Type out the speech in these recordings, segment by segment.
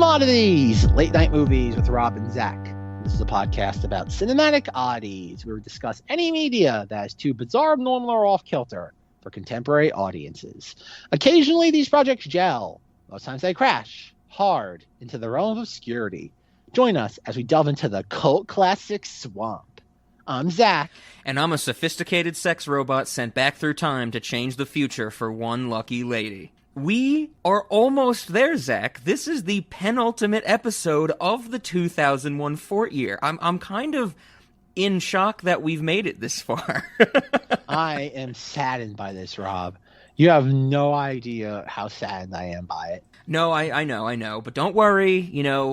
Commodities, late night movies with Rob and Zack. This is a podcast about cinematic oddities where we discuss any media that is too bizarre, abnormal, or off kilter for contemporary audiences. Occasionally, these projects gel. Most times, they crash hard into the realm of obscurity. Join us as we delve into the cult classic swamp. I'm Zack. And I'm a sophisticated sex robot sent back through time to change the future for one lucky lady. We are almost there, Zack. This is the penultimate episode of the 2001 Fortyear. I'm kind of in shock that we've made it this far. I am saddened by this, Rob. You have no idea how saddened I am by it. No, I know. But don't worry,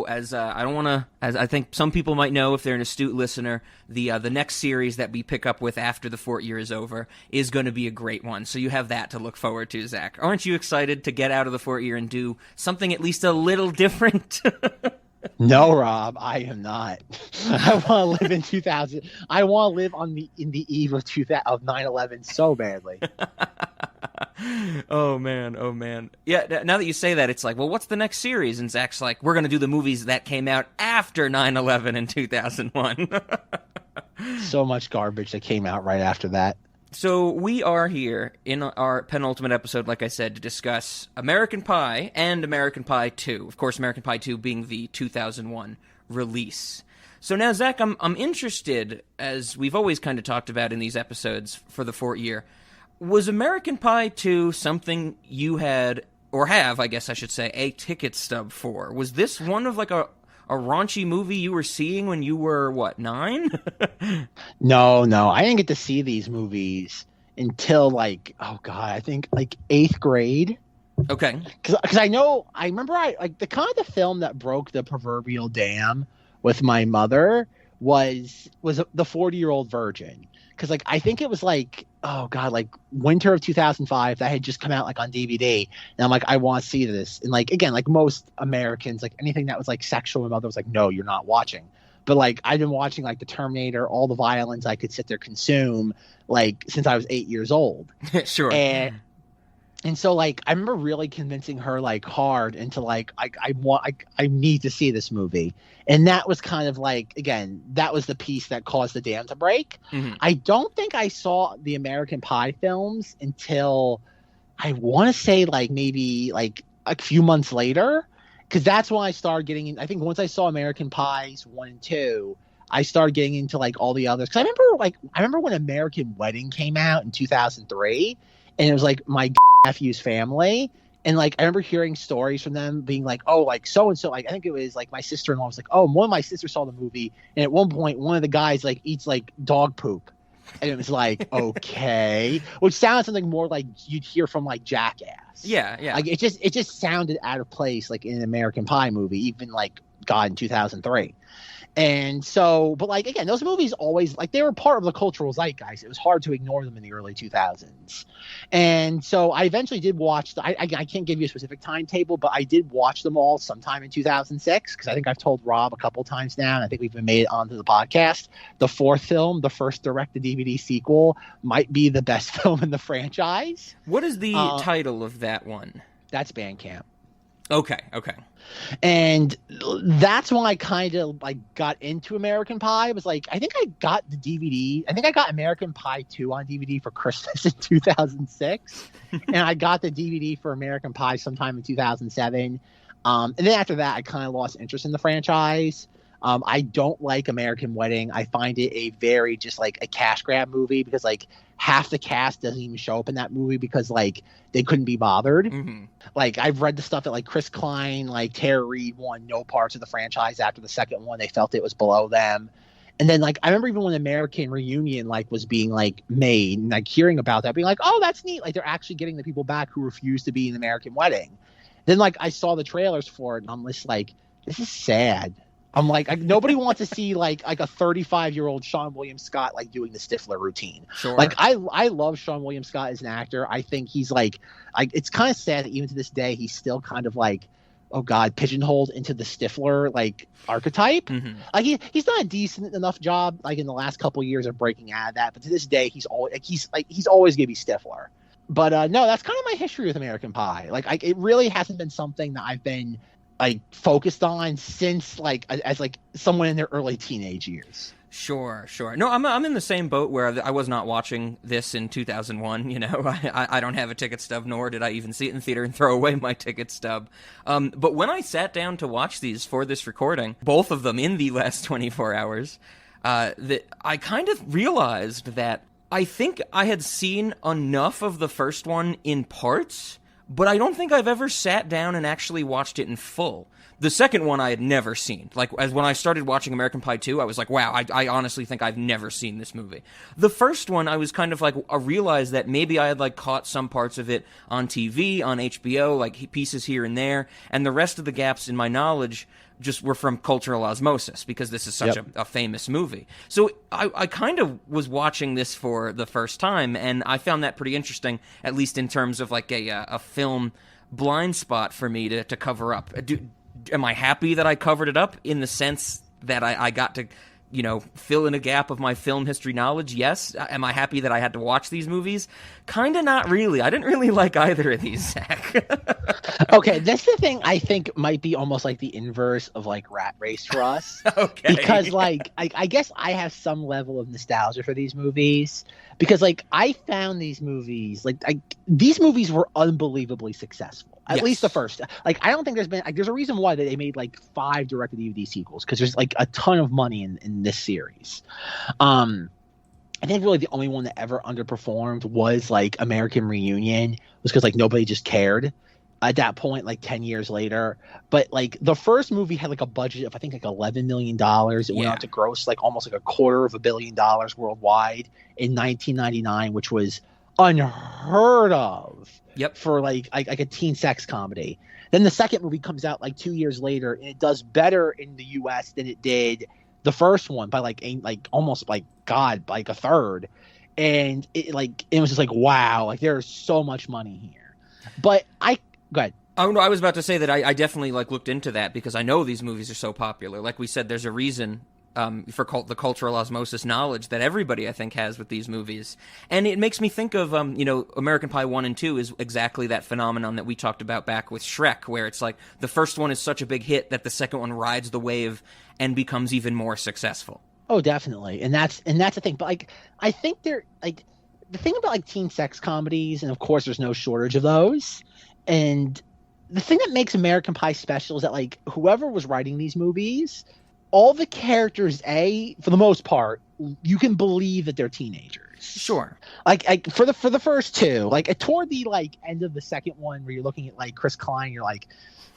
as I don't want to, as I think some people might know if they're an astute listener, the next series that we pick up with after the Fortyear is over is going to be a great one. So you have that to look forward to, Zack. Aren't you excited to get out of the Fortyear and do something at least a little different? No, Rob, I am not. I want to live in 2000. I want to live in the eve of 9/11 so badly. Oh man. Yeah, now that you say that, it's like, well, what's the next series? And Zach's like, we're going to do the movies that came out after 9/11 in 2001. So much garbage that came out right after that. So we are here in our penultimate episode, like I said, to discuss American Pie and American Pie 2. Of course, American Pie 2 being the 2001 release. So now, Zach, I'm interested, as we've always kind of talked about in these episodes for the Fortyear. Was American Pie 2 something you had, or have, I guess I should say, a ticket stub for? Was this one of like a raunchy movie you were seeing when you were, 9? No, I didn't get to see these movies until I think 8th grade. Okay. Because I remember the kind of the film that broke the proverbial dam with my mother was the 40-Year-Old Virgin. Because I think it was winter of 2005 that had just come out on DVD, and I'm I want to see this. And again, most Americans, anything that was sexual, my mother was no, you're not watching. But I've been watching the Terminator, all the violence I could sit there consume since I was 8 years old. Sure. And so I remember really convincing her hard into I need to see this movie. And that was kind of again, that was the piece that caused the dam to break. Mm-hmm. I don't think I saw the American Pie films until I want to say maybe a few months later, because that's when I started getting in. I think once I saw American Pies 1 and 2, I started getting into all the others. Because I remember when American Wedding came out in 2003, and it was my nephew's family. And I remember hearing stories from them being so and so. I think it was my sister-in-law was one of my sisters saw the movie, and at one point one of the guys eats dog poop, and it was okay, which sounds something more you'd hear from Jackass. Yeah. It just sounded out of place in an American Pie movie, even in 2003. And so, but again, those movies always they were part of the cultural zeitgeist. It was hard to ignore them in the early 2000s. And so I eventually did watch I can't give you a specific timetable, but I did watch them all sometime in 2006, because I think I've told Rob a couple times now, and I think we've made it onto the podcast. The fourth film, the first direct-to-DVD sequel, might be the best film in the franchise. What is the title of that one? That's Bandcamp. Okay. And that's when I kind of got into American Pie. It was I think I got the DVD. I think I got American Pie 2 on DVD for Christmas in 2006. And I got the DVD for American Pie sometime in 2007. And then after that, I kind of lost interest in the franchise. I don't like American Wedding. I find it a very just a cash grab movie, because half the cast doesn't even show up in that movie because they couldn't be bothered. Mm-hmm. I've read the stuff that Chris Klein, Tara Reid won no parts of the franchise after the second one. They felt it was below them. And then I remember even when American Reunion was being made, and hearing about that, being oh, that's neat. They're actually getting the people back who refused to be in American Wedding. Then I saw the trailers for it, and I'm just this is sad. I'm nobody wants to see a 35-year-old Sean William Scott doing the Stifler routine. Sure. I love Sean William Scott as an actor. I think he's it's kind of sad that even to this day he's still kind of oh God, pigeonholed into the Stifler archetype. Mm-hmm. He's done a decent enough job in the last couple of years of breaking out of that, but to this day he's always gonna be Stifler. But no, that's kind of my history with American Pie. It really hasn't been something that I've been like focused on since like as like someone in their early teenage years. Sure. No, I'm in the same boat where I was not watching this in 2001. You know, I don't have a ticket stub, nor did I even see it in theater and throw away my ticket stub. But when I sat down to watch these for this recording, both of them in the last 24 hours, that I kind of realized that I think I had seen enough of the first one in parts, but I don't think I've ever sat down and actually watched it in full. The second one I had never seen. Like, as when I started watching American Pie 2, I was like, wow, I honestly think I've never seen this movie. The first one, I was kind of like, I realized that maybe I had, like, caught some parts of it on TV, on HBO, like, pieces here and there, and the rest of the gaps in my knowledge just were from cultural osmosis, because this is such a famous movie. So I kind of was watching this for the first time, and I found that pretty interesting, at least in terms of, like, a film blind spot for me to cover up. Am I happy that I covered it up in the sense that I got to, you know, fill in a gap of my film history knowledge? Yes. Am I happy that I had to watch these movies? Kind of not really. I didn't really like either of these, Zach. Okay, that's the thing I think might be almost like the inverse of like Rat Race for us. Okay. Because like I guess I have some level of nostalgia for these movies because like I found these movies these movies were unbelievably successful. At least the first. Like I don't think there's been there's a reason why they made like 5 direct-to-DVD sequels because there's like a ton of money in this series. I think really the only one that ever underperformed was like American Reunion, was because like nobody just cared at that point, like 10 years later. But like the first movie had like a budget of I think like $11 million. It went out to gross like almost like $250 million worldwide in 1999, which was unheard of for like a teen sex comedy. Then the second movie comes out like 2 years later, and it does better in the US than it did the first one by like almost like a third. And it was just like, wow, like there's so much money here. But go ahead. Oh no, I was about to say that I definitely like looked into that because I know these movies are so popular. Like we said, there's a reason for the cultural osmosis knowledge that everybody I think has with these movies, and it makes me think of American Pie 1 and 2 is exactly that phenomenon that we talked about back with Shrek, where it's like the first one is such a big hit that the second one rides the wave and becomes even more successful. Oh, definitely, and that's the thing. But like, I think they're like the thing about like teen sex comedies, and of course, there's no shortage of those. And the thing that makes American Pie special is that like whoever was writing these movies, all the characters, for the most part, you can believe that they're teenagers. Sure. Like for the first two, like toward the like end of the second one, where you're looking at like Chris Klein, you're like,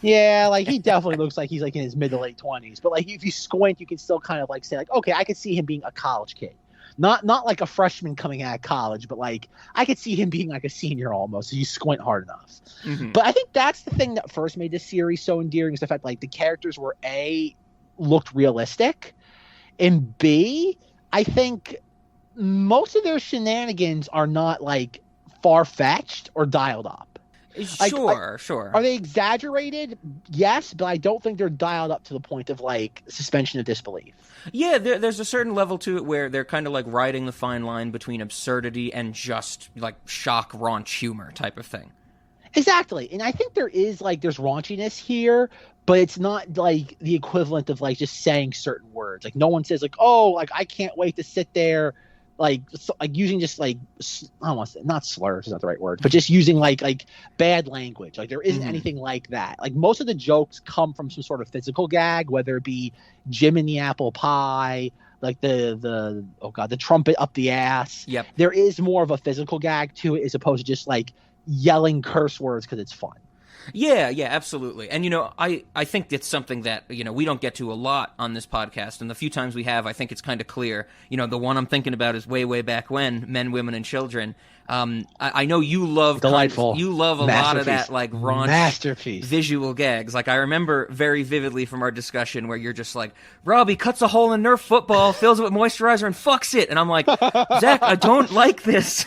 yeah, like he definitely looks like he's like in his mid to late 20s. But like if you squint, you can still kind of like say like, okay, I could see him being a college kid. Not like a freshman coming out of college, but like I could see him being like a senior almost. So you squint hard enough. Mm-hmm. But I think that's the thing that first made this series so endearing, is the fact like the characters were looked realistic, and B, I think most of their shenanigans are not like far-fetched or dialed up. Sure. Are they exaggerated? Yes, but I don't think they're dialed up to the point of like suspension of disbelief. Yeah, there's a certain level to it where they're kind of like riding the fine line between absurdity and just like shock raunch humor type of thing. Exactly. And I think there's raunchiness here, but it's not like the equivalent of like just saying certain words. Like no one says like, oh, like I can't wait to sit there, like using just like, I don't want to say, not slurs is not the right word, but just using like bad language. Like there isn't anything like that. Like most of the jokes come from some sort of physical gag, whether it be Jim in the apple pie, like the trumpet up the ass. Yep. There is more of a physical gag to it as opposed to just like yelling curse words because it's fun. Yeah, absolutely. And, I think it's something that, we don't get to a lot on this podcast. And the few times we have, I think it's kind of clear. The one I'm thinking about is way, way back when, Men, Women, and Children. I know you love... Delightful. You love a lot of that, like, raunch... Masterpiece. Visual gags. Like, I remember very vividly from our discussion where you're just like, Robbie cuts a hole in Nerf football, fills it with moisturizer, and fucks it. And I'm like, Zach, I don't like this.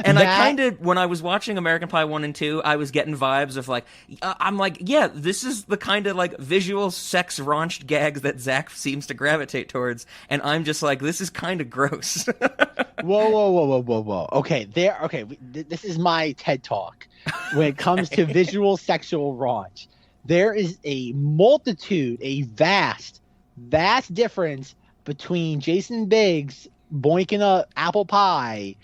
And I kind of, when I was watching American Pie 1 and 2, I was getting vibes of like, I'm like, yeah, this is the kind of like visual sex raunched gags that Zach seems to gravitate towards. And I'm just like, this is kind of gross. Whoa. Okay, this is my TED Talk when it comes to visual sexual raunch. there is a multitude, a vast difference between Jason Biggs boinking a apple pie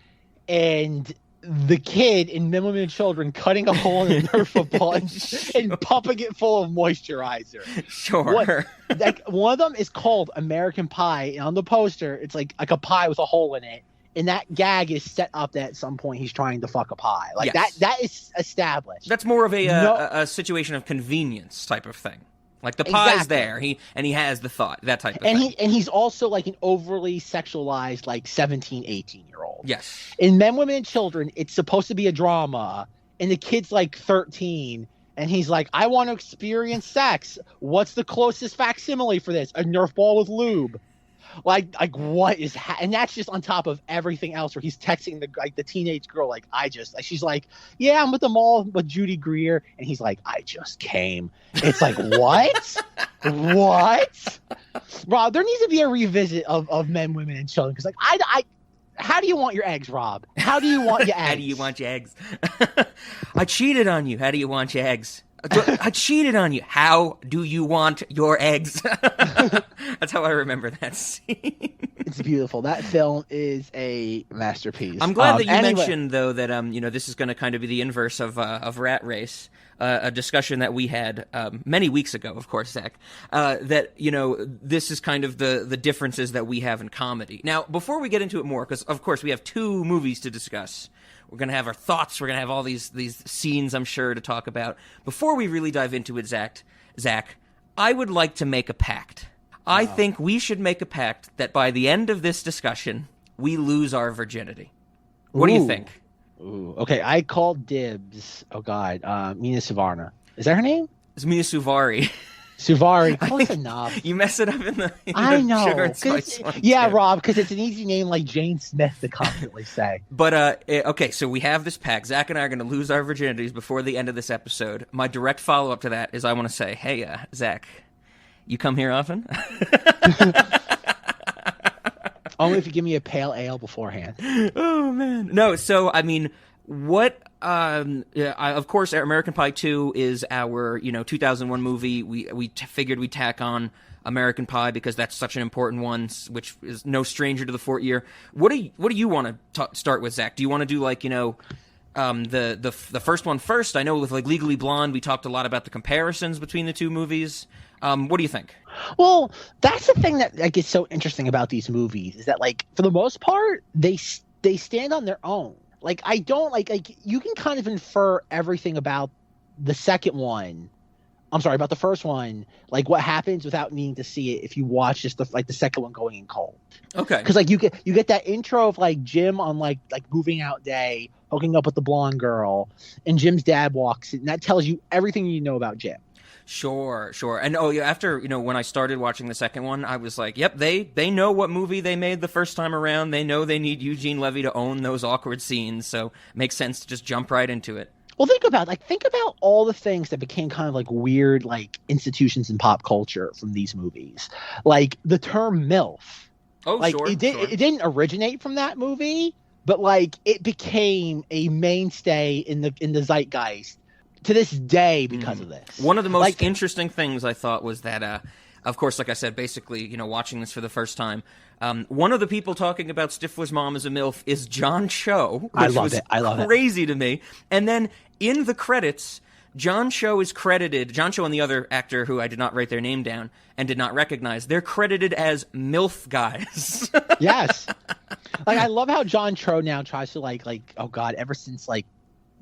and the kid in Men, Women, and Children cutting a hole in a Nerf football and pumping it full of moisturizer. Sure. One of them is called American Pie, and on the poster, it's like a pie with a hole in it. And that gag is set up that at some point he's trying to fuck a pie. Like, yes. that is established. That's more of a situation of convenience type of thing. Like, the pie's there, he has the thought, that type of thing. And he's also, like, an overly sexualized, like, 17, 18-year-old. Yes. In Men, Women, and Children, it's supposed to be a drama, and the kid's, like, 13, and he's like, I want to experience sex. What's the closest facsimile for this? A Nerf ball with lube. Like what is and that's just on top of everything else where he's texting the teenage girl she's like, yeah, I'm with the mall with Judy Greer, and he's like, I just came. It's like, what? What? Rob, there needs to be a revisit of Men, Women, and Children, because like I how do you want your eggs, Rob? How do you want your eggs? How do you want your eggs? I cheated on you. How do you want your eggs? I cheated on you. How do you want your eggs? That's how I remember that scene. It's beautiful. That film is a masterpiece. I'm glad that you mentioned, though, that this is going to kind of be the inverse of Rat Race, a discussion that we had many weeks ago, of course, Zach, that, this is kind of the differences that we have in comedy. Now, before we get into it more, because, of course, we have 2 movies to discuss. We're going to have our thoughts. We're going to have all these scenes, I'm sure, to talk about. Before we really dive into it, Zach, I would like to make a pact. I think we should make a pact that by the end of this discussion, we lose our virginity. What do you think? Ooh. Okay, I called dibs. Oh, God. Mina Suvarna. Is that her name? It's Mina Suvari. Suvari. Close enough. You mess it up in the I know. Sugar and Spice one, yeah, too. Rob, because it's an easy name like Jane Smith to constantly say. But, okay, so we have this pact. Zach and I are going to lose our virginities before the end of this episode. My direct follow-up to that is I want to say, hey, Zach, you come here often? Only if you give me a pale ale beforehand. Oh, man. No, so, I mean, what... of course, American Pie 2 is our, 2001 movie. We figured we'd tack on American Pie because that's such an important one, which is no stranger to the Fortyear. What do you want to start with, Zach? Do you want to do the first one first? I know with Legally Blonde, we talked a lot about the comparisons between the 2 movies. What do you think? Well, that's the thing that is so interesting about these movies is that for the most part they stand on their own. I don't you can kind of infer everything about the second one. I'm sorry, about the first one, what happens without needing to see it if you watch just the second one going in cold. Okay. Because you get that intro of Jim on moving out day, hooking up with the blonde girl, and Jim's dad walks in, and that tells you everything you know about Jim. Sure. And after, when I started watching the second one, I was like, yep, they know what movie they made the first time around. They know they need Eugene Levy to own those awkward scenes, so it makes sense to just jump right into it. Well, think about all the things that became kind of weird institutions in pop culture from these movies. The term MILF. Oh, sure. It didn't originate from that movie, but it became a mainstay in the zeitgeist to this day because of this. One of the most interesting things I thought was that, of course, like I said, basically, watching this for the first time, one of the people talking about Stifler's mom as a MILF is John Cho, which was crazy to me. And then in the credits, John Cho is credited, John Cho and the other actor who I did not write their name down and did not recognize, they're credited as MILF guys. Yes. I love how John Cho now tries to oh God, ever since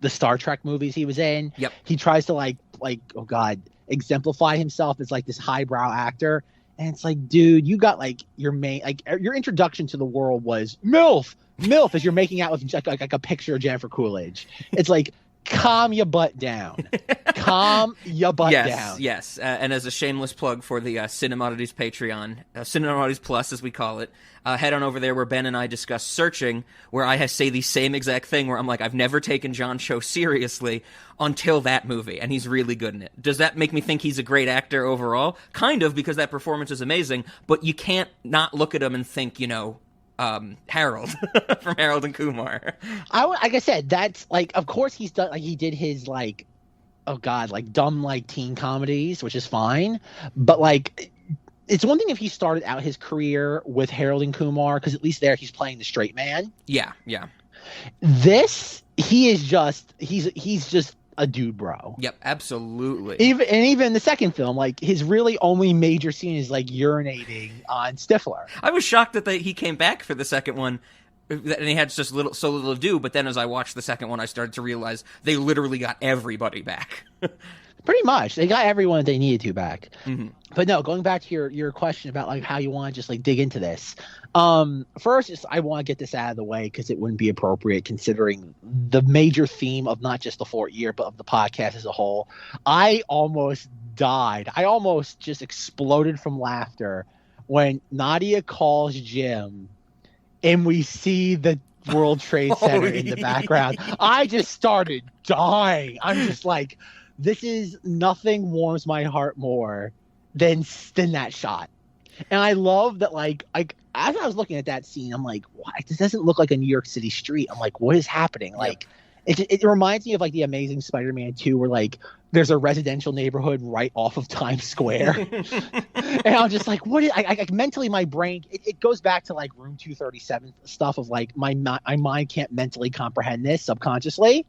the Star Trek movies he was in. Yep. He tries to oh God, exemplify himself as this highbrow actor. And it's dude, you got your main your introduction to the world was MILF as you're making out with a picture of Jennifer Coolidge. It's calm your butt down. Calm your butt down. Yes. And as a shameless plug for the Cinemodities Patreon, Cinemodities Plus as we call it, head on over there where Ben and I discuss Searching, where I say the same exact thing where I'm I've never taken John Cho seriously until that movie, and he's really good in it. Does that make me think he's a great actor overall? Kind of, because that performance is amazing, but you can't not look at him and think, Harold from Harold and Kumar. Like I said, that's of course he's done he did his oh god, like dumb like teen comedies, which is fine, but like it's one thing if he started out his career with Harold and Kumar, because at least there he's playing the straight man. Yeah. This he's just a dude, bro. Yep, absolutely. Even in the second film, like his really only major scene is like urinating on Stifler. I was shocked that he came back for the second one, and he had just so little to do. But then, as I watched the second one, I started to realize they literally got everybody back. Pretty much, they got everyone that they needed to back. Mm-hmm. But no, going back to your question about like how you want to just like dig into this. First, I want to get this out of the way because it wouldn't be appropriate considering the major theme of not just the Fortyear but of the podcast as a whole. I almost died. I almost just exploded from laughter when Nadia calls Jim, and we see the World Trade Center in the background. I just started dying. I'm just like, this is nothing warms my heart more than that shot. And I love that, like as I was looking at that scene, I'm like, what? This doesn't look like a New York City street. I'm like, what is happening? Yep. Like, it reminds me of like the Amazing Spider-Man 2, where like there's a residential neighborhood right off of Times Square. And I'm just like, what is, I mentally, my brain, it goes back to like Room 237 stuff of like my mind can't mentally comprehend this subconsciously.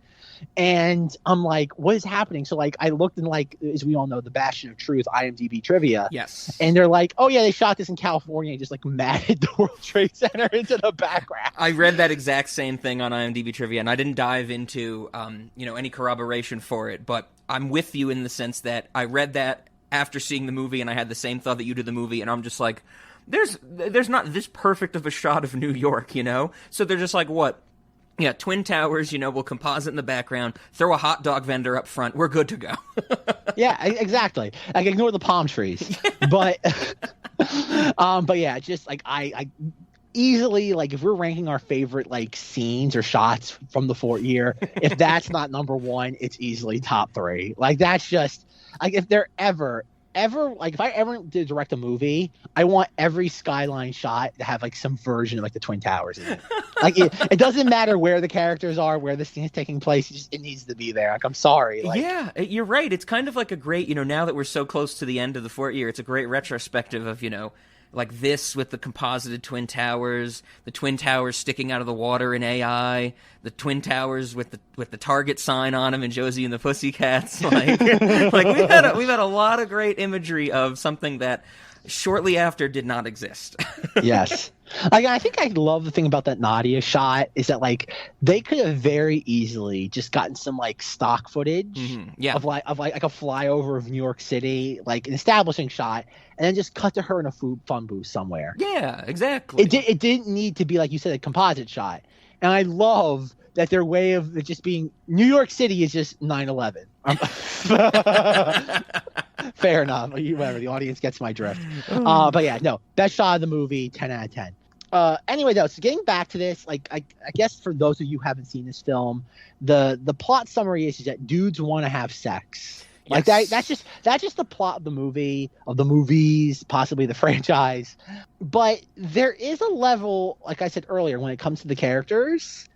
And I'm like, what is happening? So like I looked in, like, as we all know, the Bastion of Truth IMDb trivia. Yes. And they're like, oh yeah, they shot this in California and just like matted the World Trade Center into the background. I read that exact same thing on IMDb trivia, and I didn't dive into any corroboration for it, but I'm with you in the sense that I read that after seeing the movie, and I had the same thought that you did the movie, and I'm just like, there's not this perfect of a shot of New York, you know? So they're just like, what? Yeah, Twin Towers, we'll composite in the background, throw a hot dog vendor up front, we're good to go. Yeah, exactly. Like, ignore the palm trees. But yeah, just like I easily, like, if we're ranking our favorite like scenes or shots from the Fortyear, if that's not number one, it's easily top 3. Like, that's just like, if they're ever like, if I ever did direct a movie, I want every skyline shot to have like some version of like the Twin Towers in it. Like, it doesn't matter where the characters are, where the scene is taking place, it needs to be there. Like, I'm sorry. Like, yeah, you're right. It's kind of like a great, now that we're so close to the end of the Fortyear, it's a great retrospective of, like this with the composited Twin Towers, the Twin Towers sticking out of the water in AI, the Twin Towers with the Target sign on them in Josie and the Pussycats. Like, we've had a lot of great imagery of something that shortly after did not exist. Yes. Like, I think I love the thing about that Nadia shot is that like they could have very easily just gotten some like stock footage of like a flyover of New York City, like an establishing shot, and then just cut to her in a phone booth somewhere. Yeah, exactly. It didn't need to be, like you said, a composite shot. And I love that their way of it just being New York City is just 9/11. Fair enough. Whatever. The audience gets my drift. But yeah, no. Best shot of the movie, 10 out of 10. Anyway, though, so getting back to this, like I guess for those of you who haven't seen this film, the plot summary is that dudes want to have sex. Like, yes. that's just the plot of the movie, of the movies, possibly the franchise. But there is a level, like I said earlier, when it comes to the characters,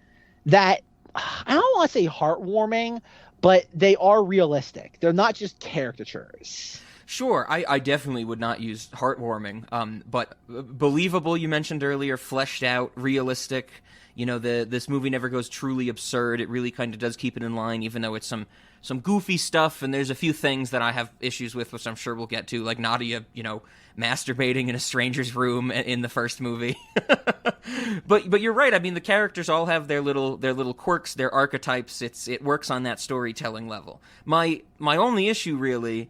that I don't want to say heartwarming, but they are realistic. They're not just caricatures. Sure, I definitely would not use heartwarming, but believable, you mentioned earlier, fleshed out, realistic. This movie never goes truly absurd. It really kind of does keep it in line, even though it's some goofy stuff, and there's a few things that I have issues with, which I'm sure we'll get to, like Nadia, masturbating in a stranger's room in the first movie. But you're right. I mean, the characters all have their little quirks, their archetypes. It works on that storytelling level. My only issue really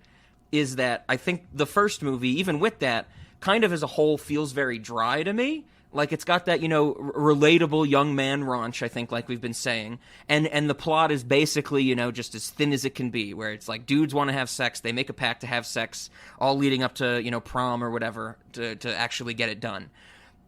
is that I think the first movie, even with that, kind of as a whole feels very dry to me. Like, it's got that, relatable young man raunch, I think, like we've been saying. And the plot is basically, just as thin as it can be, where it's like dudes want to have sex, they make a pact to have sex, all leading up to, prom or whatever, to actually get it done.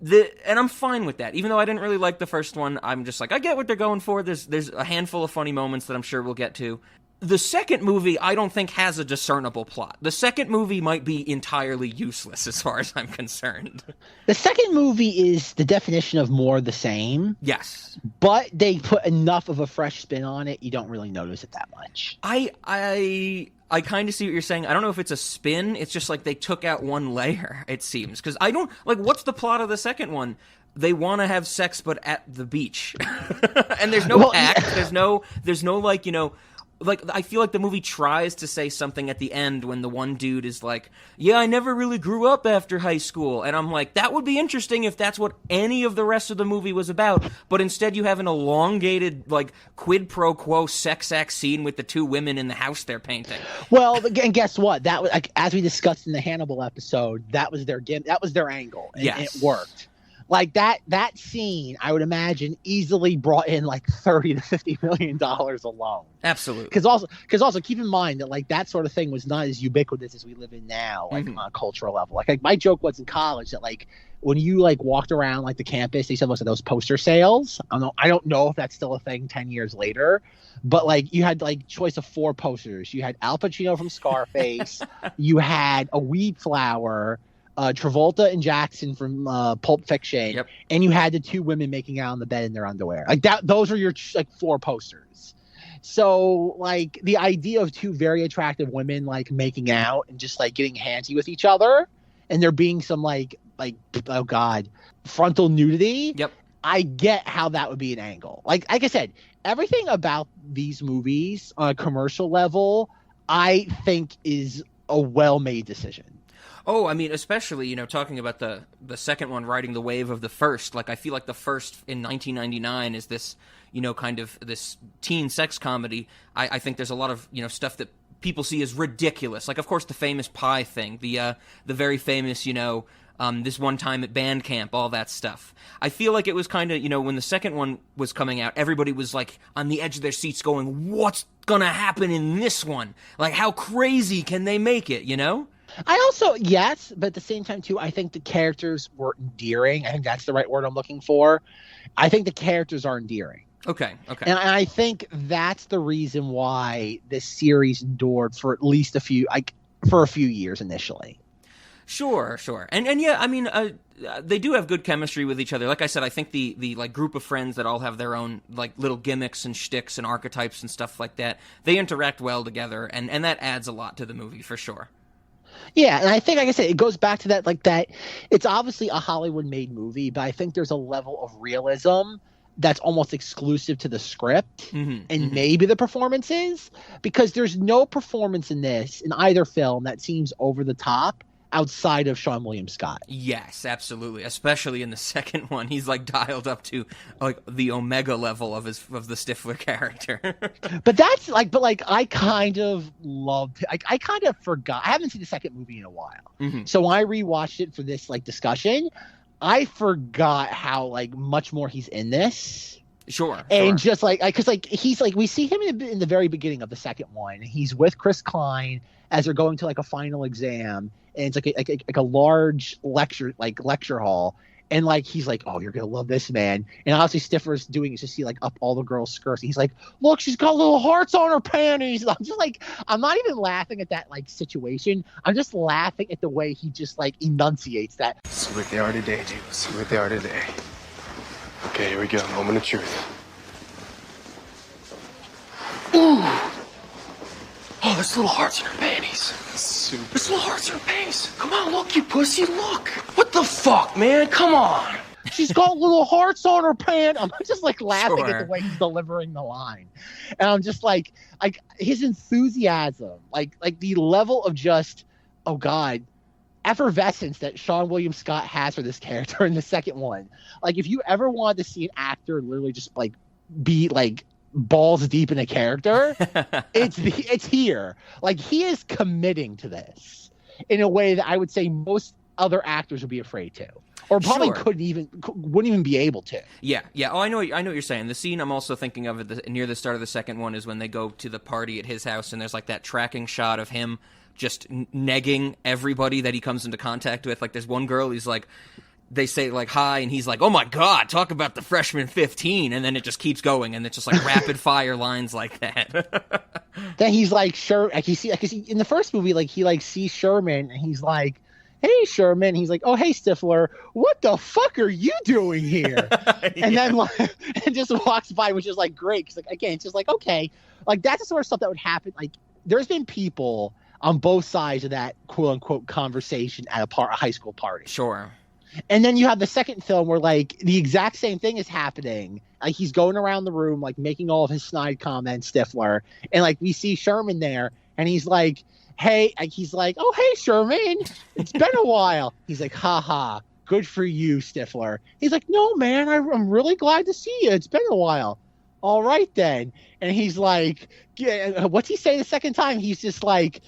And I'm fine with that. Even though I didn't really like the first one, I'm just like, I get what they're going for. There's a handful of funny moments that I'm sure we'll get to. The second movie, I don't think, has a discernible plot. The second movie might be entirely useless as far as I'm concerned. The second movie is the definition of more of the same. Yes. But they put enough of a fresh spin on it, you don't really notice it that much. I kind of see what you're saying. I don't know if it's a spin. It's just like they took out one layer, it seems. Because I don't... Like, what's the plot of the second one? They want to have sex, but at the beach. And there's no act. Yeah. There's no, like, you know... Like, I feel like the movie tries to say something at the end when the one dude is like, yeah, I never really grew up after high school. And I'm like, that would be interesting if that's what any of the rest of the movie was about. But instead you have an elongated, like, quid pro quo sex act scene with the two women in the house they're painting. Well, and guess what? That was, like, as we discussed in the Hannibal episode, that was their angle. And it worked. Like that scene, I would imagine, easily brought in like $30 to $50 million alone. Absolutely. Because also keep in mind that like that sort of thing was not as ubiquitous as we live in now, like on a cultural level. Like my joke was in college that like when you like walked around like the campus, they said look at those poster sales. I don't know if that's still a thing 10 years later, but like you had like choice of 4 posters. You had Al Pacino from Scarface, you had a weed flower. Travolta and Jackson from Pulp Fiction, and you had the 2 women making out on the bed in their underwear. Like that, those are your like 4 posters. So like the idea of 2 very attractive women like making out and just like getting handsy with each other, and there being some like oh god, frontal nudity. Yep, I get how that would be an angle. Like I said, everything about these movies on a commercial level, I think is a well-made decision. Oh, I mean, especially, you know, talking about the second one riding the wave of the first. Like, I feel like the first in 1999 is this, you know, kind of this teen sex comedy. I think there's a lot of, you know, stuff that people see as ridiculous. Like, of course, the famous pie thing, the very famous, you know, this one time at band camp, all that stuff. I feel like it was kind of, you know, when the second one was coming out, everybody was, like, on the edge of their seats going, what's gonna happen in this one? Like, how crazy can they make it, you know? I also, yes, but at the same time, too, I think the characters were endearing. I think that's the right word I'm looking for. I think the characters are endearing. Okay. And I think that's the reason why this series endured for at least a few years initially. Sure. And yeah, I mean, they do have good chemistry with each other. Like I said, I think the like group of friends that all have their own like little gimmicks and shticks and archetypes and stuff like that, they interact well together, and that adds a lot to the movie for sure. Yeah, and I think, like I said, it goes back to that, like that. It's obviously a Hollywood-made movie, but I think there's a level of realism that's almost exclusive to the script and maybe the performances, because there's no performance in either film that seems over the top outside of Seann William Scott. Yes, absolutely. Especially in the second one, he's like dialed up to like the omega level of the Stifler character. But I kind of loved. I kind of forgot. I haven't seen the second movie in a while, so when I rewatched it for this like discussion, I forgot how like much more he's in this. Sure. And just like, because like he's like, we see him in the very beginning of the second one. He's with Chris Klein as they're going to like a final exam, and it's like a large lecture hall. And like he's like, oh, you're gonna love this, man. And obviously Stifler's doing is just see like up all the girls' skirts. And he's like, look, she's got little hearts on her panties. I'm just like, I'm not even laughing at that like situation. I'm just laughing at the way he just like enunciates that. See what they are today, dude. See what they are today. Okay, here we go. Moment of truth. Ooh! Oh, there's little hearts in her panties. There's little hearts in her panties. Come on, look, you pussy, look. What the fuck, man? Come on. She's got little hearts on her pants. I'm just like laughing at the way he's delivering the line. And I'm just like his enthusiasm, like the level of just, oh God, effervescence that Seann William Scott has for this character in the second one. Like if you ever wanted to see an actor literally just like be like balls deep in a character, it's here. Like he is committing to this in a way that I would say most other actors would be afraid to, or probably wouldn't even be able to. Yeah. Oh, I know what you're saying. The scene I'm also thinking of near the start of the second one is when they go to the party at his house, and there's like that tracking shot of him just negging everybody that he comes into contact with. Like there's one girl he's like they say like hi, and he's like, "Oh my god, talk about the freshman 15," and then it just keeps going, and it's just like rapid fire lines like that. Then he's like, sure, like in the first movie, like he like sees Sherman, and he's like, "Hey, Sherman." He's like, "Oh, hey, Stifler, what the fuck are you doing here?" And then like, and just walks by, which is like great because like again, it's just like okay, like that's the sort of stuff that would happen. Like there's been people on both sides of that quote unquote conversation at a high school party. Sure. And then you have the second film where like the exact same thing is happening. Like he's going around the room, like making all of his snide comments, Stifler. And like we see Sherman there and he's like, "Hey," like, he's like, "Oh, hey, Sherman, it's been a while." He's like, "Ha, good for you, Stifler." He's like, "No, man, I'm really glad to see you. It's been a while." "All right then." And he's like, yeah, what's he say the second time? He's just like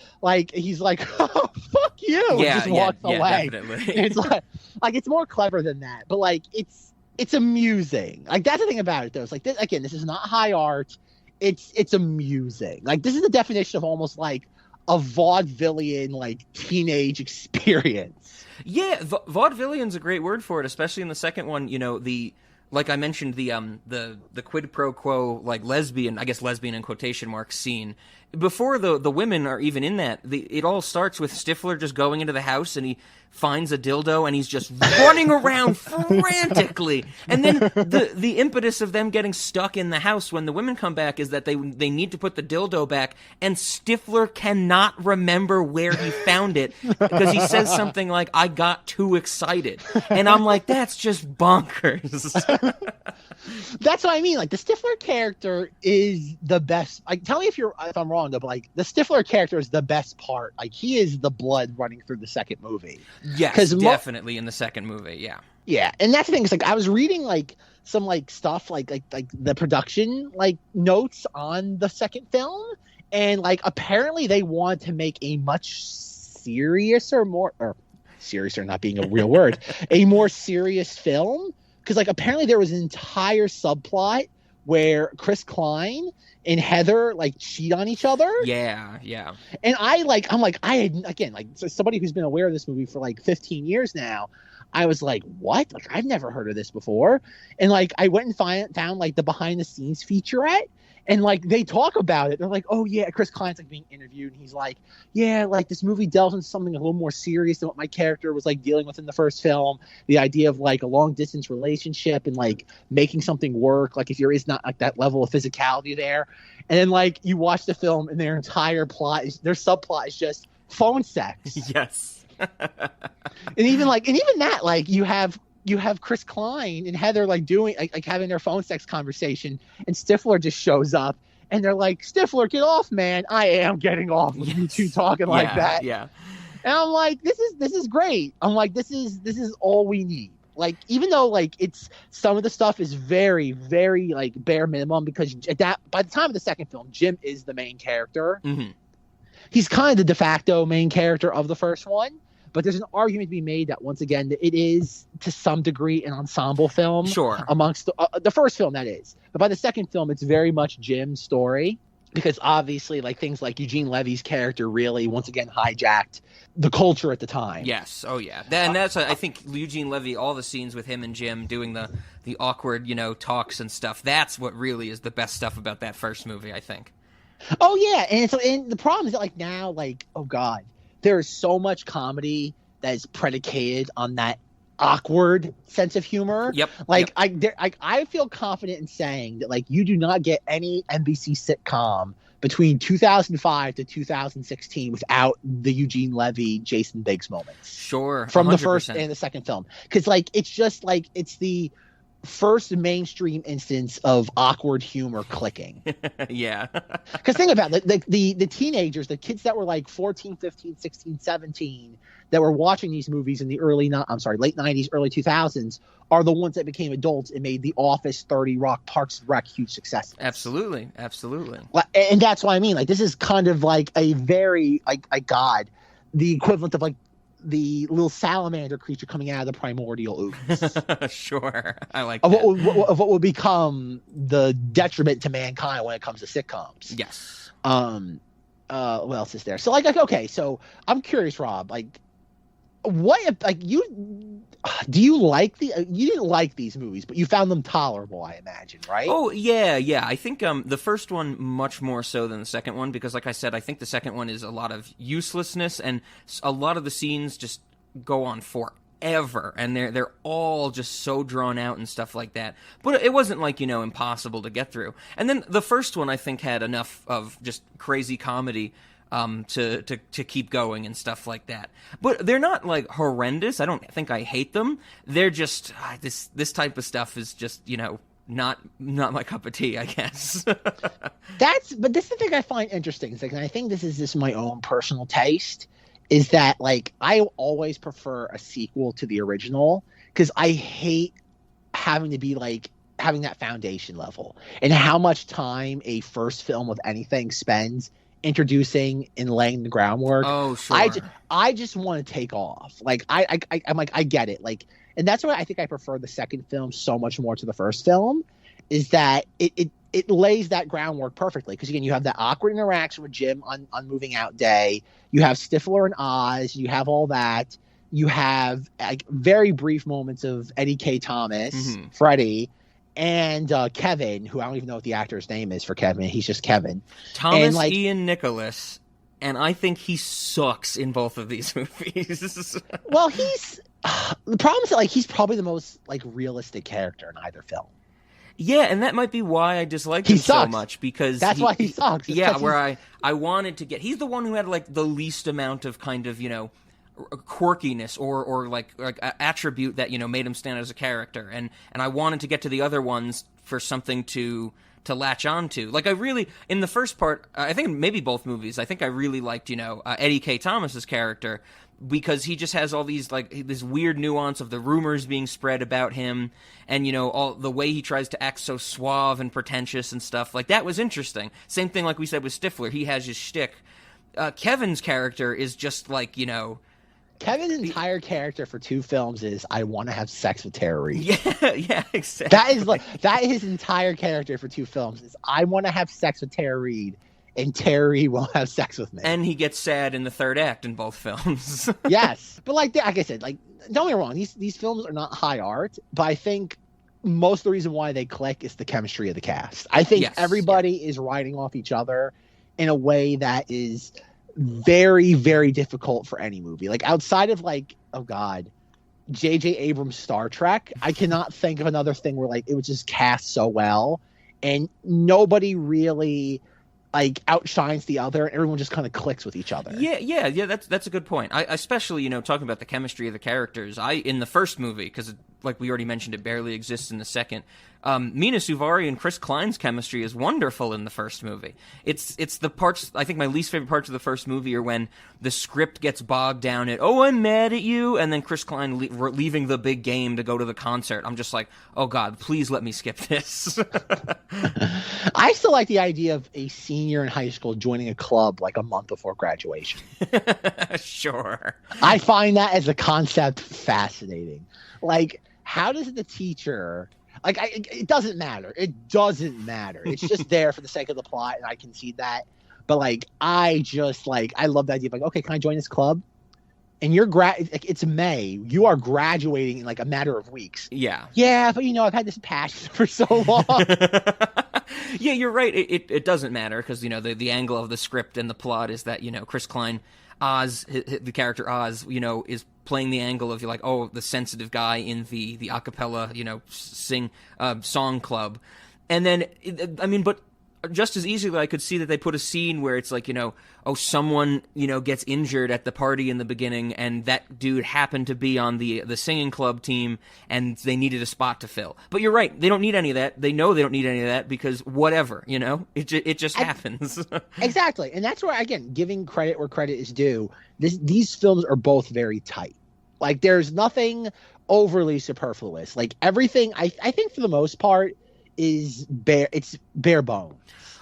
he's like, "Oh, fuck you." And just walks away. Definitely. It's like it's more clever than that, but like it's amusing. Like that's the thing about it though. It's like this, again, this is not high art. It's amusing. Like this is the definition of almost like a vaudevillian like teenage experience. Yeah, vaudevillian's a great word for it, especially in the second one. You know, like I mentioned, the quid pro quo, like lesbian in quotation marks scene. Before the women are even in that, it all starts with Stifler just going into the house and he finds a dildo and he's just running around frantically. And then the impetus of them getting stuck in the house when the women come back is that they need to put the dildo back, and Stifler cannot remember where he found it because he says something like, "I got too excited." And I'm like, that's just bonkers. That's what I mean. Like the Stifler character is the best. Like, tell me if I'm wrong though, but like the Stifler character is the best part. Like he is the blood running through the second movie. Yes, definitely in the second movie. Yeah. Yeah, and that's the thing. Is like I was reading like some like stuff like the production like notes on the second film, and like apparently they want to make a much seriouser, not being a real word, a more serious film. Because like apparently there was an entire subplot where Chris Klein and Heather like cheat on each other. Yeah. And so somebody who's been aware of this movie for like 15 years now, I was like, what? Like I've never heard of this before. And like I went and found like the behind the scenes featurette. And like they talk about it. They're like, "Oh yeah," Chris Klein's like being interviewed and he's like, "Yeah, like this movie delves into something a little more serious than what my character was like dealing with in the first film. The idea of like a long distance relationship and like making something work, like if there is not like that level of physicality there." And then like you watch the film and their entire their subplot is just phone sex. Yes. and even that, like you have Chris Klein and Heather like doing like having their phone sex conversation, and Stifler just shows up and they're like, "Stifler, get off, man." "I am getting off with you two talking like that." Yeah. And I'm like, this is great. I'm like, this is all we need. Like, even though like it's some of the stuff is very, very like bare minimum, because by the time of the second film, Jim is the main character. Mm-hmm. He's kind of the de facto main character of the first one. But there's an argument to be made that, once again, that it is, to some degree, an ensemble film. Sure. Amongst the first film, that is. But by the second film, it's very much Jim's story. Because obviously, like things like Eugene Levy's character really, once again, hijacked the culture at the time. Yes. Oh, yeah. And that's, I think, Eugene Levy, all the scenes with him and Jim doing the awkward, talks and stuff, that's what really is the best stuff about that first movie, I think. Oh, yeah. And the problem is that, like, now, like, oh, God. There is so much comedy that is predicated on that awkward sense of humor. Yep. Like I feel confident in saying that like you do not get any NBC sitcom between 2005 to 2016 without the Eugene Levy, Jason Biggs moments. Sure. From 100%. the first and the second film. Because like it's just like it's the first mainstream instance of awkward humor clicking. Yeah. Because think about it, the teenagers, the kids that were like 14, 15, 16, 17 that were watching these movies in the late 90s, early 2000s are the ones that became adults and made The Office, 30 Rock, Parks and Rec huge successes. Absolutely. And that's what I mean. Like this is kind of like a very the equivalent of like the little salamander creature coming out of the primordial ooze. Sure. I like of that. What will become the detriment to mankind when it comes to sitcoms. Yes. What else is there? So like okay, so I'm curious, Rob, like what if like you Do you like you didn't like these movies, but you found them tolerable, I imagine, right? Oh, yeah. I think the first one much more so than the second one, because like I said, I think the second one is a lot of uselessness, and a lot of the scenes just go on forever, and they're all just so drawn out and stuff like that. But it wasn't like, impossible to get through. And then the first one, I think, had enough of just crazy comedy to keep going and stuff like that. But they're not like horrendous. I don't think I hate them. They're just this type of stuff is just not my cup of tea, I guess. But this is the thing I find interesting. It's like, and I think this is just my own personal taste, is that like I always prefer a sequel to the original, because I hate having to be like having that foundation level, and how much time a first film with anything spends introducing and laying the groundwork. Oh, sure. I just want to take off. Like I'm like, I get it. Like, and that's why I think I prefer the second film so much more to the first film, is that it lays that groundwork perfectly. Because again, you have that awkward interaction with Jim on moving out day. You have Stifler and Oz. You have all that. You have like very brief moments of Eddie K. Thomas, Freddie, and Kevin, who I don't even know what the actor's name is for Kevin. He's just Kevin. Thomas Ian Nicholas, and I think he sucks in both of these movies. Well, the problem is that like he's probably the most like realistic character in either film. Yeah, and that might be why I disliked him so much, because that's why he sucks. Yeah, where I wanted to get. He's the one who had like the least amount of kind of quirkiness or like attribute that made him stand as a character, and I wanted to get to the other ones for something to latch on to. Like I really, in the first part, I think maybe both movies, I think I really liked Eddie K. Thomas's character, because he just has all these like this weird nuance of the rumors being spread about him, and all the way he tries to act so suave and pretentious and stuff like that was interesting. Same thing like we said with Stifler, he has his shtick. Kevin's character is just like Kevin's entire character for two films is I want to have sex with Tara Reid. Yeah, exactly. That is his entire character for two films is I want to have sex with Tara Reid, and Tara Reid won't have sex with me. And he gets sad in the third act in both films. Yes, but like I said, like don't get me wrong, these films are not high art, but I think most of the reason why they click is the chemistry of the cast. I think everybody is riding off each other in a way that is very, very difficult for any movie. Like outside of like, oh God, J.J. Abrams' Star Trek, I cannot think of another thing where like it was just cast so well and nobody really like outshines the other, and everyone just kind of clicks with each other. Yeah. That's a good point. I especially talking about the chemistry of the characters. In the first movie, because like we already mentioned, it barely exists in the second. Mina Suvari and Chris Klein's chemistry is wonderful in the first movie. It's the parts, I think my least favorite parts of the first movie are when the script gets bogged down at, oh, I'm mad at you, and then Chris Klein leaving the big game to go to the concert. I'm just like, oh God, please let me skip this. I still like the idea of a senior in high school joining a club like a month before graduation. Sure. I find that as a concept fascinating. Like, how does the teacher... Like, it doesn't matter. It doesn't matter. It's just there for the sake of the plot, and I can see that. But, like, I love the idea of, like, okay, can I join this club? And you're it's May. You are graduating in, like, a matter of weeks. Yeah. Yeah, but, I've had this passion for so long. Yeah, you're right. It doesn't matter because, the angle of the script and the plot is that, Chris Klein, Oz, the character Oz, is playing the angle of the sensitive guy in the acapella, song club. And then, but just as easily I could see that they put a scene where it's like, someone, gets injured at the party in the beginning, and that dude happened to be on the singing club team, and they needed a spot to fill. But you're right, they don't need any of that. They know they don't need any of that because whatever, it just happens. Exactly. And that's where, again, giving credit where credit is due, these films are both very tight. Like, there's nothing overly superfluous. Like, everything, I think for the most part, is bare bones.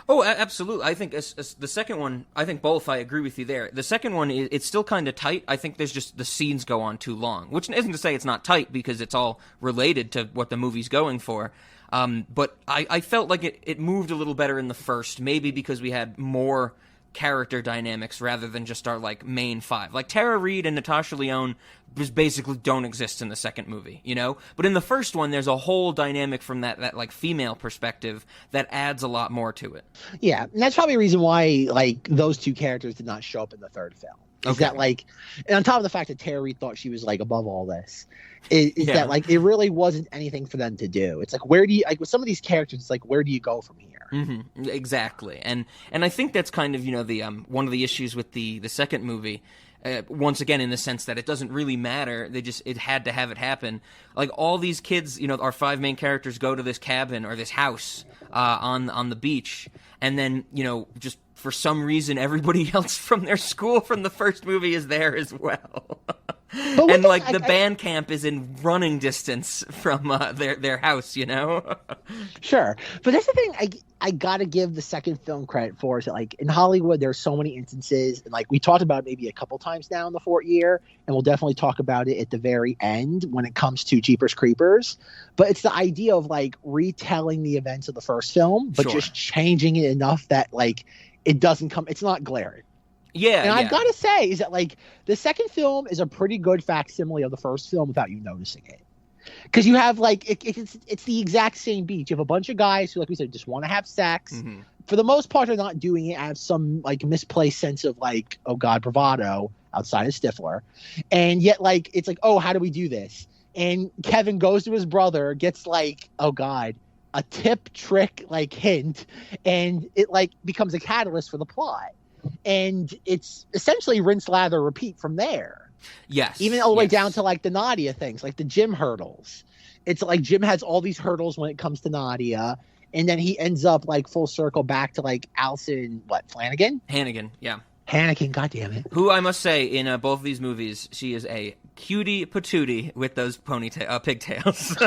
Oh, absolutely. I think the second one, I think both, I agree with you there. The second one, it's still kind of tight. I think there's just the scenes go on too long, which isn't to say it's not tight because it's all related to what the movie's going for. But I felt like it moved a little better in the first, maybe because we had more character dynamics rather than just our like main five. Like Tara Reid and Natasha Lyonne just basically don't exist in the second movie, you know? But in the first one, there's a whole dynamic from that like female perspective that adds a lot more to it. Yeah, and that's probably a reason why like those two characters did not show up in the third film. Is that like, and on top of the fact that Tara Reid thought she was like above all this, is that like it really wasn't anything for them to do. It's like, where do you, like with some of these characters, it's like, where do you go from here? Mm-hmm. Exactly, and I think that's kind of, you know, the one of the issues with the second movie. Once again, in the sense that it doesn't really matter, it had to have it happen. Like all these kids, you know, our five main characters go to this cabin or this house on the beach, and then, you know, just for some reason, everybody else from their school from the first movie is there as well. And like the band camp is in running distance from their house, you know. Sure, but that's the thing. I gotta give the second film credit for is that like in Hollywood there's so many instances, and like we talked about maybe a couple times now in the Fortyear, and we'll definitely talk about it at the very end when it comes to Jeepers Creepers. But it's the idea of like retelling the events of the first film, but just changing it enough that like it doesn't come. It's not glaring. Yeah, and I've got to say is that like the second film is a pretty good facsimile of the first film without you noticing it, because you have like it's the exact same beat. You have a bunch of guys who, like we said, just want to have sex. Mm-hmm. For the most part, they're not doing it out of some like misplaced sense of like, oh god, bravado outside of Stifler, and yet like it's like, oh, how do we do this? And Kevin goes to his brother, gets like, oh god, a tip, trick, like hint, and it like becomes a catalyst for the plot. And it's essentially rinse, lather, repeat from there. Yes. Even all the way down to like the Nadia things, like the gym hurdles. It's like Jim has all these hurdles when it comes to Nadia. And then he ends up like full circle back to like Alison, Hannigan, yeah. Hannigan, goddammit. Who I must say, in both of these movies, she is a cutie patootie with those pigtails.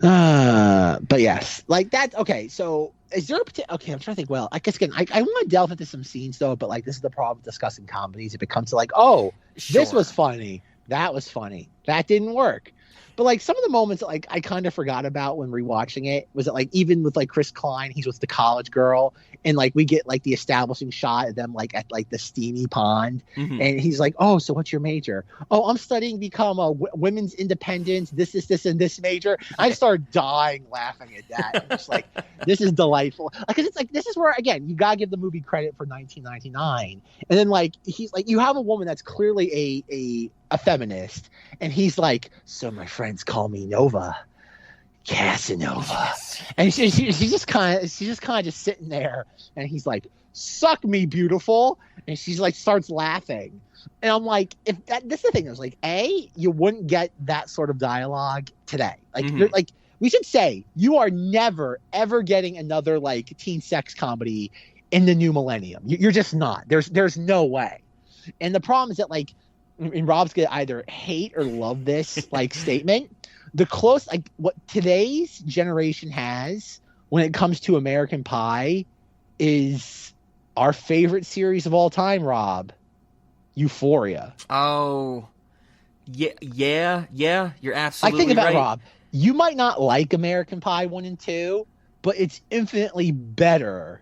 But yes, like that. Okay, so is there okay, I'm trying to think. Well, I guess again, I want to delve into some scenes though, but like this is the problem with discussing comedies. It becomes like, oh, this was funny, that was funny, that didn't work. But like some of the moments that like I kind of forgot about when rewatching it was that like even with like Chris Klein, he's with the college girl, and like we get like the establishing shot of them like at like the steamy pond, and he's like, oh, so what's your major? Oh, I'm studying become a women's independence. This, and this major. I started dying laughing at that. I'm just like, this is delightful. Because it's like this is where again you gotta give the movie credit for 1999, and then like he's like you have a woman that's clearly a feminist, and he's like, so my friends call me Nova Casanova, and she's just kind of just sitting there, and he's like, suck me beautiful, and she's like starts laughing, and I'm like, if this is the thing, I was like, you wouldn't get that sort of dialogue today, like you're like, we should say you are never ever getting another like teen sex comedy in the new millennium. You're just not. There's no way. And the problem is that like, and Rob's gonna either hate or love this like statement. The close like what today's generation has when it comes to American Pie is our favorite series of all time, Rob. Euphoria. Oh, yeah. You're absolutely think about right. Rob. You might not like American Pie 1 and 2, but it's infinitely better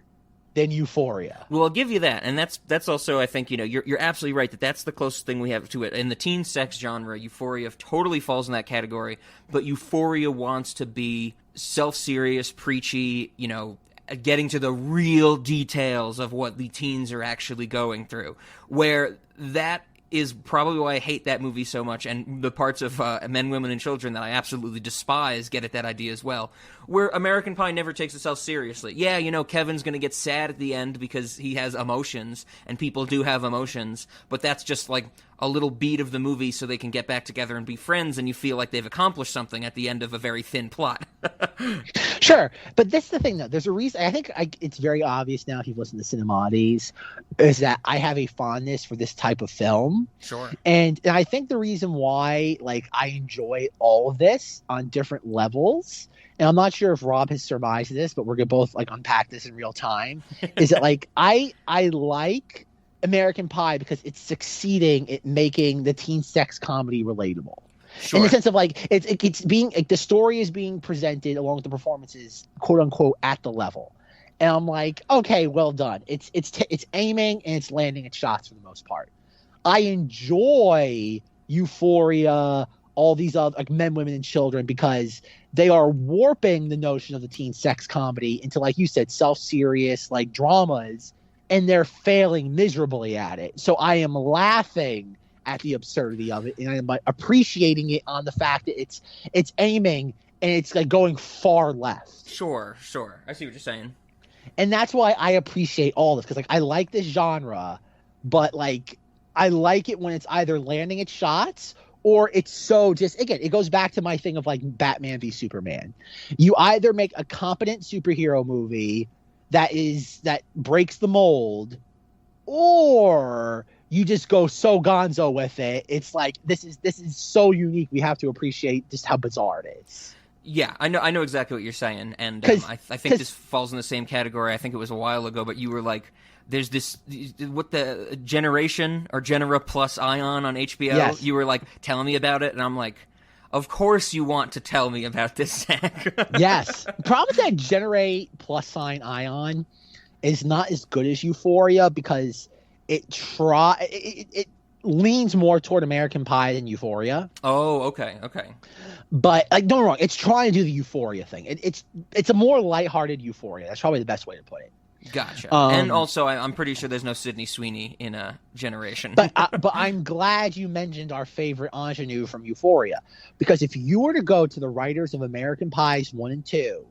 than Euphoria. Well, I'll give you that, and that's also, I think, you know, you're absolutely right that that's the closest thing we have to it in the teen sex genre. Euphoria totally falls in that category, but Euphoria wants to be self-serious, preachy, you know, getting to the real details of what the teens are actually going through. Where that is probably why I hate that movie so much, and the parts of Men, Women, and Children that I absolutely despise get at that idea as well, where American Pie never takes itself seriously. Yeah, you know, Kevin's going to get sad at the end because he has emotions, and people do have emotions, but that's just like a little beat of the movie so they can get back together and be friends, and you feel like they've accomplished something at the end of a very thin plot. Sure, but that's the thing, though. There's a reason. I think it's very obvious now if you've listened to Cinemodies, is that I have a fondness for this type of film. Sure. And I think the reason why, like, I enjoy all of this on different levels, and I'm not sure if Rob has surmised this, but we're gonna both like unpack this in real time, is that like I like American Pie because it's succeeding at making the teen sex comedy relatable. Sure. In the sense of like it's being like the story is being presented along with the performances, quote unquote, at the level. And I'm like, okay, well done. It's aiming and it's landing its shots for the most part. I enjoy Euphoria, all these other like men, women, and children because they are warping the notion of the teen sex comedy into, like you said, self-serious like dramas, and they're failing miserably at it. So I am laughing at the absurdity of it, and I'm like, appreciating it on the fact that it's aiming and it's like going far left. Sure. I see what you're saying. And that's why I appreciate all this, because like I like this genre, but like I like it when it's either landing its shots or it's so just, again, it goes back to my thing of like Batman v Superman. You either make a competent superhero movie that breaks the mold, or you just go so gonzo with it. It's like this is so unique. We have to appreciate just how bizarre it is. Yeah, I know exactly what you're saying, and I think this falls in the same category. I think it was a while ago, but you were like, "There's this what the Generation or Genera plus Ion on HBO." Yes. You were like telling me about it, and I'm like, "Of course you want to tell me about this, Zach." Yes. The problem with that Generate plus sign Ion is not as good as Euphoria because it leans more toward American Pie than Euphoria. Oh, okay. But like, don't get me wrong, it's trying to do the Euphoria thing. It's a more lighthearted Euphoria. That's probably the best way to put it. Gotcha. And also, I'm pretty sure there's no Sydney Sweeney in a Generation. But I'm glad you mentioned our favorite ingenue from Euphoria, because if you were to go to the writers of American Pies 1 and 2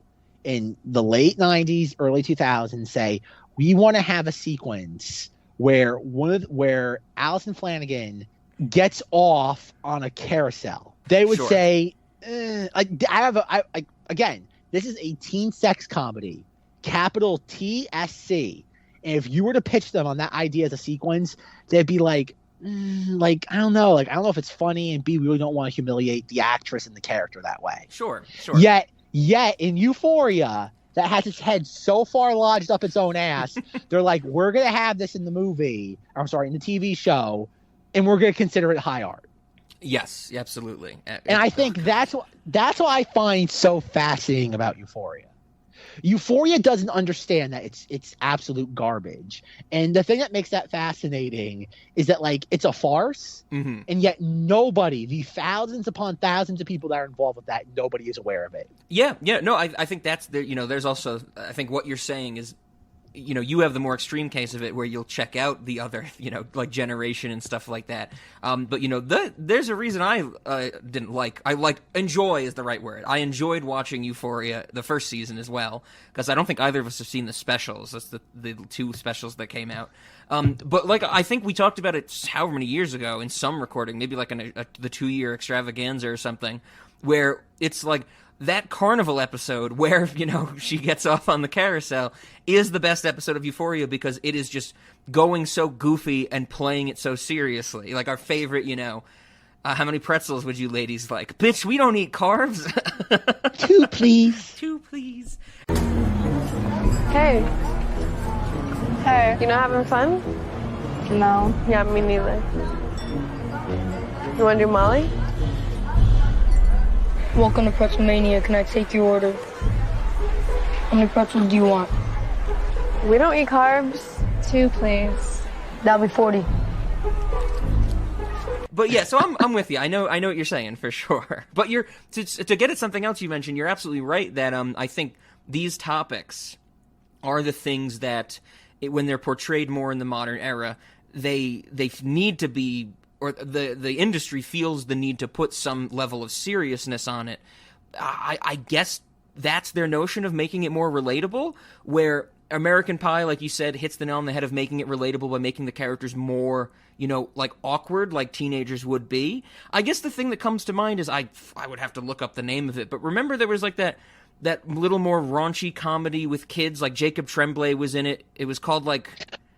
in the late 90s, early 2000s, say, we want to have a sequence where Allison Flanagan gets off on a carousel, they would say, again, this is a teen sex comedy, capital TSC. And if you were to pitch them on that idea as a sequence, they'd be like, I don't know if it's funny, and B, we really don't want to humiliate the actress and the character that way. Sure. Yet in Euphoria, that has its head so far lodged up its own ass, they're like, we're gonna have this in the movie. I'm sorry, in the TV show, and we're gonna consider it high art. Yes, absolutely. And I think that's what I find so fascinating about Euphoria. Euphoria doesn't understand that it's absolute garbage. And the thing that makes that fascinating is that, like, it's a farce, and yet nobody, the thousands upon thousands of people that are involved with that, nobody is aware of it. Yeah. No, I think that's there's also, I think what you're saying is, you have the more extreme case of it where you'll check out the other, like Generation and stuff like that. But there's a reason I didn't like. Enjoy is the right word. I enjoyed watching Euphoria the first season as well, because I don't think either of us have seen the specials. That's the 2 specials that came out. But like, I think we talked about it however many years ago in some recording, maybe like the 2-year extravaganza or something, where it's like, that carnival episode where, she gets off on the carousel is the best episode of Euphoria, because it is just going so goofy and playing it so seriously. Like our favorite, how many pretzels would you ladies like? Bitch, we don't eat carbs. 2, please. 2, please. Hey. You not having fun? No. Yeah, me neither. You want to do Molly? Welcome to Pretzel Mania. Can I take your order? How many pretzels do you want? We don't eat carbs. 2, please. That'll be 40. But yeah, so I'm with you. I know what you're saying for sure. But to get at something else you mentioned, you're absolutely right that I think these topics are the things that when they're portrayed more in the modern era, they need to be, or the industry feels the need to put some level of seriousness on it. I guess that's their notion of making it more relatable, where American Pie, like you said, hits the nail on the head of making it relatable by making the characters more, like awkward, like teenagers would be. I guess the thing that comes to mind is I would have to look up the name of it, but remember there was like that little more raunchy comedy with kids, like Jacob Tremblay was in it. It was called like...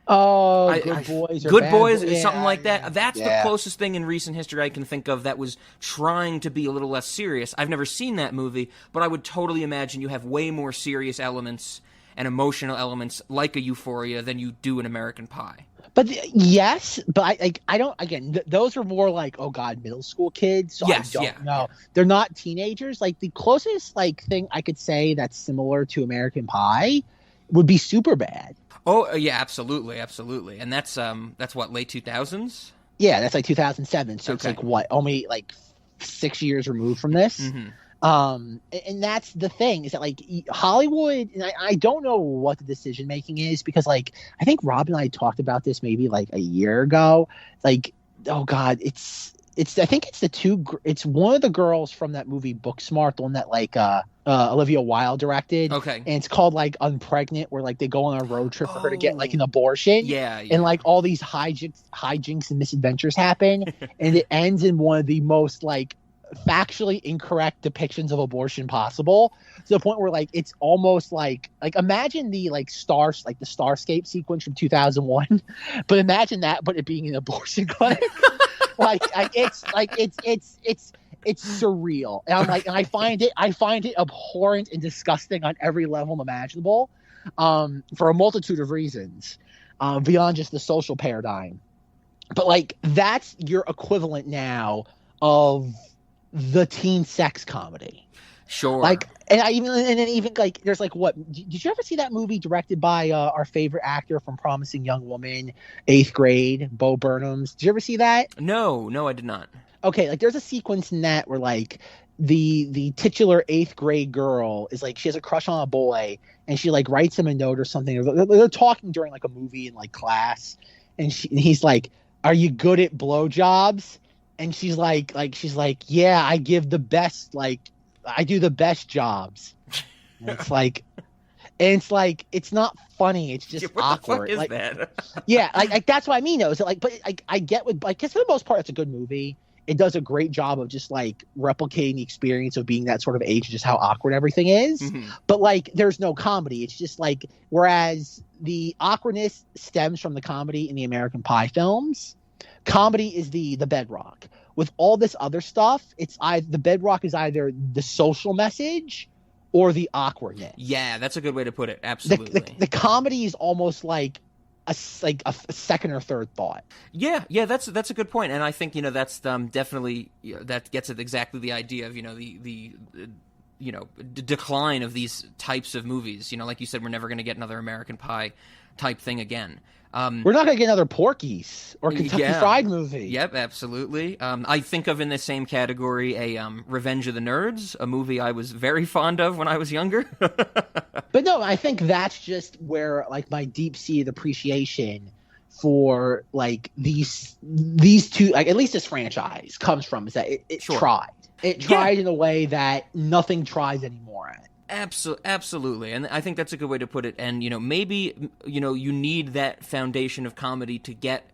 Good Boys. Good Boys, something like that. Yeah. That's the closest thing in recent history I can think of that was trying to be a little less serious. I've never seen that movie, but I would totally imagine you have way more serious elements and emotional elements like a Euphoria than you do in American Pie. But yes, but I don't. Again, those are more like, oh god, middle school kids. So yes, I don't know. They're not teenagers. Like the closest thing I could say that's similar to American Pie would be super bad. Oh yeah, absolutely, absolutely. And that's what, late 2000s? Yeah, that's like 2007. So it's Okay. like what, only like 6 years removed from this. Mm-hmm. And that's the thing, is that like Hollywood, and I don't know what the decision making is, because like I think Rob and I talked about this maybe like a year ago. Like, oh god, it's I think it's one of the girls from that movie Booksmart, the one that like Olivia Wilde directed. Okay. And it's called like Unpregnant, where like they go on a road trip for her to get like an abortion. Yeah. And like all these hijinks and misadventures happen, and it ends in one of the most like factually incorrect depictions of abortion possible, to the point where like it's almost like imagine the like stars, like the Starscape sequence from 2001, but imagine that, but it being an abortion clinic. It's surreal, and I'm like, and I find it abhorrent and disgusting on every level imaginable, for a multitude of reasons, beyond just the social paradigm. But like that's your equivalent now of the teen sex comedy. Sure. Like, and then even like there's like, what, did you ever see that movie directed by our favorite actor from Promising Young Woman, 8th Grade, Bo Burnhams? Did you ever see that? No, I did not. Okay, like there's a sequence in that where like the titular 8th grade girl is like, she has a crush on a boy, and she like writes him a note or something. They're talking during like a movie in like class, and he's like, "Are you good at blowjobs?" And she's like, "Yeah, I give the best, like I do the best jobs." And it's like, it's not funny. It's just What awkward. the fuck is like, that? yeah, like that's what I mean though. Is it like, but I get with, like, because for the most part, it's a good movie. It does a great job of just like replicating the experience of being that sort of age, just how awkward everything is. Mm-hmm. But like, there's no comedy. It's just like, whereas the awkwardness stems from the comedy in the American Pie films, comedy is the bedrock. With all this other stuff, the bedrock is either the social message or the awkwardness. Yeah, that's a good way to put it. Absolutely. The comedy is almost like a second or third thought. Yeah, that's a good point, and I think that's definitely, that gets at exactly the idea of the decline of these types of movies. Like you said, we're never going to get another American Pie type thing again. We're not going to get another Porky's or Kentucky Fried movie. Yep, absolutely. I think of in the same category a Revenge of the Nerds, a movie I was very fond of when I was younger. But no, I think that's just where like my deep-seated appreciation for like these two, like at least this franchise, comes from, is that it Sure. tried. It tried in a way that nothing tries anymore at. Absolutely, and I think that's a good way to put it. And maybe you need that foundation of comedy to get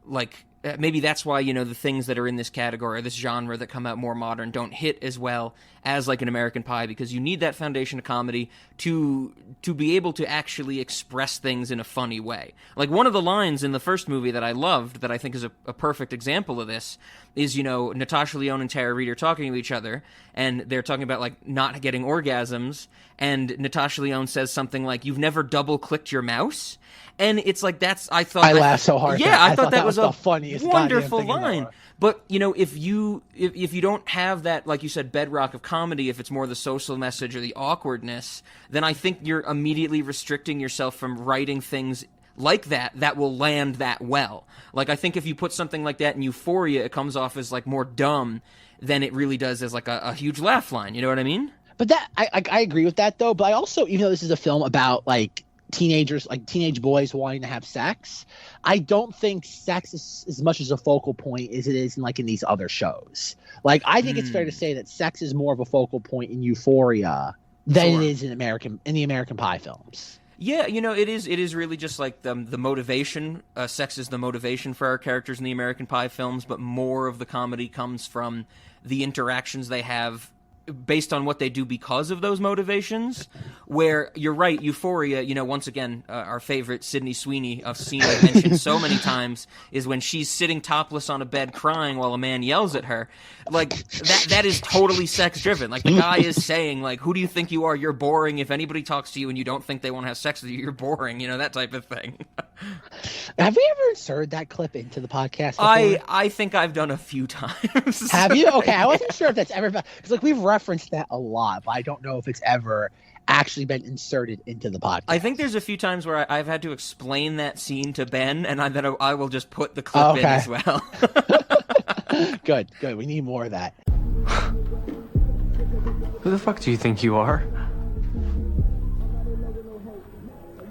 like. Maybe that's why the things that are in this category, or this genre that come out more modern, don't hit as well as like an American Pie, because you need that foundation of comedy to be able to actually express things in a funny way. Like one of the lines in the first movie that I loved, that I think is a perfect example of this, is Natasha Lyonne and Tara Reid are talking to each other, and they're talking about like not getting orgasms, and Natasha Lyonne says something like, "You've never double-clicked your mouse?" And it's like, I laughed so hard. Yeah, I thought that was the funniest wonderful goddamn thing line. in the world. But if you don't have that, like you said, bedrock of comedy, if it's more the social message or the awkwardness, then I think you're immediately restricting yourself from writing things like that will land that well. Like I think if you put something like that in Euphoria, it comes off as like more dumb than it really does as like a huge laugh line. You know what I mean? But that I agree with that though. But I also, even though this is a film about like teenagers, like teenage boys wanting to have sex, I don't think sex is as much as a focal point as it is in these other shows. Like I think it's fair to say that sex is more of a focal point in Euphoria than it is in the American Pie films. Yeah, it is really just like the motivation. Sex is the motivation for our characters in the American Pie films, but more of the comedy comes from the interactions they have based on what they do because of those motivations. Where you're right, Euphoria, once again, our favorite Sydney Sweeney scene I've mentioned so many times is when she's sitting topless on a bed crying while a man yells at her. Like that is totally sex driven. Like the guy is saying, like, "Who do you think you are? You're boring. If anybody talks to you and you don't think they want to have sex with you, you're boring." That type of thing. Have we ever inserted that clip into the podcast before? I think I've done a few times. Have you? Okay, I wasn't sure if that's ever, because we've referenced that a lot, but I don't know if it's ever actually been inserted into the podcast. I think there's a few times where I've had to explain that scene to Ben, and then I will just put the clip in as well. Good. We need more of that. Who the fuck do you think you are?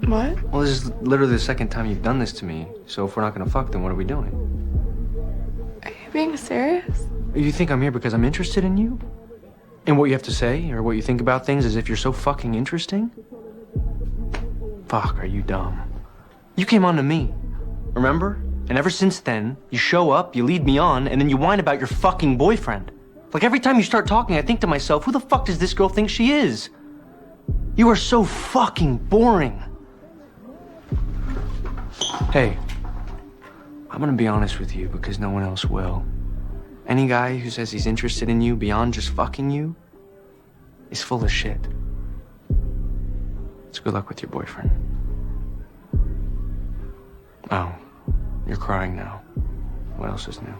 What? Well, this is literally the second time you've done this to me. So if we're not gonna fuck, then what are we doing? Are you being serious? You think I'm here because I'm interested in you? And what you have to say, or what you think about things, as if you're so fucking interesting? Fuck, are you dumb? You came on to me, remember? And ever since then, you show up, you lead me on, and then you whine about your fucking boyfriend. Like every time you start talking, I think to myself, who the fuck does this girl think she is? You are so fucking boring. Hey, I'm gonna be honest with you because no one else will. Any guy who says he's interested in you beyond just fucking you is full of shit. So good luck with your boyfriend. Oh, you're crying now. What else is new?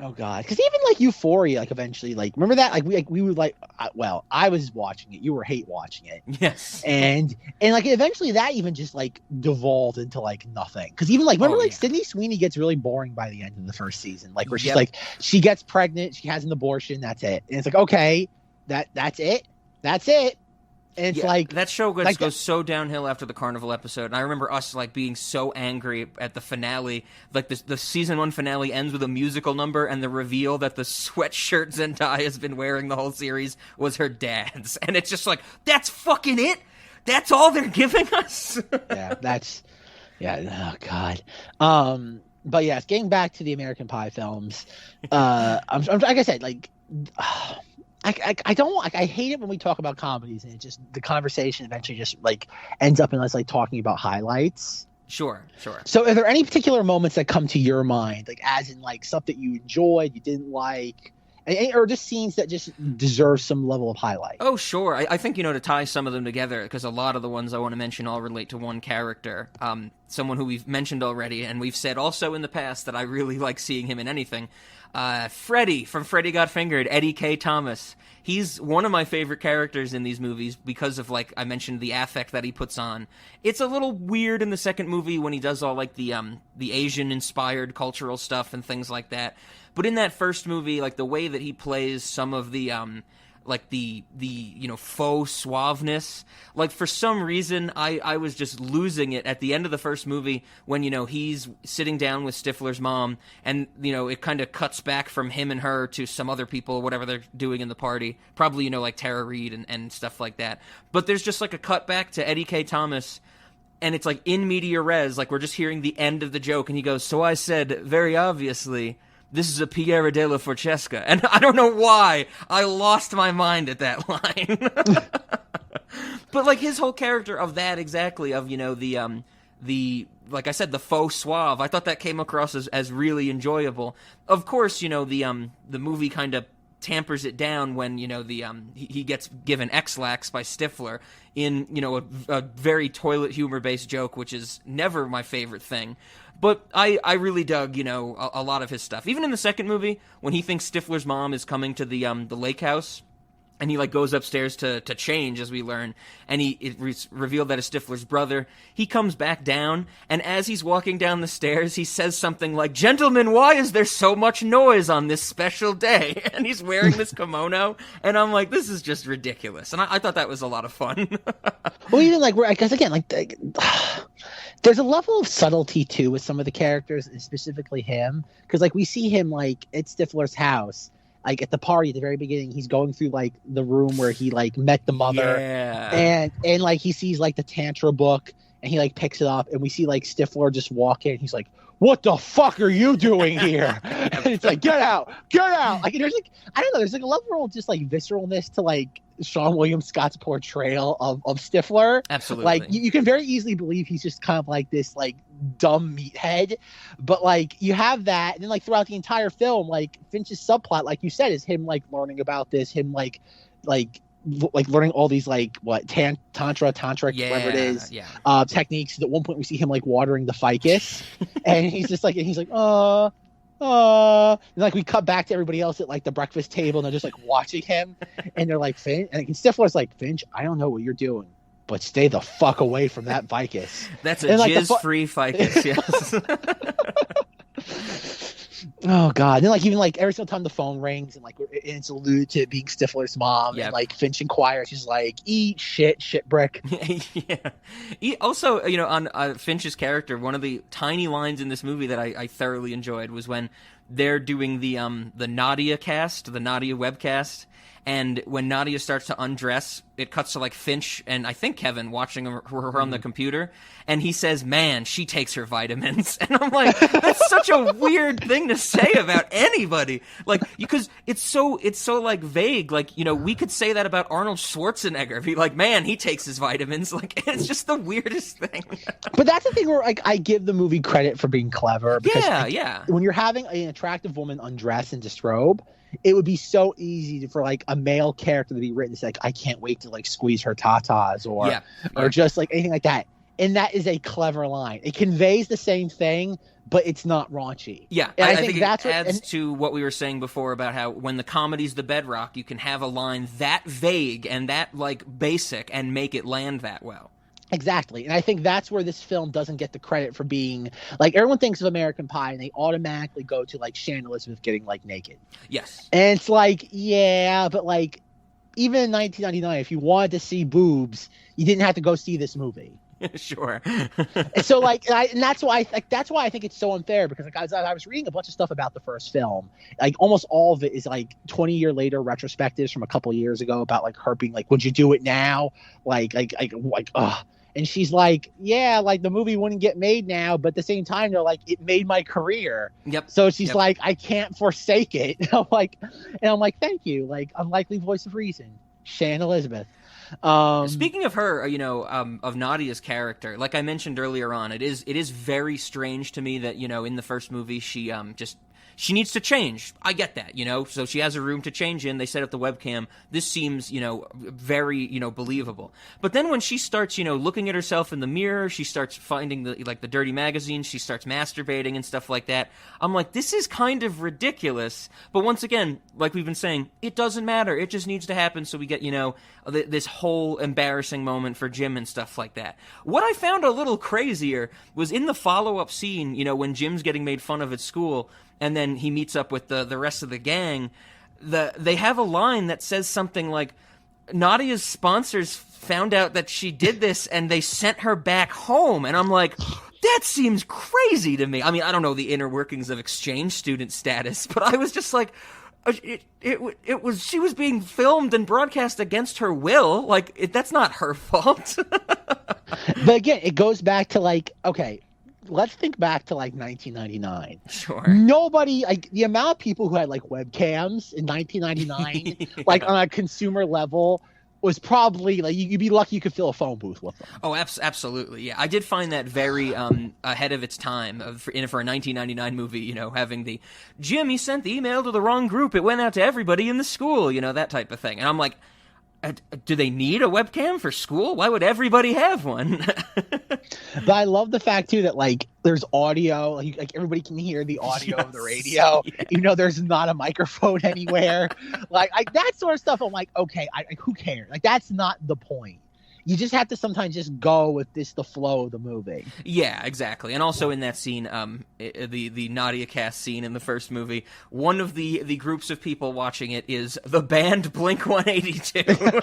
Oh God, because even like Euphoria, like eventually, like remember that, like we would like, well, I was watching it, you were hate watching it, Yes, and like eventually that even just like devolved into like nothing. Because even like remember Sydney Sweeney gets really boring by the end of the first season, like where she's like she gets pregnant, she has an abortion, that's it, and it's like okay, that's it, and it's like that show goes so downhill after the carnival episode. And I remember us like being so angry at the finale. Like the season 1 finale ends with a musical number, and the reveal that the sweatshirt Zendaya has been wearing the whole series was her dad's. And it's just like, that's fucking it. That's all they're giving us. Oh God. But yes, getting back to the American Pie films. I'm like I said, like. I don't like. I hate it when we talk about comedies and it just the conversation eventually just like ends up in us like talking about highlights. Sure. So, are there any particular moments that come to your mind, like as in like stuff that you enjoyed, you didn't like, or just scenes that just deserve some level of highlight? Oh, sure. I think to tie some of them together, because a lot of the ones I want to mention all relate to one character, someone who we've mentioned already, and we've said also in the past that I really like seeing him in anything. Freddy from Freddy Got Fingered, Eddie K. Thomas. He's one of my favorite characters in these movies because of, like I mentioned, the affect that he puts on. It's a little weird in the second movie when he does all like the Asian-inspired cultural stuff and things like that. But in that first movie, like the way that he plays some of the like the faux suaveness, like for some reason I was just losing it at the end of the first movie when he's sitting down with Stifler's mom, and it kind of cuts back from him and her to some other people, whatever they're doing in the party, probably like Tara Reid and stuff like that, but there's just like a cut back to Eddie K. Thomas, and it's like in media res, like we're just hearing the end of the joke, and he goes, "So I said very obviously, this is a Piera della Francesca." And I don't know why I lost my mind at that line. But like his whole character of that exactly, of the like I said, the faux suave, I thought that came across as really enjoyable. Of course, the movie kind of tampers it down when he gets given X-Lax by Stifler in a very toilet humor based joke, which is never my favorite thing. But I really dug, a lot of his stuff. Even in the second movie, when he thinks Stifler's mom is coming to the lake house, and he like goes upstairs to change, as we learn, and it's revealed that it's Stifler's brother. He comes back down, and as he's walking down the stairs, he says something like, "Gentlemen, why is there so much noise on this special day?" And he's wearing this kimono, and I'm like, this is just ridiculous. And I thought that was a lot of fun. Well, even like I guess again, like there's a level of subtlety too with some of the characters, and specifically him, because like we see him like at Stifler's house. Like at the party at the very beginning, he's going through like the room where he like met the mother, and like he sees like the Tantra book, and he like picks it up, and we see like Stifler just walk in. He's like, "What the fuck are you doing here?" And it's like, get out. Like there's like I don't know, there's like a level of just like visceralness to like Sean William Scott's portrayal of Stifler. Absolutely. Like you can very easily believe he's just kind of like this like dumb meathead, but like you have that, and then like throughout the entire film, like Finch's subplot, like you said, is him like learning about this, him like learning all these like what tantra whatever it is, techniques. At one point we see him like watering the ficus, and he's just like, And, like, we cut back to everybody else at, like, the breakfast table, and they're just, like, watching him, and they're like, Finch, and Stifler's like, Finch, I don't know what you're doing, but stay the fuck away from that ficus. That's a jizz-free ficus, yes. Oh God! And then, like, even like every single time the phone rings and like it's alluded to it being Stifler's mom, and like Finch inquires, she's like, "Eat shit brick." Yeah. Also, you know, on Finch's character, one of the tiny lines in this movie that I thoroughly enjoyed was when they're doing the Nadia cast, the Nadia webcast. And when Nadia starts to undress, it cuts to, like, Finch and I think Kevin watching her on the computer. And he says, man, she takes her vitamins. And I'm like, that's such a weird thing to say about anybody. Like, because it's so like, vague. Like, you know, we could say that about Arnold Schwarzenegger. Be like, man, he takes his vitamins. Like, it's just the weirdest thing. But that's the thing where, like, I give the movie credit for being clever. Because when you're having an attractive woman undress and disrobe, it would be so easy for, like, a male character to be written to say, like, I can't wait to, like, squeeze her tatas or just, like, anything like that. And that is a clever line. It conveys the same thing, but it's not raunchy. Yeah, and I think that's it adds to what we were saying before about how when the comedy's the bedrock, you can have a line that vague and that, like, basic and make it land that well. Exactly. And I think that's where this film doesn't get the credit for being, like, everyone thinks of American Pie and they automatically go to, like, Shannon Elizabeth getting, like, naked. Yes. And it's like, yeah, but, like, even in 1999, if you wanted to see boobs, you didn't have to go see this movie. Sure. And so, like, and that's why I think it's so unfair, because, like, I was reading a bunch of stuff about the first film. Like, almost all of it is, like, 20-year later retrospectives from a couple of years ago about, like, her being like, would you do it now? Like, ugh. And she's like, yeah, like, the movie wouldn't get made now, but at the same time, they're like, it made my career. Yep. So she's like, I can't forsake it. And I'm like, thank you. Like, unlikely voice of reason, Shannon Elizabeth. Speaking of her, you know, of Nadia's character, like I mentioned earlier on, it is very strange to me that, you know, in the first movie, she needs to change. I get that, you know, so she has a room to change in. They set up the webcam. This seems, you know, very, you know, believable. But then when she starts, you know, looking at herself in the mirror, she starts finding the dirty magazines, she starts masturbating and stuff like that. I'm like, this is kind of ridiculous. But once again, like we've been saying, it doesn't matter. It just needs to happen so we get, you know, this whole embarrassing moment for Jim and stuff like that. What I found a little crazier was in the follow-up scene, you know, when Jim's getting made fun of at school, and then he meets up with the rest of the gang, they have a line that says something like, Nadia's sponsors found out that she did this and they sent her back home. And I'm like, that seems crazy to me. I mean, I don't know the inner workings of exchange student status, but I was just like, it was, she was being filmed and broadcast against her will. Like, that's not her fault. But again, it goes back to, like, okay, let's think back to, like, 1999. Sure. Nobody, like, the amount of people who had, like, webcams in 1999, yeah, like, on a consumer level, was probably, like, you'd be lucky you could fill a phone booth with them. Oh, absolutely, yeah. I did find that very ahead of its time for a 1999 movie, you know, having the, Jim, he sent the email to the wrong group. It went out to everybody in the school, you know, that type of thing. And I'm like, do they need a webcam for school? Why would everybody have one? But I love the fact, too, that, like, there's audio. Like everybody can hear the audio of the radio. Yeah. You know, there's not a microphone anywhere. like that sort of stuff, I'm like, okay, who cares? Like, that's not the point. You just have to sometimes just go with the flow of the movie. Yeah, exactly. And also in that scene, the Nadia cast scene in the first movie, one of the groups of people watching it is the band Blink-182.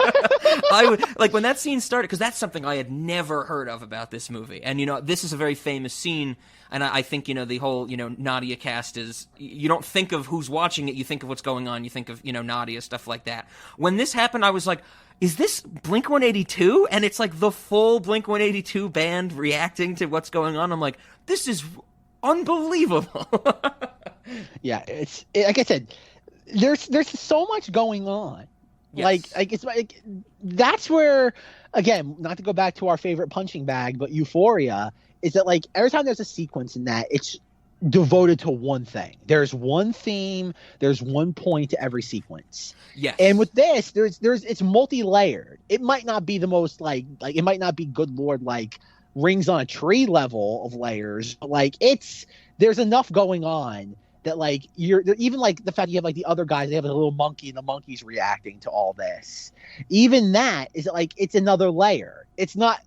I would, like, when that scene started, because that's something I had never heard of about this movie. And, you know, this is a very famous scene. And I think, you know, the whole, you know, Nadia cast is, you don't think of who's watching it, you think of what's going on, you think of, you know, Nadia, stuff like that. When this happened, I was like, is this Blink-182? And it's like the full Blink-182 band reacting to what's going on. I'm like, this is unbelievable. Yeah, it's like I said, there's so much going on. Yes. Like it's like, that's where, again, not to go back to our favorite punching bag, but Euphoria, is that, like, every time there's a sequence in that, it's devoted to one thing. There's one theme, there's one point to every sequence. Yes. And with this, it's multi-layered. It might not be the most like it might not be, good Lord, like rings on a tree level of layers, but, like, there's enough going on that like you're even like the fact you have like the other guys, they have a little monkey and the monkey's reacting to all this. Even that is like it's another layer. It's not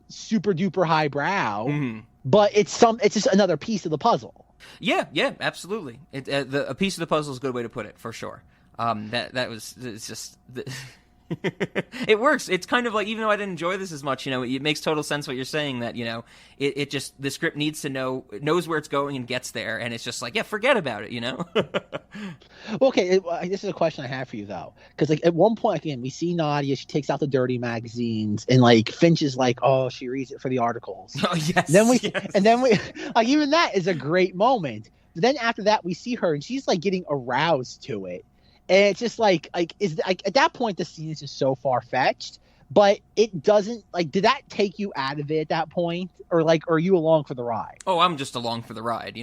super duper highbrow, but it's just another piece of the puzzle. Yeah, absolutely. A piece of the puzzle is a good way to put it, for sure. It's just it works. It's kind of like, even though I didn't enjoy this as much, it makes total sense what you're saying, that it just, the script needs to knows where it's going and gets there, and it's just like, yeah, forget about it. Well, okay, this is a question I have for you though, because like at one point again we see Nadia, she takes out the dirty magazines, and like Finch is like, oh, she reads it for the articles. Oh yes. And then we like, even that is a great moment. But then after that we see her and she's like getting aroused to it. And it's just like is like at that point the scene is just so far fetched, but it doesn't like. Did that take you out of it at that point, or like are you along for the ride? Oh, I'm just along for the ride.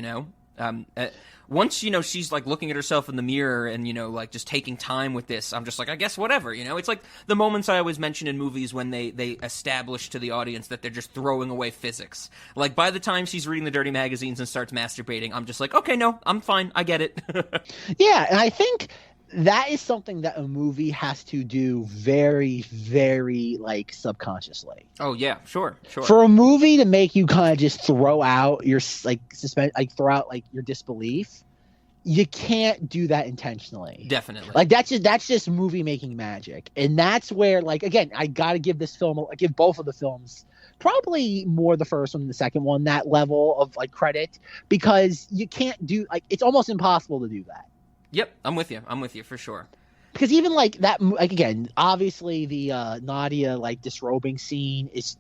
Once she's like looking at herself in the mirror and like just taking time with this, I'm just like, I guess whatever. It's like the moments I always mention in movies when they establish to the audience that they're just throwing away physics. Like by the time she's reading the dirty magazines and starts masturbating, I'm just like, okay, no, I'm fine, I get it. Yeah, and I think that is something that a movie has to do very, very like subconsciously. Oh yeah, sure. For a movie to make you kind of just throw out your throw out like your disbelief, you can't do that intentionally. Definitely. Like that's just movie making magic, and that's where like again I got to give both of the films, probably more the first one than the second one, that level of like credit, because you can't do like it's almost impossible to do that. Yep, I'm with you for sure. Because even like that, like again, obviously the Nadia like disrobing scene is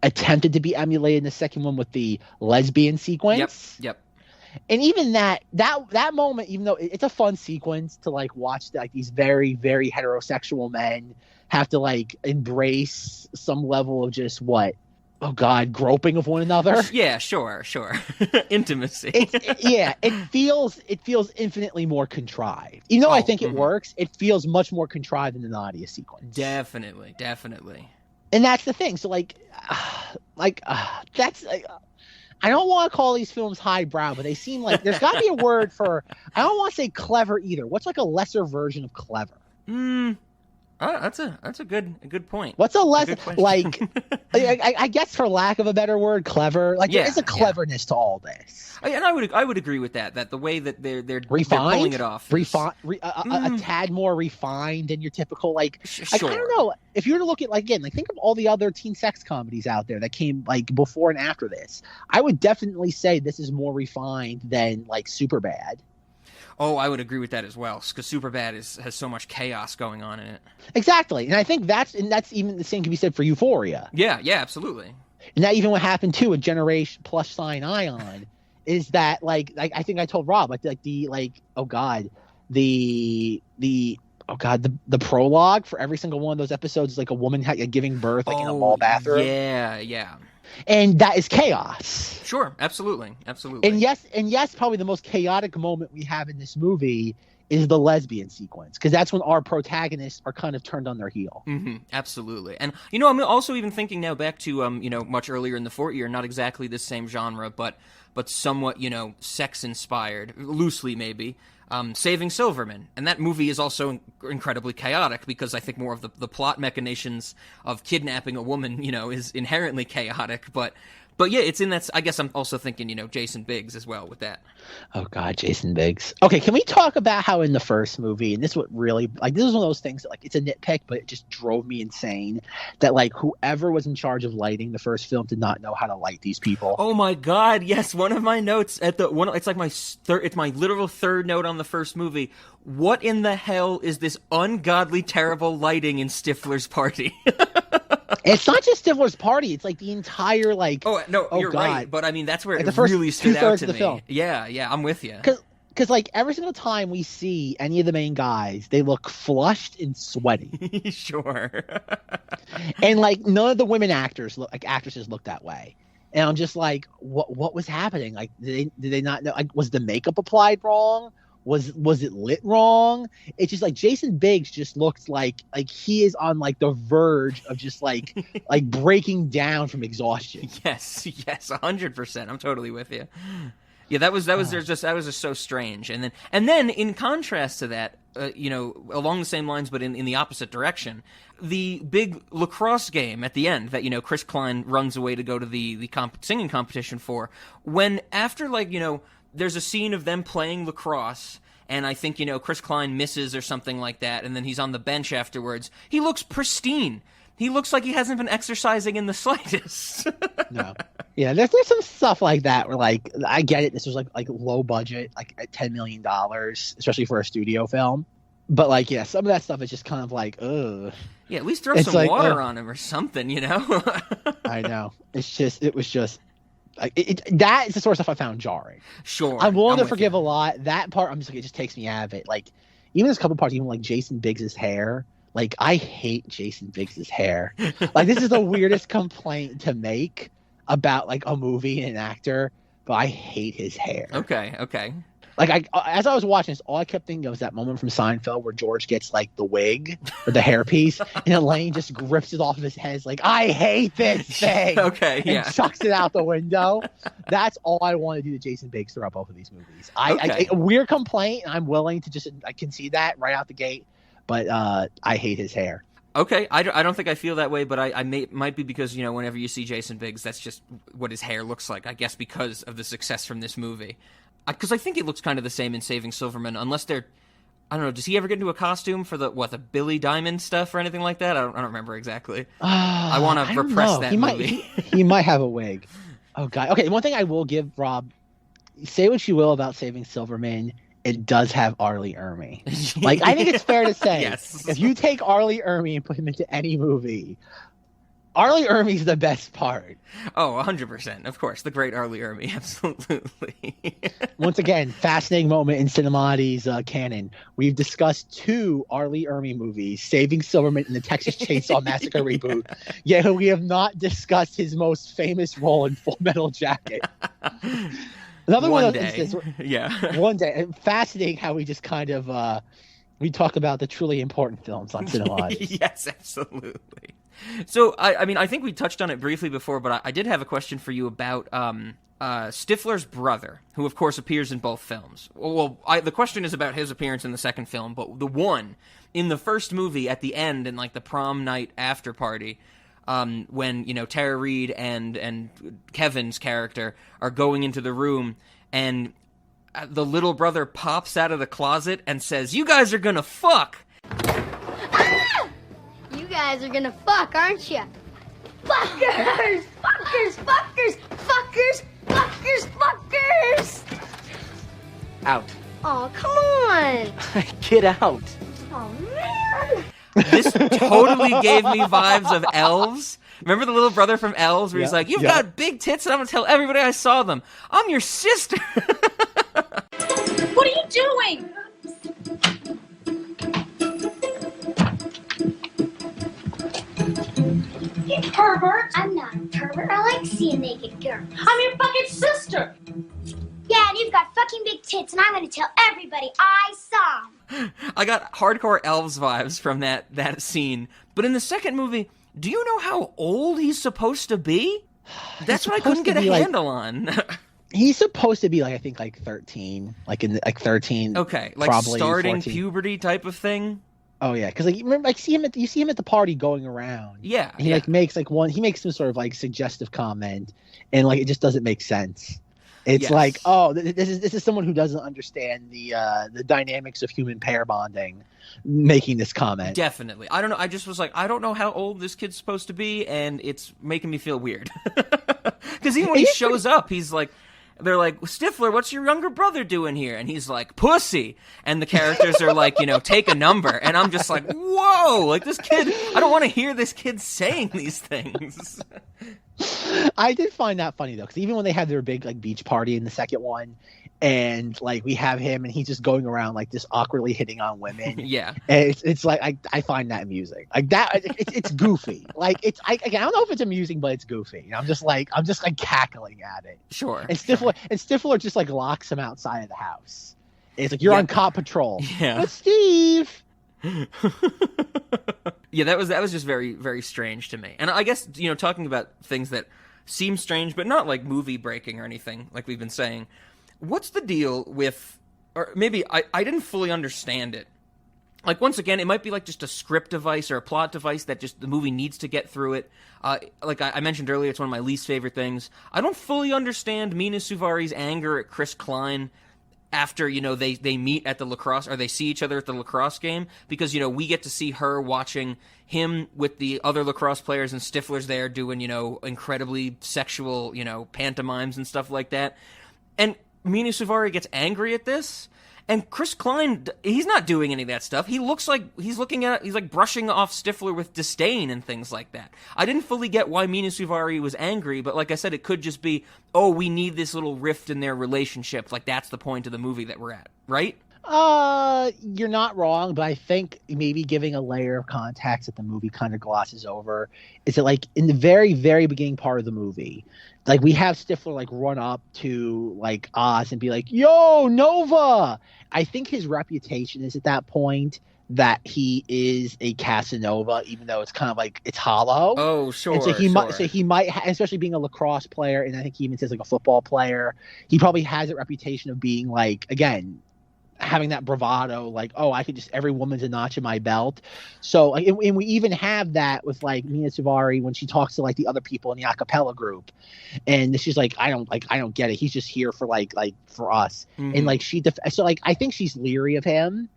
attempted to be emulated in the second one with the lesbian sequence. Yep. And even that moment, even though it's a fun sequence to like watch, like these very, very heterosexual men have to like embrace some level of just groping of one another. Yeah, sure. Intimacy. It feels infinitely more contrived. Even though I think it works, it feels much more contrived than the Nadia sequence. Definitely. And that's the thing. So that's I don't want to call these films highbrow, but they seem like there's got to be a word for. I don't want to say clever either. What's like a lesser version of clever? That's a good point. What's a lesson like? I guess for lack of a better word, clever. Like there is a cleverness to all this. And I would agree with that. That the way that they're refined, they're pulling it off, a tad more refined than your typical like. Sure. I don't know if you were to look at like think of all the other teen sex comedies out there that came like before and after this. I would definitely say this is more refined than like Superbad. Oh, I would agree with that as well, because Superbad has so much chaos going on in it. Exactly, and I think that's even the same can be said for Euphoria. Yeah, absolutely. And that even what happened to a generation plus sign Ion is that like I think I told Rob the prologue for every single one of those episodes is like a woman giving birth in a mall bathroom. Yeah. And that is chaos. Sure, absolutely. And yes, probably the most chaotic moment we have in this movie is the lesbian sequence, because that's when our protagonists are kind of turned on their heel. Mm-hmm, absolutely. And I'm also even thinking now back to much earlier in the Fortyear, not exactly the same genre, but somewhat sex inspired, loosely maybe. Saving Silverman, and that movie is also incredibly chaotic because I think more of the plot machinations of kidnapping a woman, is inherently chaotic. But yeah, it's in that. I guess I'm also thinking, Jason Biggs as well with that. Oh God, Jason Biggs. Okay, can we talk about how in the first movie, and this is what really this is one of those things that it's a nitpick, but it just drove me insane that whoever was in charge of lighting the first film did not know how to light these people. Oh my God, yes. One of my notes it's like it's my literal third note on the first movie. What in the hell is this ungodly terrible lighting in Stifler's party? It's not just Stifler's party. It's like the entire you're God. Right. But I mean, that's where it first really stood out to me. Film. Yeah, I'm with you. Because every single time we see any of the main guys, they look flushed and sweaty. Sure. And none of the women actresses look that way. And I'm just like, what was happening? Did they not know? Was the makeup applied wrong? Was it lit wrong? It's just Jason Biggs just looks like he is on the verge of just breaking down from exhaustion. Yes, 100%. I'm totally with you. Yeah, that was just so strange. And then in contrast to that, along the same lines but in the opposite direction, the big lacrosse game at the end that Chris Klein runs away to go to the singing competition for. When after there's a scene of them playing lacrosse. And I think, Chris Klein misses or something like that, and then he's on the bench afterwards. He looks pristine. He looks like he hasn't been exercising in the slightest. No. Yeah, there's some stuff like that where, like, I get it. This was, like low budget, like at $10 million, especially for a studio film. But, like, yeah, some of that stuff is just kind of like, ugh. Yeah, at least throw some water on him or something, I know. It was just... that is the sort of stuff I found jarring. Sure. I'm willing to forgive a lot. That part, I'm just like, it just takes me out of it. Like, even there's a couple parts, even like Jason Biggs' hair. Like, I hate Jason Biggs' hair. Like, this is the weirdest complaint to make about, like, a movie and an actor, but I hate his hair. Okay. Like, as I was watching this, all I kept thinking of was that moment from Seinfeld where George gets, like, the wig or the hairpiece, and Elaine just grips it off of his head. It's like, I hate this thing. Okay, yeah. And chucks it out the window. That's all I want to do to Jason Biggs throughout both of these movies. A weird complaint, and I'm willing to just, I can see that right out the gate, but I hate his hair. Okay, I don't think I feel that way, but I might be because, whenever you see Jason Biggs, that's just what his hair looks like, I guess because of the success from this movie. Because I think it looks kind of the same in Saving Silverman, unless they're... I don't know, does he ever get into a costume for the Billy Diamond stuff or anything like that? I don't remember exactly. I want to repress that movie. He might have a wig. Oh, God. Okay, one thing I will give, Rob, say what you will about Saving Silverman, it does have Arlie Ermy. Like, I think it's fair to say, yes. If you take Arlie Ermy and put him into any movie... Arlie Ermey's the best part. Oh, 100%. Of course. The great Arlie Ermey. Absolutely. Once again, fascinating moment in Cinemati's canon. We've discussed 2 Arlie Ermey movies, Saving Silverman and the Texas Chainsaw Massacre reboot. Yet we have not discussed his most famous role in Full Metal Jacket. Another one of those instances. Yeah. One day. And fascinating how we just kind of we talk about the truly important films on Cinemati. Yes, absolutely. So, I mean, I think we touched on it briefly before, but I did have a question for you about Stifler's brother, who, of course, appears in both films. Well, the question is about his appearance in the second film, but the one in the first movie at the end in, like, the prom night after party, when, Tara Reid and Kevin's character are going into the room, and the little brother pops out of the closet and says, "You guys are gonna fuck!" You guys are gonna fuck, aren't you? Fuckers! Fuckers! Fuckers! Fuckers! Fuckers! Fuckers! Out. Oh, come on! Get out. Oh, man! This totally gave me vibes of Elves. Remember the little brother from Elves where he's like, "You've got big tits and I'm gonna tell everybody I saw them. I'm your sister." What are you doing? You pervert! I'm not a pervert. I like seeing naked girls. I'm your fucking sister! Yeah, and you've got fucking big tits, and I'm gonna tell everybody I saw 'em. I got hardcore Elves vibes from that scene. But in the second movie, do you know how old he's supposed to be? That's what I couldn't get a handle on. He's supposed to be I think 13, like 13. Okay, like probably starting 14. puberty type of thing. Oh yeah, because remember, you see him at the party going around. Yeah, and he makes some sort of suggestive comment, and it just doesn't make sense. It's like, oh, this is someone who doesn't understand the dynamics of human pair bonding, making this comment. Definitely, I don't know. I just was like, I don't know how old this kid's supposed to be, and it's making me feel weird. Because even when he shows up, he's like. They're like, "Stifler, what's your younger brother doing here?" And he's like, "Pussy." And the characters are like, "Take a number." And I'm just like, whoa, this kid, I don't want to hear this kid saying these things. I did find that funny, though, because even when they had their big, beach party in the second one, and, we have him, and he's just going around, just awkwardly hitting on women. Yeah. And it's I find that amusing. It's goofy. I don't know if it's amusing, but it's goofy. I'm just cackling at it. Sure. And Stifler just, locks him outside of the house. It's like, you're on cop patrol. Yeah. But Steve... Yeah, that was just very, very strange to me. And I guess, talking about things that seem strange, but not movie breaking or anything, like we've been saying, what's the deal with, or maybe I didn't fully understand it. Like, once again, it might be like just a script device or a plot device that just the movie needs to get through it. Like I mentioned earlier, it's one of my least favorite things. I don't fully understand Mina Suvari's anger at Chris Klein after, they meet at the lacrosse, or they see each other at the lacrosse game, because, we get to see her watching him with the other lacrosse players, and Stifler's there doing, incredibly sexual, pantomimes and stuff like that. And Mina Suvari gets angry at this. And Chris Klein, he's not doing any of that stuff. He looks like he's like brushing off Stifler with disdain and things like that. I didn't fully get why Mina Suvari was angry, but like I said, it could just be, oh, we need this little rift in their relationship. Like, that's the point of the movie that we're at, right? You're not wrong, but I think maybe giving a layer of context that the movie kind of glosses over is that, like, in the very, very beginning part of the movie, like, we have Stifler, like, run up to, like, Oz and be like, yo, Nova! I think his reputation is at that point that he is a Casanova, even though it's kind of like, it's hollow. Oh, sure. And so he might, especially being a lacrosse player, and I think he even says, like, a football player, he probably has a reputation of being, like, again, having that bravado, like, oh, I could just, every woman's a notch in my belt. So, like, and we even have that with, like, Mina Suvari when she talks to, like, the other people in the acapella group, and she's like, I don't get it. He's just here for like for us. Mm-hmm. And like so like I think she's leery of him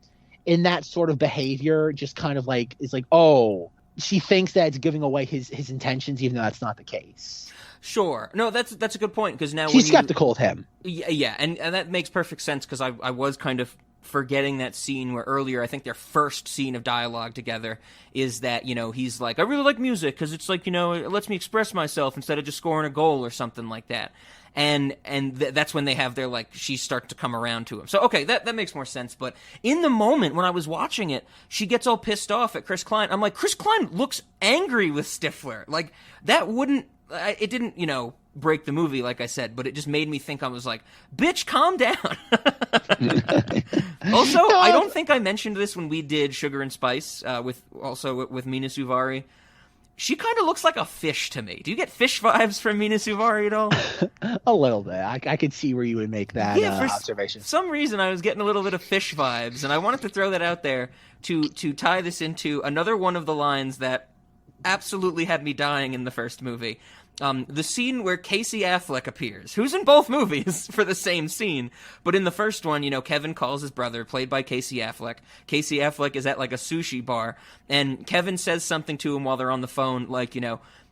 in that sort of behavior. Just kind of like is like, oh, she thinks that it's giving away his intentions, even though that's not the case. Sure. No, that's a good point, because now she's skeptical of him. Yeah, and that makes perfect sense, because I was kind of forgetting that scene where earlier, I think their first scene of dialogue together is that, he's like, I really like music because it's like, it lets me express myself instead of just scoring a goal or something like that. And that's when they have their, like, she starts to come around to him. So, okay, that makes more sense. But in the moment when I was watching it, she gets all pissed off at Chris Klein. I'm like, Chris Klein looks angry with Stifler. Like, that wouldn't, it didn't, break the movie, like I said, but it just made me think, I was like, bitch, calm down. Also, I don't think I mentioned this when we did Sugar and Spice, with Mina Suvari. She kind of looks like a fish to me. Do you get fish vibes from Mina Suvari at all? A little bit. I could see where you would make that observation. For some reason, I was getting a little bit of fish vibes, and I wanted to throw that out there to tie this into another one of the lines that absolutely had me dying in the first movie. The scene where Casey Affleck appears, who's in both movies for the same scene. But in the first one, Kevin calls his brother, played by Casey Affleck. Casey Affleck is at, like, a sushi bar, and Kevin says something to him while they're on the phone, like,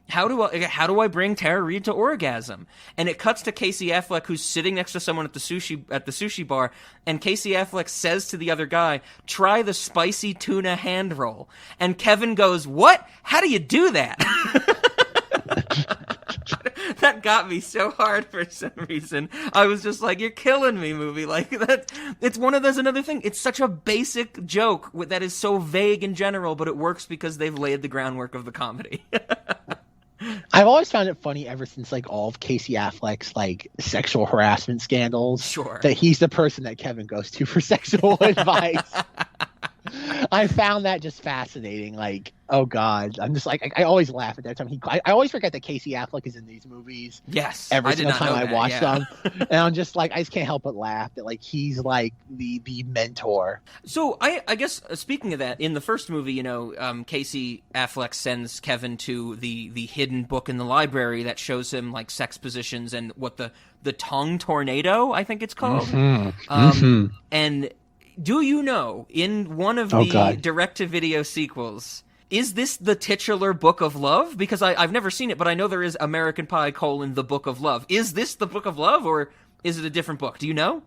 how do I bring Tara Reid to orgasm? And it cuts to Casey Affleck, who's sitting next to someone at the sushi bar, and Casey Affleck says to the other guy, try the spicy tuna hand roll. And Kevin goes, what? How do you do that? That got me so hard for some reason. I was just like, you're killing me, movie. Like, that. It's one of those, another thing. It's such a basic joke that is so vague in general, but it works because they've laid the groundwork of the comedy. I've always found it funny ever since, like, all of Casey Affleck's, like, sexual harassment scandals. Sure. That he's the person that Kevin goes to for sexual advice. I found that just fascinating. Like, oh God, I'm just like, I always laugh at that time. I always forget that Casey Affleck is in these movies. Yes, every single time I watch them, and I'm just like, I just can't help but laugh that, like, he's like the mentor. So I guess, speaking of that, in the first movie, Casey Affleck sends Kevin to the hidden book in the library that shows him, like, sex positions and what the tongue tornado, I think it's called. Mm-hmm. And do you know, in one of the direct-to-video sequels, is this the titular Book of Love? Because I've never seen it, but I know there is American Pie: The Book of Love. Is this the Book of Love, or is it a different book? Do you know?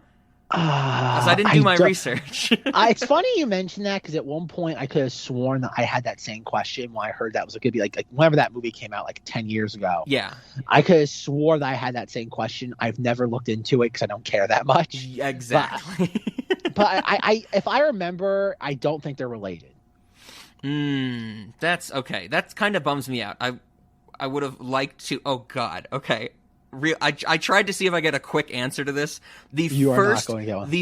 Because I didn't do my research. It's funny you mentioned that, because at one point I could have sworn that I had that same question when I heard that was going to be like whenever that movie came out, like 10 years ago. Yeah. I could have swore that I had that same question. I've never looked into it because I don't care that much. Yeah, exactly. But I if I remember, I don't think they're related. That's okay. That kind of bums me out. I would have liked to. Oh God. Okay. I tried to see if I get a quick answer to this. The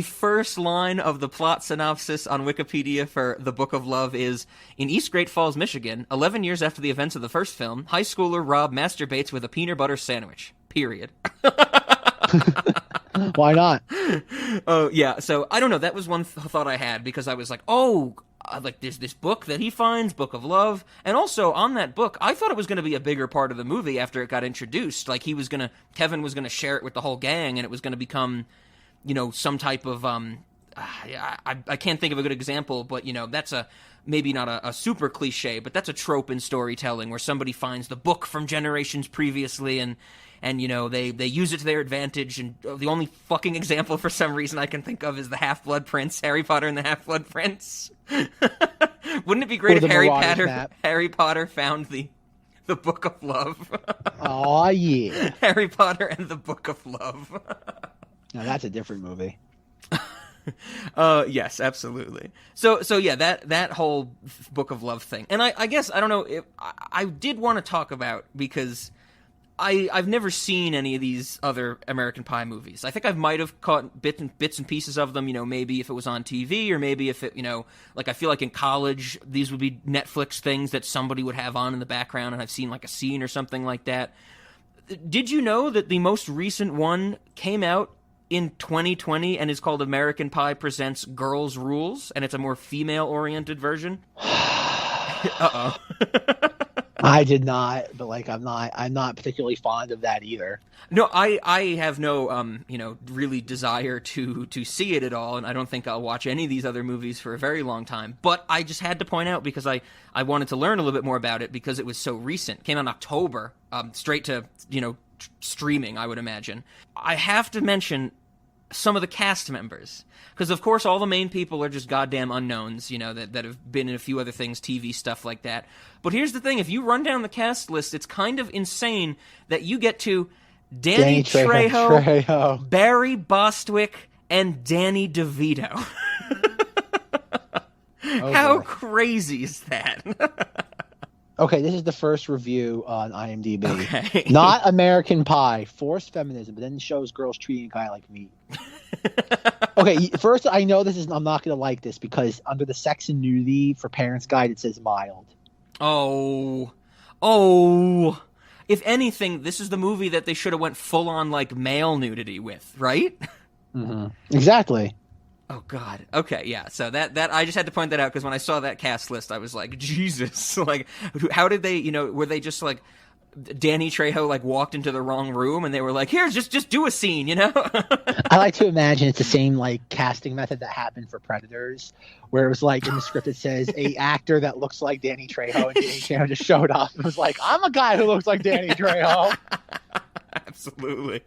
first line of the plot synopsis on Wikipedia for The Book of Love is, in East Great Falls, Michigan, 11 years after the events of the first film, high schooler Rob masturbates with a peanut butter sandwich. Period. Why not? Oh, yeah. So I don't know. That was one thought I had because I was like, oh, like there's this book that he finds, Book of Love. And also on that book, I thought it was going to be a bigger part of the movie after it got introduced. Like Kevin was going to share it with the whole gang and it was going to become, some type of, I can't think of a good example, but, that's maybe not a super cliche, but that's a trope in storytelling where somebody finds the book from generations previously and they use it to their advantage, and the only fucking example for some reason I can think of is the Half-Blood Prince, Harry Potter and the Half-Blood Prince. Wouldn't it be great if Harry Potter found the Book of Love? Oh yeah, Harry Potter and the Book of Love. Now that's a different movie. Yes, absolutely. So yeah, that whole Book of Love thing, and I guess I don't know if I did want to talk about because I've never seen any of these other American Pie movies. I think I might have caught bits and pieces of them, maybe if it was on TV or maybe if it, like I feel like in college, these would be Netflix things that somebody would have on in the background and I've seen like a scene or something like that. Did you know that the most recent one came out in 2020 and is called American Pie Presents Girls Rules, and it's a more female-oriented version? Uh-oh. I did not, but I'm not particularly fond of that either. No, I have no really desire to see it at all, and I don't think I'll watch any of these other movies for a very long time. But I just had to point out because I wanted to learn a little bit more about it because it was so recent. It came out in October, straight to streaming, I would imagine. I have to mention some of the cast members. Because, of course, all the main people are just goddamn unknowns, that have been in a few other things, TV stuff like that. But here's the thing. If you run down the cast list, it's kind of insane that you get to Danny Trejo, Barry Bostwick, and Danny DeVito. How crazy is that? Okay, this is the first review on IMDb. Okay. Not American Pie, forced feminism, but then shows girls treating a guy like meat. Okay, first, I know I'm not going to like this because under the sex and nudity for parents guide, it says mild. Oh. If anything, this is the movie that they should have went full on like male nudity with, right? Mm-hmm. Exactly. Oh God. Okay. Yeah. So that I just had to point that out because when I saw that cast list, I was like, Jesus. Like, how did they? Were they just like Danny Trejo like walked into the wrong room and they were like, here, just do a scene, I like to imagine it's the same like casting method that happened for Predators, where it was like in the script it says a actor that looks like Danny Trejo, and Danny Trejo just showed up and was like, I'm a guy who looks like Danny Trejo. Absolutely.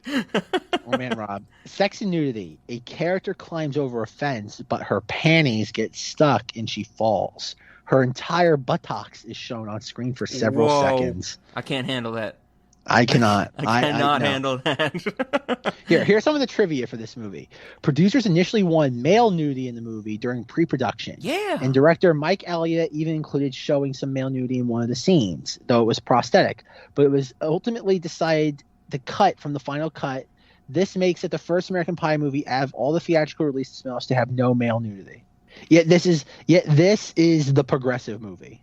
Oh man, Rob. Sex and nudity. A character climbs over a fence, but her panties get stuck and she falls. Her entire buttocks is shown on screen for several seconds. I can't handle that. I cannot. I cannot handle that. Here's some of the trivia for this movie. Producers initially wanted male nudity in the movie during pre-production. Yeah. And director Mike Elliott even included showing some male nudity in one of the scenes, though it was prosthetic. But it was ultimately decided to cut from the final cut. This makes it the first American Pie movie out of all the theatrical releases to have no male nudity. Yet this is the progressive movie.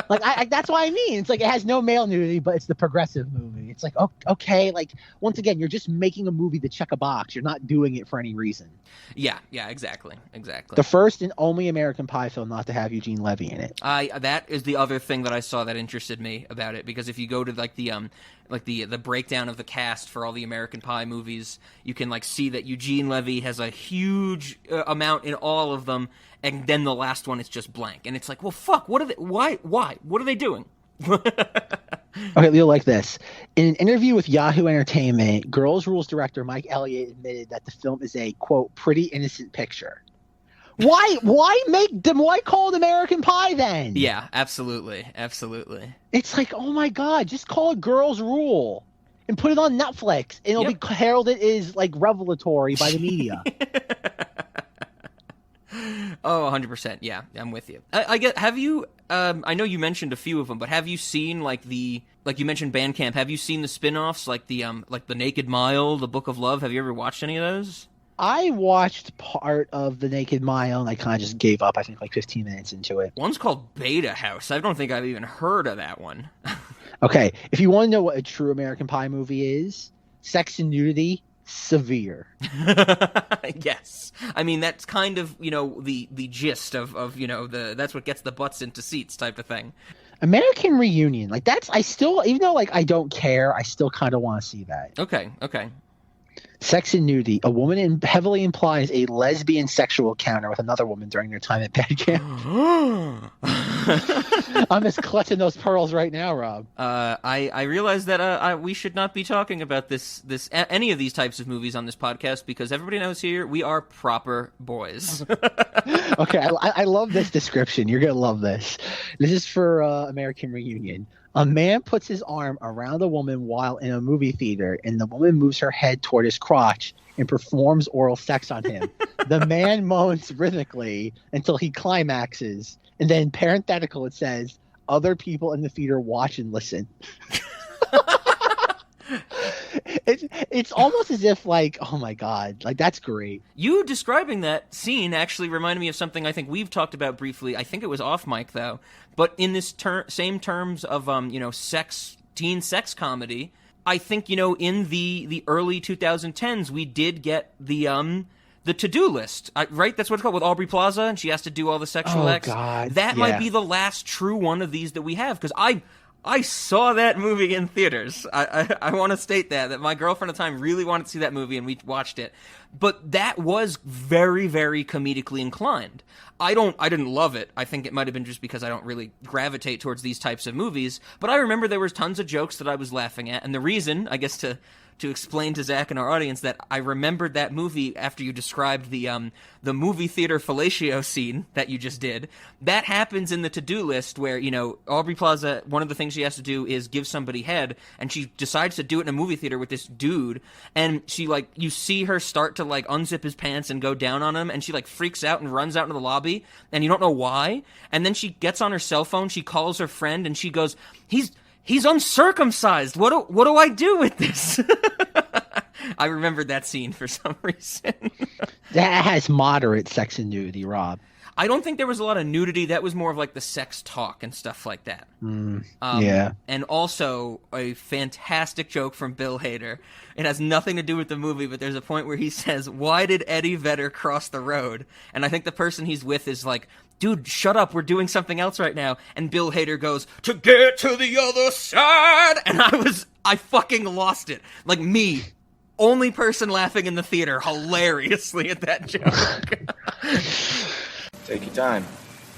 Like that's what I mean. It's like it has no male nudity, but it's the progressive movie. It's like okay, like once again, you're just making a movie to check a box. You're not doing it for any reason. Yeah, exactly. The first and only American Pie film not to have Eugene Levy in it. That is the other thing that I saw that interested me about it, because if you go to like the breakdown of the cast for all the American Pie movies, you can like see that Eugene Levy has a huge amount in all of them, and then the last one is just blank, and it's like, well, fuck, what are they? Why? What are they doing? Okay, you'll like this. In an interview with Yahoo Entertainment, Girls Rules director Mike Elliott admitted that the film is a, quote, pretty innocent picture. Why call it American Pie then? Yeah, absolutely. It's like, oh my God, just call it Girls Rule and put it on Netflix, and it'll be heralded as like revelatory by the media. Oh, 100%. Yeah, I'm with you. I get. Have you? I know you mentioned a few of them, but have you seen like you mentioned Bandcamp? Have you seen the spin-offs like the Naked Mile, the Book of Love? Have you ever watched any of those? I watched part of the Naked Mile, and I kind of just gave up. I think like 15 minutes into it. One's called Beta House. I don't think I've even heard of that one. Okay, if you want to know what a true American Pie movie is, sex and nudity severe. Yes. I mean, that's kind of, the gist of that's what gets the butts into seats type of thing. American Reunion, like I still, even though like I don't care, I still kind of want to see that. Okay. Sex and nudity. A woman heavily implies a lesbian sexual encounter with another woman during their time at band camp. I'm just clutching those pearls right now, Rob. I realize that we should not be talking about any of these types of movies on this podcast because everybody knows here we are proper boys. Okay, I love this description. You're gonna love this. This is for American Reunion. A man puts his arm around a woman while in a movie theater, and the woman moves her head toward his crotch and performs oral sex on him. The man moans rhythmically until he climaxes, and then parenthetical it says, "Other people in the theater watch and listen." It's almost as if like, oh my god, like that's great. You describing that scene actually reminded me of something I think we've talked about briefly. I think it was off mic though, but in this same terms of teen sex comedy, I think in the early 2010s we did get the to-do list, right? That's what it's called, with Aubrey Plaza, and she has to do all the sexual acts. God, that might be the last true one of these that we have, because I saw that movie in theaters. I want to state that my girlfriend at the time really wanted to see that movie, and we watched it. But that was very, very comedically inclined. I didn't love it. I think it might have been just because I don't really gravitate towards these types of movies. But I remember there was tons of jokes that I was laughing at, and the reason, I guess, to explain to Zach and our audience that I remembered that movie after you described the movie theater fellatio scene that you just did. That happens in the to-do list where, Aubrey Plaza, one of the things she has to do is give somebody head, and she decides to do it in a movie theater with this dude, and she, you see her start to, unzip his pants and go down on him, and she, freaks out and runs out into the lobby, and you don't know why, and then she gets on her cell phone, she calls her friend, and she goes, He's uncircumcised. What do I do with this? I remembered that scene for some reason. That has moderate sex and nudity, Rob. I don't think there was a lot of nudity. That was more of the sex talk and stuff like that. Yeah. And also a fantastic joke from Bill Hader. It has nothing to do with the movie, but there's a point where he says, "Why did Eddie Vedder cross the road?" And I think the person he's with is like, "Dude, shut up, we're doing something else right now." And Bill Hader goes, "To get to the other side." And I fucking lost it. Me, only person laughing in the theater hilariously at that joke. Take your time.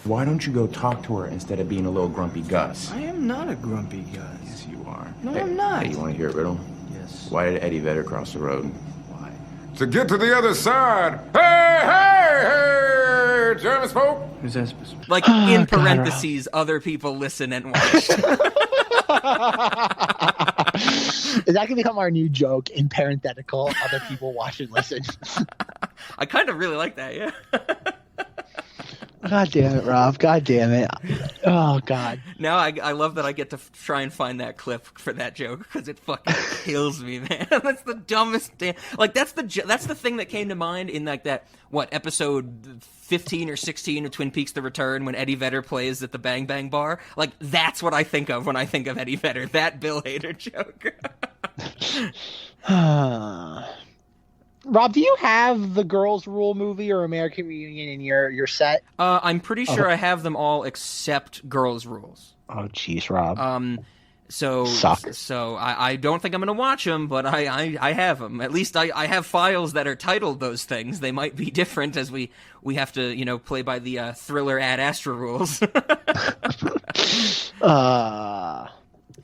Why don't you go talk to her instead of being a little grumpy Gus? I am not a grumpy Gus. Yes, you are. No, I'm not. Hey, you want to hear a riddle? Yes. Why did Eddie Vedder cross the road? Why? To get to the other side. Hey, German folk. Who's that? In parentheses, other people listen and watch. Is that gonna become our new joke? In parenthetical, other people watch and listen. I kind of really like that, yeah. God damn it, Rob. God damn it. Oh, God. Now I love that I get to try and find that clip for that joke, because it fucking kills me, man. That's the dumbest damn... that's the thing that came to mind in, episode 15 or 16 of Twin Peaks: The Return, when Eddie Vedder plays at the Bang Bang Bar. That's what I think of when I think of Eddie Vedder. That Bill Hader joke. Rob, do you have the Girls Rule movie or American Reunion in your set? I'm pretty sure I have them all except Girls Rules. Oh, jeez, Rob. So I don't think I'm going to watch them, but I have them. At least I have files that are titled those things. They might be different as we have to, play by the Thriller Ad Astra rules.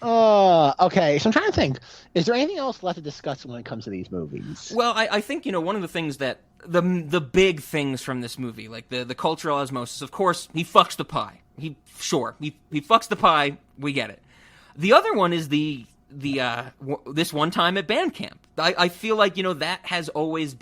Okay, so I'm trying to think. Is there anything else left to discuss when it comes to these movies? Well, I think, one of the things that the big things from this movie, the cultural osmosis, of course, he fucks the pie. He fucks the pie. We get it. The other one is this one time at band camp. I feel like, that has always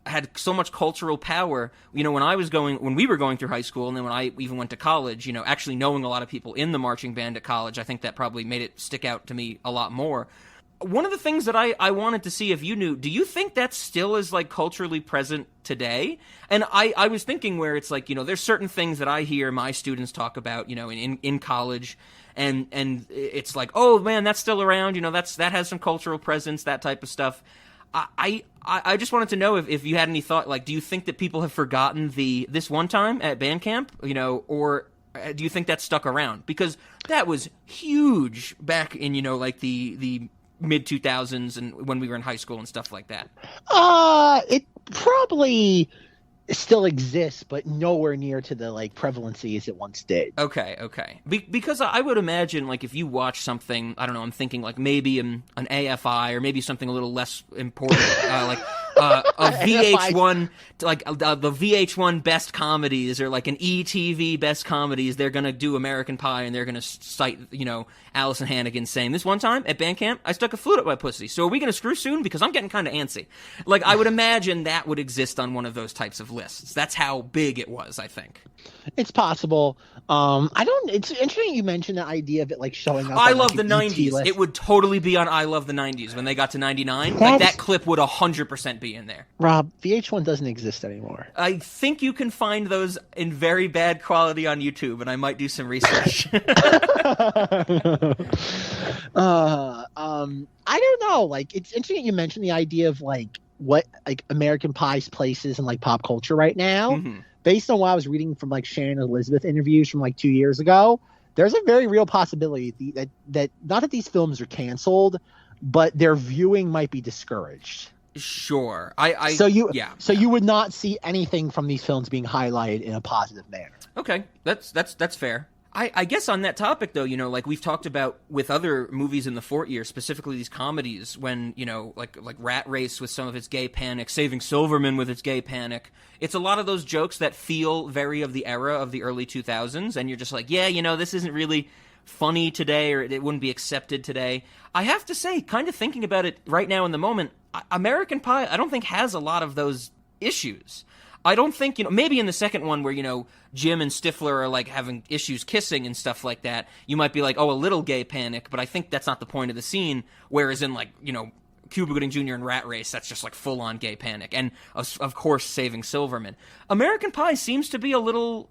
had so much cultural power. When we were going through high school, and then when I even went to college, actually knowing a lot of people in the marching band at college, I think that probably made it stick out to me a lot more. One of the things that I wanted to see if you knew, do you think that still is culturally present today? And I was thinking where it's there's certain things that I hear my students talk about, in college, and it's oh man, that's still around, that has some cultural presence, that type of stuff. I just wanted to know if you had any thought, like, do you think that people have forgotten this one time at band camp, or do you think that stuck around? Because that was huge back in, like the mid 2000s and when we were in high school and stuff like that. It probably still exists, but nowhere near to the prevalency as it once did. Okay. Because I would imagine, like, if you watch something, I don't know, I'm thinking like maybe an AFI or maybe something a little less important, like a VH1, like the VH1 best comedies or like an ETV best comedies. They're gonna do American Pie and they're gonna cite, Allison Hannigan saying, "This one time at band camp, I stuck a flute up my pussy. So are we gonna screw soon? Because I'm getting kind of antsy." Like, I would imagine that would exist on one of those types of lists. That's how big it was, I think. It's possible. It's interesting you mentioned the idea of it showing up. I on, love the an 90s. list. It would totally be on I Love the 90s when they got to 99. Like, that clip would 100% be in there. Rob, VH1 doesn't exist anymore. I think you can find those in very bad quality on YouTube, and I might do some research. I don't know. It's interesting you mentioned the idea of what American Pie's places in pop culture right now. Mm-hmm. Based on what I was reading from Shannon Elizabeth interviews from 2 years ago, there's a very real possibility that not that these films are canceled, but their viewing might be discouraged. Sure. So you would not see anything from these films being highlighted in a positive manner. Okay, that's fair. I guess on that topic, though, like we've talked about with other movies in the Fortyear, specifically these comedies, when, like Rat Race with some of its gay panic, Saving Silverman with its gay panic, it's a lot of those jokes that feel very of the era of the early 2000s, and you're just like, yeah, this isn't really funny today, or it wouldn't be accepted today. I have to say, kind of thinking about it right now in the moment, American Pie, I don't think has a lot of those issues. I don't think, maybe in the second one where, Jim and Stifler are having issues kissing and stuff like that, you might be like, oh, a little gay panic, but I think that's not the point of the scene. Whereas in Cuba Gooding Jr. and Rat Race, that's just full on gay panic. And of course, Saving Silverman. American Pie seems to be a little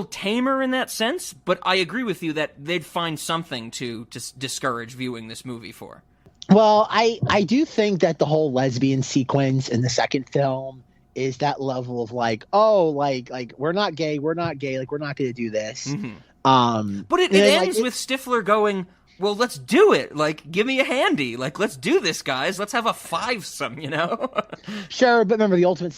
tamer in that sense, but I agree with you that they'd find something to discourage viewing this movie for. Well, I do think that the whole lesbian sequence in the second film is that level of we're not gay, we're not gay, we're not going to do this. Mm-hmm. But it ends with Stifler going, well, let's do it. Give me a handy. Let's do this, guys. Let's have a fivesome, Sure, but remember the ultimate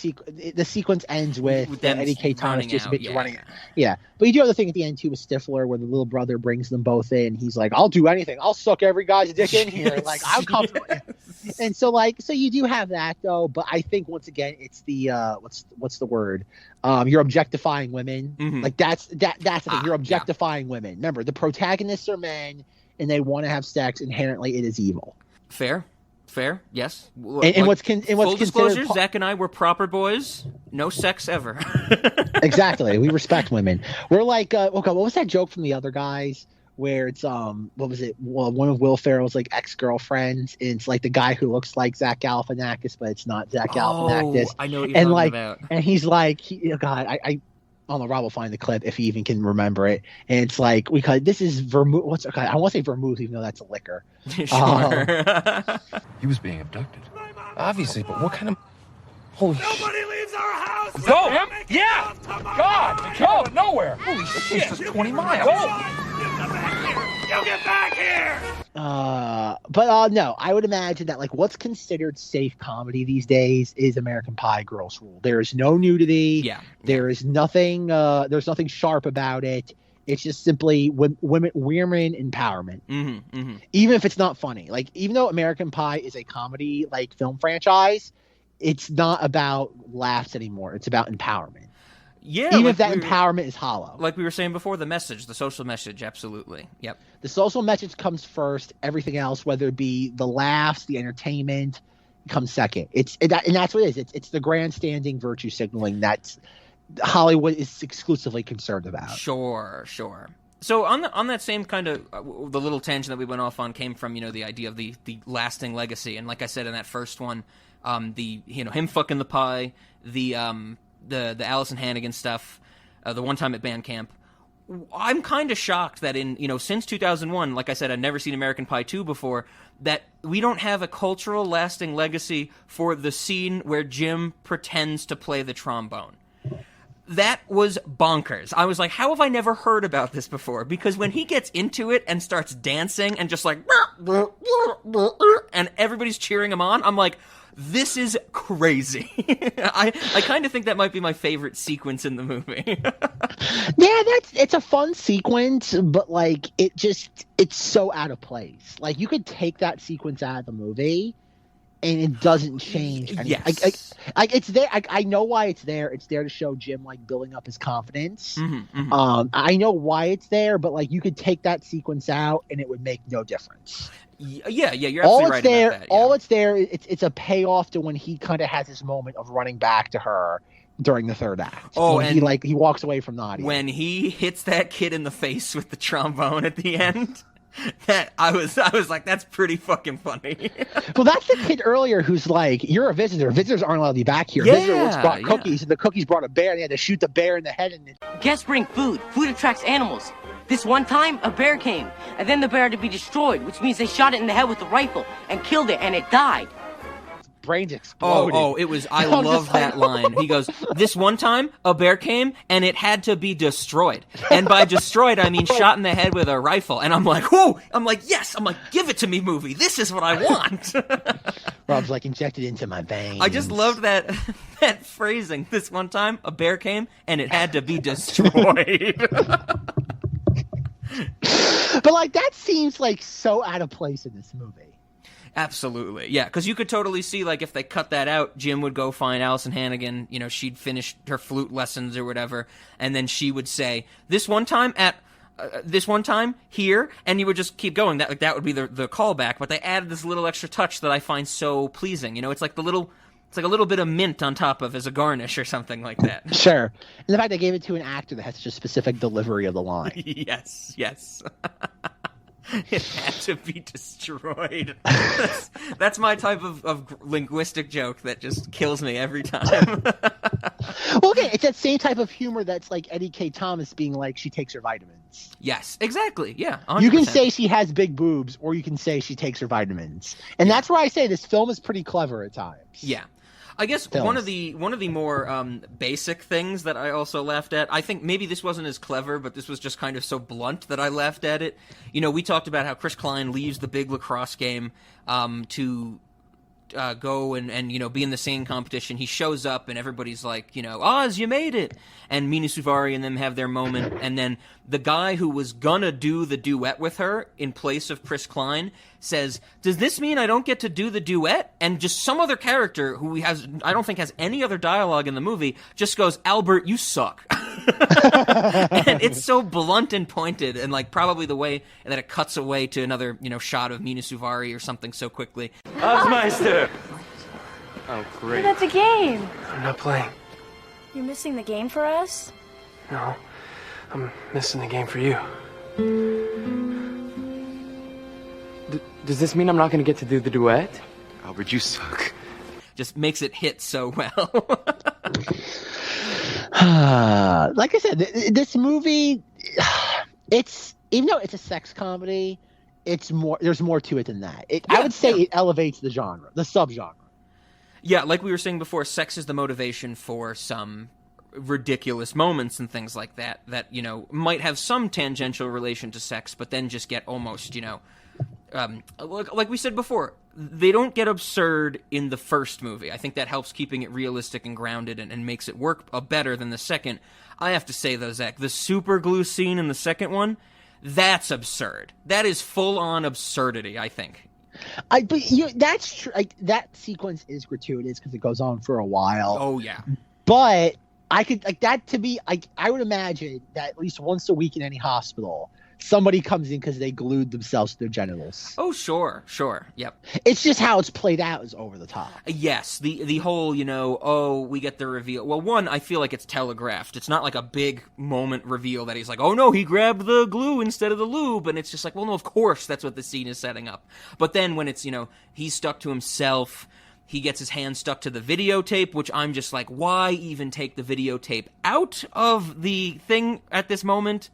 the sequence ends with Eddie K. Thomas just running out. Yeah, but you do have the thing at the end too with Stifler where the little brother brings them both in. He's like, "I'll do anything. I'll suck every guy's dick in here. I'm comfortable." Yes. And so you do have that though. But I think once again, it's the what's the word? You're objectifying women. Mm-hmm. That's the thing. You're objectifying women. Remember, the protagonists are men. And they want to have sex. Inherently, it is evil. Fair, yes. And what's full disclosure, Zach and I were proper boys. No sex ever. Exactly. We respect women. We're okay, what was that joke from the other guys where it's what was it? Well, one of Will Ferrell's ex-girlfriends. And it's the guy who looks like Zach Galifianakis, but it's not Zach Galifianakis. I know what you're talking about. And he's God, I don't know, Rob will find the clip if he even can remember it. And it's this is vermouth. I want to say vermouth, even though that's a liquor. Sure. He was being abducted. Obviously, but what kind of... Holy shit. Nobody leaves our house! Go! Yeah! God! You came out of nowhere! Holy shit! This is 20 miles! You get back here! No, I would imagine that what's considered safe comedy these days is American Pie Girls Rule. There is no nudity. Yeah. There is nothing. There's nothing sharp about it. It's just simply women empowerment. Mm-hmm, mm-hmm. Even if it's not funny. Even though American Pie is a comedy film franchise, it's not about laughs anymore. It's about empowerment. Yeah, even if that empowerment is hollow. Like we were saying before, the social message, absolutely. Yep. The social message comes first. Everything else, whether it be the laughs, the entertainment, comes second. And that's what it is. It's the grandstanding virtue signaling that Hollywood is exclusively concerned about. Sure. So on that same kind of the little tangent that we went off on came from the idea of the lasting legacy, and like I said in that first one, him fucking the pie, the Allison Hannigan stuff, the one time at band camp. I'm kind of shocked that since 2001, like I said, I'd never seen American Pie 2 before, that we don't have a cultural lasting legacy for the scene where Jim pretends to play the trombone. That was bonkers. I was like, how have I never heard about this before? Because when he gets into it and starts dancing and just like, and everybody's cheering him on, I'm like, this is crazy. I kind of think that might be my favorite sequence in the movie. Yeah, it's a fun sequence, but like it's so out of place. Like you could take that sequence out of the movie and it doesn't change anything. Yes. It's there. I know why it's there. It's there to show Jim like building up his confidence. I know why it's there, but like you could take that sequence out and it would make no difference. Yeah, you're absolutely right about that. Yeah. All it's there. It's a payoff to when he kind of has this moment of running back to her during the third act. Oh, and he walks away from the audience when he hits that kid in the face with the trombone at the end. That I was like, that's pretty fucking funny. Well, that's the kid earlier who's like, "You're a visitor. Visitors aren't allowed to be back here." Yeah, Visitor once brought cookies, and the cookies brought a bear, and they had to shoot the bear in the head. And guests bring food. Food attracts animals. This one time, a bear came, and then the bear had to be destroyed, which means they shot it in the head with a rifle and killed it, and it died. Brains exploded. It was. I love that line. He goes, "This one time, a bear came, and it had to be destroyed. And by destroyed, I mean shot in the head with a rifle." And I'm like, "Whoa!" I'm like, "Yes!" I'm like, "Give it to me, movie. This is what I want." Rob's like, "Injected into my veins." I just loved that phrasing. This one time, a bear came, and it had to be destroyed. But like that seems like so out of place in this movie. Absolutely, yeah, because you could totally see, like, if they cut that out, Jim would go find Allison Hannigan, she'd finish her flute lessons or whatever, and then she would say, this one time here, and you would just keep going. That would be the callback, but they added this little extra touch that I find so pleasing. It's like a little bit of mint on top of as a garnish or something like that. Sure. And the fact they gave it to an actor that has such a specific delivery of the line. Yes. It had to be destroyed. That's my type of linguistic joke that just kills me every time. Well, okay, it's that same type of humor that's like Eddie K. Thomas being like, she takes her vitamins. Yes, exactly. Yeah, 100%. You can say she has big boobs, or you can say she takes her vitamins, and that's where I say this film is pretty clever at times. Yeah. I guess one of the more basic things that I also laughed at, I think maybe this wasn't as clever, but this was just kind of so blunt that I laughed at it. We talked about how Chris Klein leaves the big lacrosse game to go and be in the singing competition. He shows up and everybody's like, Oz, you made it. And Mina Suvari and them have their moment. And then the guy who was gonna do the duet with her in place of Chris Klein says, does this mean I don't get to do the duet? And just some other character who I don't think has any other dialogue in the movie just goes, Albert, you suck. And it's so blunt and pointed, and like probably the way that it cuts away to another, shot of Mina Suvari or something so quickly. Ozmeister! Oh, great. That's a game. I'm not playing. You're missing the game for us? No, I'm missing the game for you. Does this mean I'm not going to get to do the duet? Albert, you suck. Just makes it hit so well. Like I said, this movie, even though it's a sex comedy, there's more to it than that. I would say it elevates the genre, the subgenre. Yeah, like we were saying before, sex is the motivation for some ridiculous moments and things like that might have some tangential relation to sex, but then just get almost, like we said before, they don't get absurd in the first movie. I think that helps keeping it realistic and grounded and makes it work better than the second. I have to say, though, Zach, the super glue scene in the second one, that's absurd. That is full-on absurdity, I think. That's true. That sequence is gratuitous because it goes on for a while. Oh, yeah. But I could that to be I would imagine that at least once a week in any hospital, somebody comes in because they glued themselves to their genitals. Oh, sure, yep. It's just how it's played out is over the top. Yes, the whole, we get the reveal. Well, one, I feel like it's telegraphed. It's not like a big moment reveal that he's like, oh no, he grabbed the glue instead of the lube, and it's just like, well, no, of course that's what the scene is setting up. But then when it's, he's stuck to himself, he gets his hand stuck to the videotape, which I'm just like, why even take the videotape out of the thing at this moment?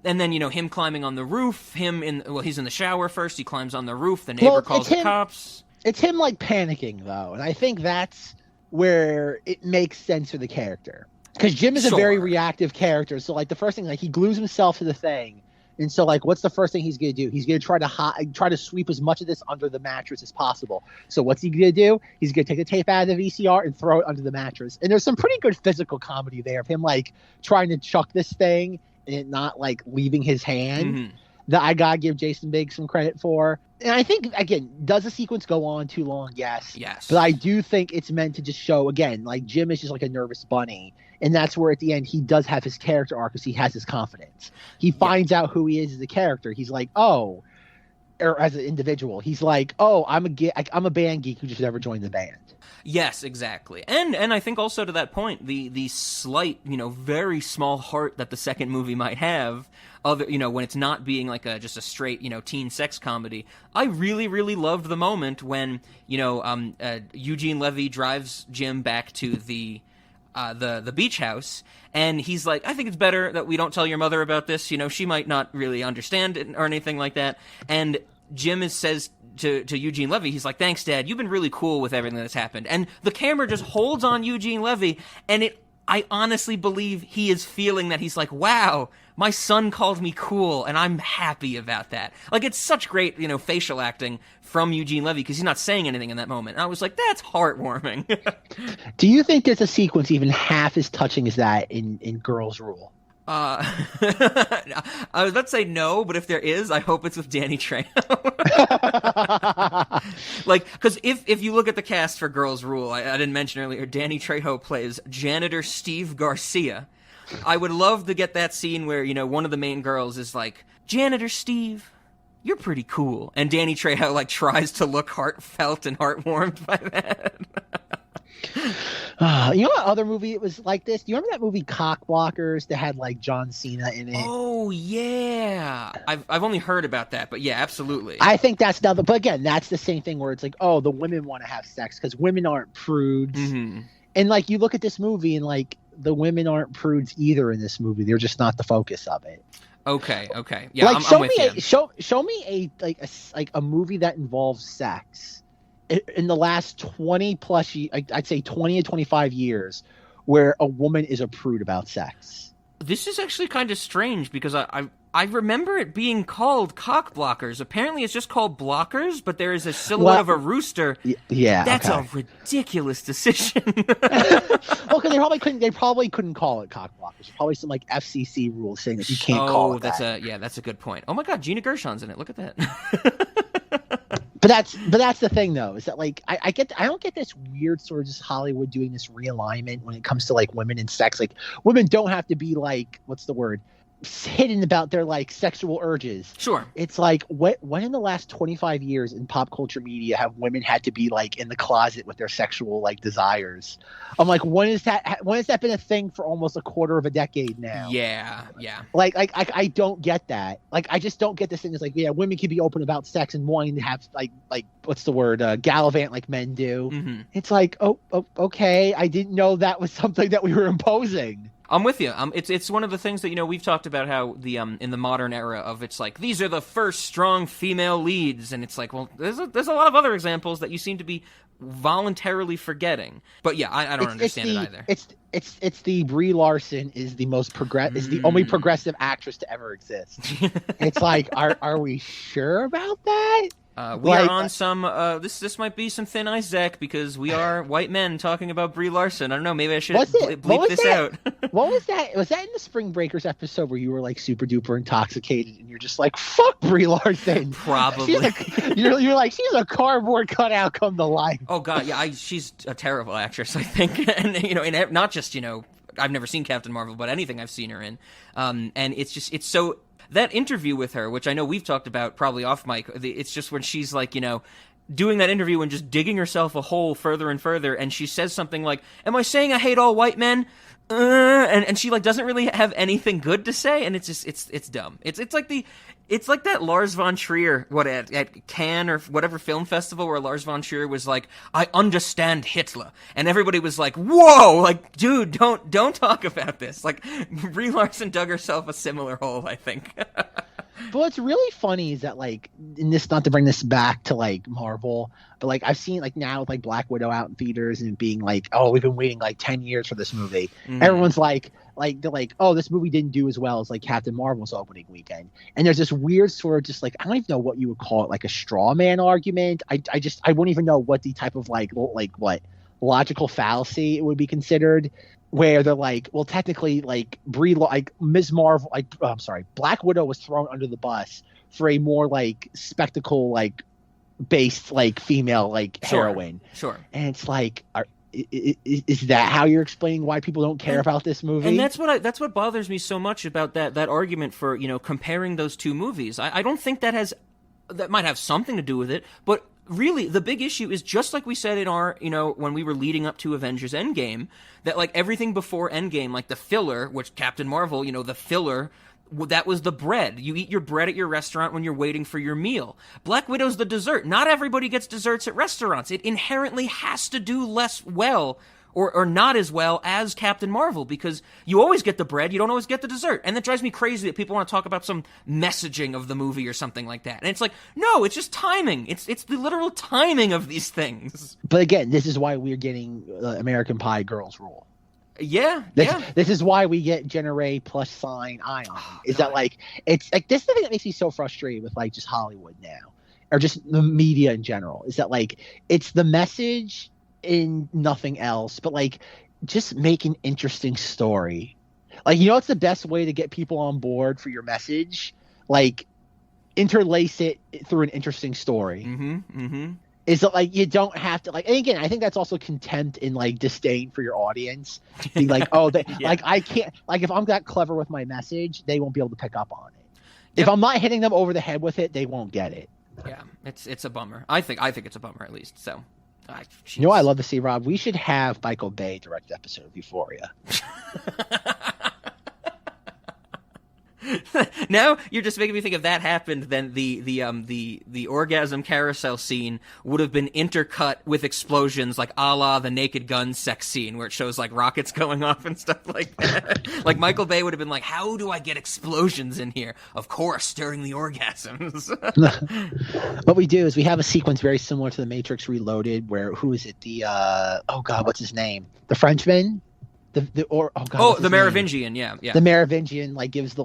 And then, him climbing on the roof, he's in the shower first, he climbs on the roof, the neighbor calls the cops. It's him, like, panicking, though, and I think that's where it makes sense for the character. Because Jim is a very reactive character, so, like, the first thing, like, he glues himself to the thing, and so, like, what's the first thing he's going to do? He's going to try to sweep as much of this under the mattress as possible. So what's he going to do? He's going to take the tape out of the VCR and throw it under the mattress. And there's some pretty good physical comedy there of him, like, trying to chuck this thing and it not, like, leaving his hand that I gotta give Jason Biggs some credit for. And I think, again, does the sequence go on too long? Yes. But I do think it's meant to just show, again, like, Jim is just like a nervous bunny. And that's where, at the end, he does have his character arc because he has his confidence. He finds out who he is as a character. He's like, or as an individual, he's like, I'm a band geek who just never joined the band. Yes, exactly. And I think also to that point, the slight, very small heart that the second movie might have, when it's not being like just a straight, teen sex comedy. I really, really loved the moment when, Eugene Levy drives Jim back to the beach house, and he's like, I think it's better that we don't tell your mother about this. She might not really understand it or anything like that. And Jim says to Eugene Levy, he's like, thanks, Dad. You've been really cool with everything that's happened. And the camera just holds on Eugene Levy, and I honestly believe he is feeling that. He's like, wow, my son called me cool, and I'm happy about that. Like, it's such great, facial acting from Eugene Levy, because he's not saying anything in that moment. And I was like, that's heartwarming. Do you think there's a sequence even half as touching as that in Girls Rule? I was about to say no, but if there is, I hope it's with Danny Trejo. Like, because if you look at the cast for Girls Rule, I didn't mention earlier, Danny Trejo plays janitor Steve Garcia. I would love to get that scene where, one of the main girls is like, Janitor Steve, you're pretty cool. And Danny Trejo, like, tries to look heartfelt and heartwarmed by that. You know what other movie it was like this? Do you remember that movie Cock Blockers that had, like, John Cena in it? Oh, yeah. I've only heard about that, but yeah, absolutely. I think that's another, but again, that's the same thing where it's like, the women want to have sex because women aren't prudes. Mm-hmm. And, like, you look at this movie and, like, the women aren't prudes either in this movie. They're just not the focus of it. Okay. Yeah, like, I'm with you. Show me a movie that involves sex in the last 20 plus, I'd say 20 to 25 years, where a woman is a prude about sex. This is actually kind of strange because I remember it being called Cock Blockers. Apparently it's just called Blockers, but there is a silhouette of a rooster. Yeah. That's a ridiculous decision. Well, because they probably couldn't call it Cock Blockers. There's probably some, like, FCC rules saying that you can't call it that. That's a good point. Oh my God, Gina Gershon's in it. Look at that. But that's the thing, though, is that, like, I don't get this weird sort of just Hollywood doing this realignment when it comes to, like, women and sex. Like, women don't have to be, like, what's the word, hidden about their, like, sexual urges. Sure. It's like, when in the last 25 years in pop culture media have women had to be, like, in the closet with their sexual, like, desires? I'm like, when has that been a thing for almost a quarter of a decade now? Yeah. Like I don't get that. Like, I just don't get this thing. It's like, yeah, women can be open about sex and wanting to have, like what's the word, gallivant like men do. Mm-hmm. It's like, okay, I didn't know that was something that we were imposing. I'm with you. It's one of the things that, we've talked about how the in the modern era of, it's like, these are the first strong female leads, and it's like, well, there's a lot of other examples that you seem to be voluntarily forgetting. But yeah, I don't understand it either. It's the Brie Larson is the most is the only progressive actress to ever exist. It's like, are we sure about that? We are on some, this might be some thin ice, Zach, because we are white men talking about Brie Larson. I don't know, maybe I should bleep this out. What was that? Was that in the Spring Breakers episode where you were, like, super duper intoxicated and you're just like, fuck Brie Larson? Probably. You're like, she's a cardboard cutout come to life. Oh, God, yeah, she's a terrible actress, I think. And, and not just, I've never seen Captain Marvel, but anything I've seen her in. And it's so... That interview with her, which I know we've talked about probably off mic, it's just when she's like, doing that interview and just digging herself a hole further and further, and she says something like, am I saying I hate all white men? and she like doesn't really have anything good to say, and it's just it's dumb. It's like that Lars von Trier, at Cannes or whatever film festival where Lars von Trier was like, I understand Hitler. And everybody was like, whoa, like, dude, don't talk about this. Like, Brie Larson dug herself a similar hole, I think. But what's really funny is that, like, and this, not to bring this back to, like, Marvel, but, like, I've seen, like, now with, like, Black Widow out in theaters and being like, oh, we've been waiting, like, 10 years for this movie. Everyone's like, they're like, oh, this movie didn't do as well as, like, Captain Marvel's opening weekend. And there's this weird sort of just, like, I don't even know what you would call it, like, a straw man argument. I wouldn't even know what the type of, like what logical fallacy it would be considered, where they're like, well, technically, like, Ms. Marvel, Black Widow was thrown under the bus for a more, like, spectacle, like, based, like, female, like, heroine. Sure. And it's like, is that how you're explaining why people don't care about this movie? And that's what bothers me so much about that argument for, you know, comparing those two movies. I don't think that might have something to do with it, but really, the big issue is just like we said in our, you know, when we were leading up to Avengers Endgame, that, like, everything before Endgame, like the filler, which Captain Marvel, you know, the filler, that was the bread. You eat your bread at your restaurant when you're waiting for your meal. Black Widow's the dessert. Not everybody gets desserts at restaurants. It inherently has to do less well or not as well as Captain Marvel, because you always get the bread, you don't always get the dessert. And that drives me crazy that people want to talk about some messaging of the movie or something like that. And it's like, no, it's just timing. It's the literal timing of these things. But again, this is why we're getting American Pie Girls Rule. Yeah, This is why we get Generate +sign Ion. Is that, like, it's like, this is the thing that makes me so frustrated with, like, just Hollywood now, or just the media in general, is that, like, it's the message in nothing else, but, like, just make an interesting story. Like, you know, it's the best way to get people on board for your message. Like, interlace it through an interesting story. Is that, like, you don't have to, like, and again, I think that's also contempt and, like, disdain for your audience. Being like, oh, like, I can't, like, if I'm that clever with my message, they won't be able to pick up on it. If I'm not hitting them over the head with it, they won't get it. Yeah, it's a bummer. I think it's a bummer, at least. So, you know what I love to see, Rob? We should have Michael Bay direct an episode of Euphoria. Now you're just making me think if that happened, then the orgasm carousel scene would have been intercut with explosions, like a la the Naked Gun sex scene where it shows, like, rockets going off and stuff like that. Like, Michael Bay would have been like, how do I get explosions in here? Of course, during the orgasms. What we do is we have a sequence very similar to The Matrix Reloaded, where, who is it? Oh God, what's his name? The Frenchman? The Merovingian, yeah. The Merovingian, like, gives the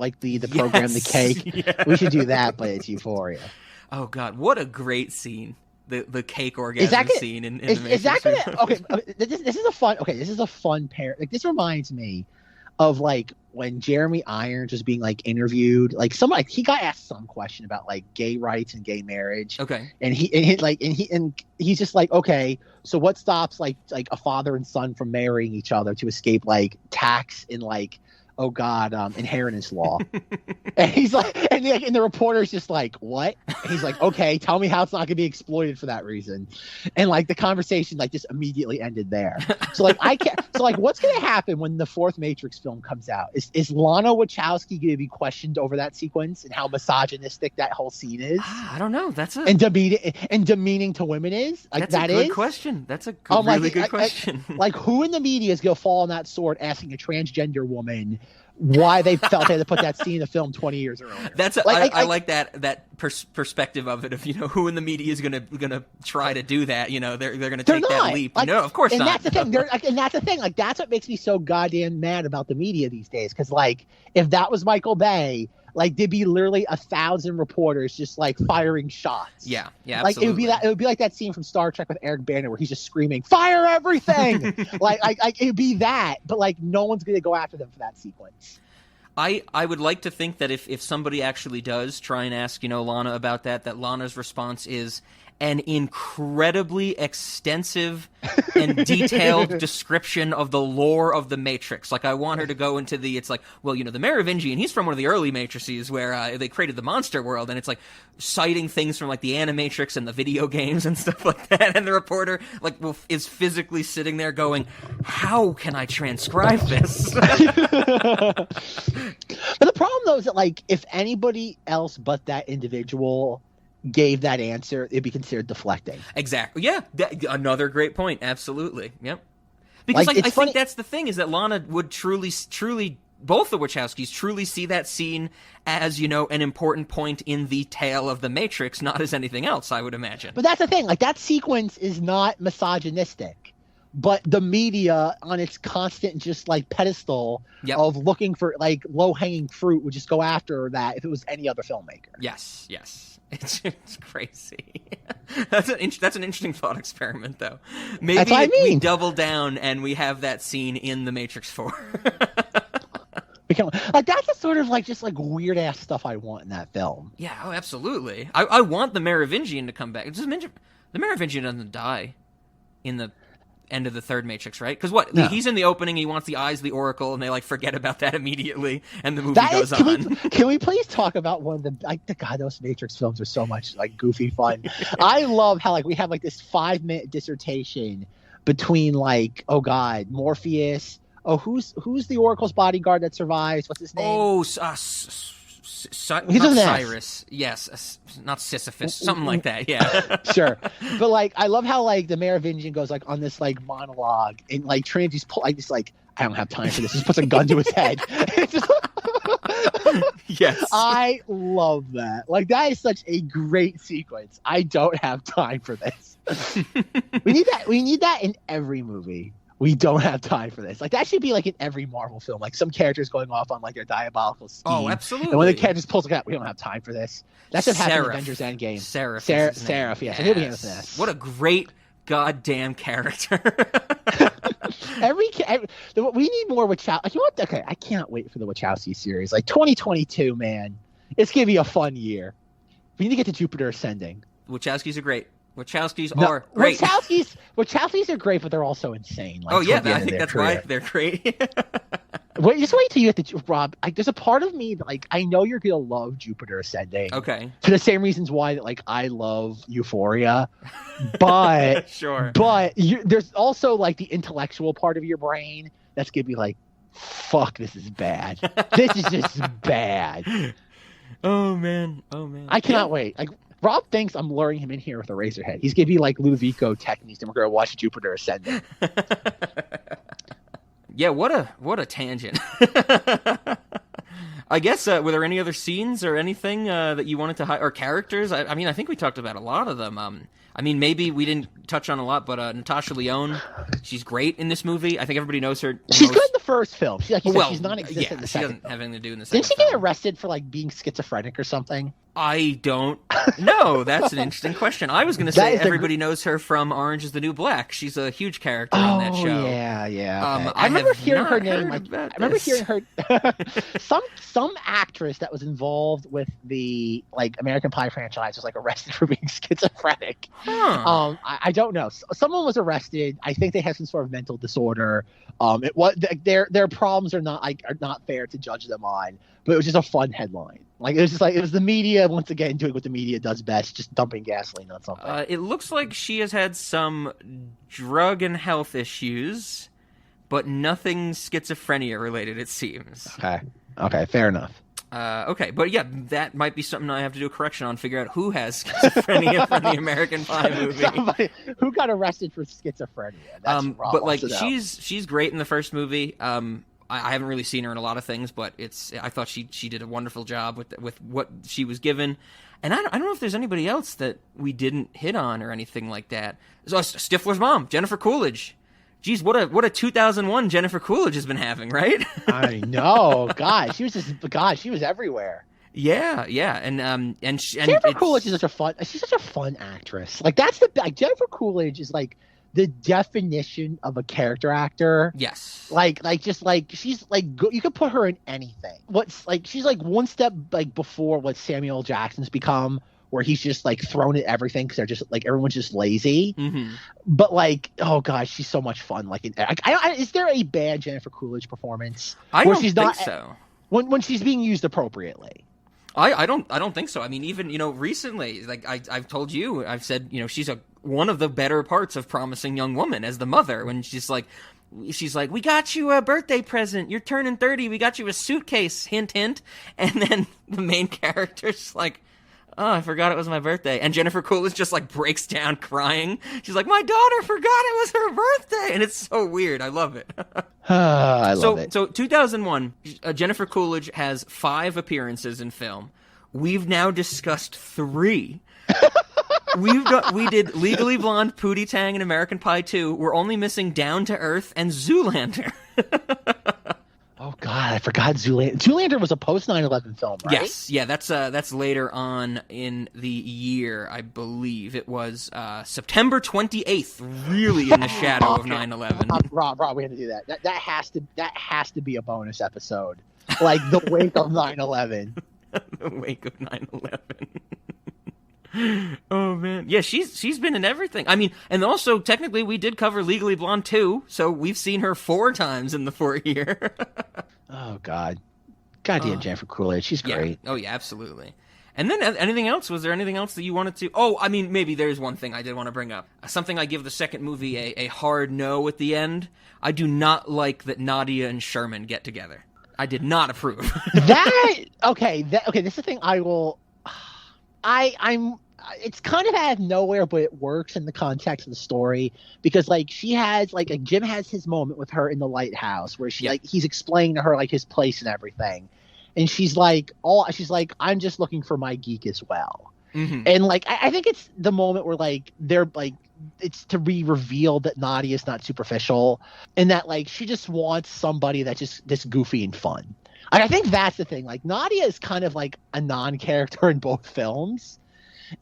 program the cake. Yes. We should do that, but it's Euphoria. Oh God, what a great scene! The cake orgasm scene in The Matrix. Is that gonna? Okay, this is a fun pair. Like, this reminds me of, like, when Jeremy Irons was being, like, interviewed, like, he got asked some question about, like, gay rights and gay marriage. Okay. And he's just like, okay, so what stops, like a father and son from marrying each other to escape, like, tax and, like, oh God, inheritance law. And he's like, and the reporter's just like, what? And he's like, okay, tell me how it's not gonna be exploited for that reason. And, like, the conversation, like, just immediately ended there. So, like, what's gonna happen when the fourth Matrix film comes out? Is Lana Wachowski gonna be questioned over that sequence and how misogynistic that whole scene is? I don't know. And demeaning to women is? Like, that's a good question. That's a really good question. Like, who in the media is gonna fall on that sword asking a transgender woman why they felt they had to put that scene in the film 20 years earlier? I like that perspective of it, of, you know, who in the media is gonna try to do that. You know, they're gonna take that leap. Like, no, of course not. That's the thing. And that's the thing. Like, that's what makes me so goddamn mad about the media these days. Because, like, if that was Michael Bay, like, there'd be literally 1,000 reporters just, like, firing shots. Yeah, like, absolutely. it would be like that scene from Star Trek with Eric Bana where he's just screaming, "Fire everything!" like it would be that, but, like, no one's gonna go after them for that sequence. I would like to think that if somebody actually does try and ask, you know, Lana about that Lana's response is, an incredibly extensive and detailed description of the lore of the Matrix. Like, I want her to go into it's like, well, the Merovingian, he's from one of the early Matrices where they created the monster world, and it's like citing things from like the Animatrix and the video games and stuff like that, and the reporter is physically sitting there going, how can I transcribe this? But the problem though is that like if anybody else but that individual gave that answer, it'd be considered deflecting. Exactly. Yeah. Another great point. Absolutely. Yep. Because I think that's the thing, is that Lana would truly, both the Wachowskis truly see that scene as, an important point in the tale of the Matrix, not as anything else, I would imagine. But that's the thing. Like, that sequence is not misogynistic, but the media on its constant just like pedestal of looking for like low-hanging fruit would just go after that if it was any other filmmaker. Yes. It's crazy. That's an interesting thought experiment, though. Maybe that's what I mean. We double down and we have that scene in The Matrix 4. That's the sort of just weird ass stuff I want in that film. Yeah, oh, absolutely. I want the Merovingian to come back. The Merovingian doesn't die in the end of the third Matrix, right? Because No. He's in the opening, he wants the eyes of the Oracle, and they forget about that immediately, and the movie goes on. Can we please talk about one of the God, those Matrix films are so much goofy fun. I love how we have this 5-minute dissertation between Morpheus. Oh, who's the Oracle's bodyguard that survives? What's his name? Oh, not Cyrus. Yes, not Sisyphus. Something like that. Yeah. Sure. But I love how the Merovingian goes on this monologue, and Trinity's I don't have time for this. Just puts a gun to his head. It's just yes. I love that. That is such a great sequence. I don't have time for this. We need that in every movie. We don't have time for this. That should be in every Marvel film. Some characters going off on their diabolical scheme. Oh, absolutely. And when the characters pulls out, we don't have time for this. That should happen in Avengers Endgame. Seraph, yes. Yes. What a great goddamn character. We need more Wachowski. You know what? Okay, I can't wait for the Wachowski series. 2022, man. It's gonna be a fun year. We need to get to Jupiter Ascending. Wachowskis are great. Wachowskis are great. Wachowskis are great, but they're also insane. I think that's why they're great. Just wait till you get to Rob. There's a part of me that, I know you're gonna love Jupiter Ascending. Okay. For the same reasons why that I love Euphoria, but sure. But there's also the intellectual part of your brain that's gonna be fuck, this is bad. This is just bad. Oh man. I cannot wait. Rob thinks I'm luring him in here with a razor head. He's gonna be like Ludovico Techniques, and we're gonna watch Jupiter Ascending. Yeah, what a tangent. I guess were there any other scenes or anything that you wanted to highlight, or characters? I mean, I think we talked about a lot of them. Maybe we didn't touch on a lot, but Natasha Lyonne, she's great in this movie. I think everybody knows her. She's good in the first film. She's non-existent in the second. She doesn't have anything to do in the second. Didn't she get arrested for being schizophrenic or something? I don't know. That's an interesting question. I was going to say everybody knows her from Orange is the New Black. She's a huge character on that show. Yeah. Okay. I remember hearing her name. I remember hearing her. some actress that was involved with the American Pie franchise was arrested for being schizophrenic. Huh. I don't know. Someone was arrested. I think they have some sort of mental disorder. It was their problems are not fair to judge them on. But it was just a fun headline. It was the media once again doing what the media does best, just dumping gasoline on something. It looks like she has had some drug and health issues, but nothing schizophrenia related, it seems. Okay, fair enough. Okay, but yeah, that might be something I have to do a correction on, figure out who has schizophrenia from the American Pie movie. Somebody who got arrested for schizophrenia. That's but she's great in the first movie. I haven't really seen her in a lot of things, but I thought she did a wonderful job with what she was given. And I don't know if there's anybody else that we didn't hit on or anything like that. So Stifler's mom, Jennifer Coolidge. Geez, what a 2001 Jennifer Coolidge has been having, right? I know. God, she was everywhere. Yeah, and Jennifer Coolidge is she's such a fun actress. Jennifer Coolidge is the definition of a character actor. Yes. She's you could put her in anything. She's one step before what Samuel L. Jackson's become, where he's just like thrown at everything because they're just like everyone's just lazy. Mm-hmm. But like, oh gosh, she's so much fun. Like, is there a bad Jennifer Coolidge performance? I don't think so. When she's being used appropriately. I don't think so. I mean, even, recently, like I've told you, I've said, she's one of the better parts of Promising Young Woman as the mother, when she's like, we got you a birthday present. You're turning 30. We got you a suitcase. Hint, hint. And then the main character's like, oh, I forgot it was my birthday. And Jennifer Coolidge just like breaks down crying. She's like, my daughter forgot it was her birthday. And it's so weird. I love it. I love it. So 2001, Jennifer Coolidge has 5 appearances in film. We've now discussed 3. We did Legally Blonde, Pootie Tang, and American Pie 2. We're only missing Down to Earth and Zoolander. Oh God, I forgot Zoolander. Zoolander was a post 9/11 film, right? Yes, yeah, that's later on in the year, I believe. It was September 28th, really in the shadow of 9/11. Rob, we had to do that. That has to be a bonus episode, like the wake of 9/11. The wake of 9/11. Oh man, yeah, she's been in everything. I mean, and also technically we did cover Legally Blonde 2, so we've seen her 4 times in the Fortyear. Oh God, goddamn Jennifer Coolidge, she's great. Yeah. Oh yeah, absolutely. And then anything else? Was there anything else that you wanted to? Oh, I mean, maybe there's one thing I did want to bring up. Something I give the second movie a hard no at the end. I do not like that Nadia and Sherman get together. I did not approve. Okay. This is the thing it's kind of out of nowhere, but it works in the context of the story because like she has like Jim has his moment with her in the lighthouse where he's explaining to her like his place and everything. And she's like, I'm just looking for my geek as well. Mm-hmm. And like, I think it's the moment where like, they're like, it's to be revealed that Nadia is not superficial and that like, she just wants somebody that's just this goofy and fun. I think that's the thing. Like Nadia is kind of like a non-character in both films.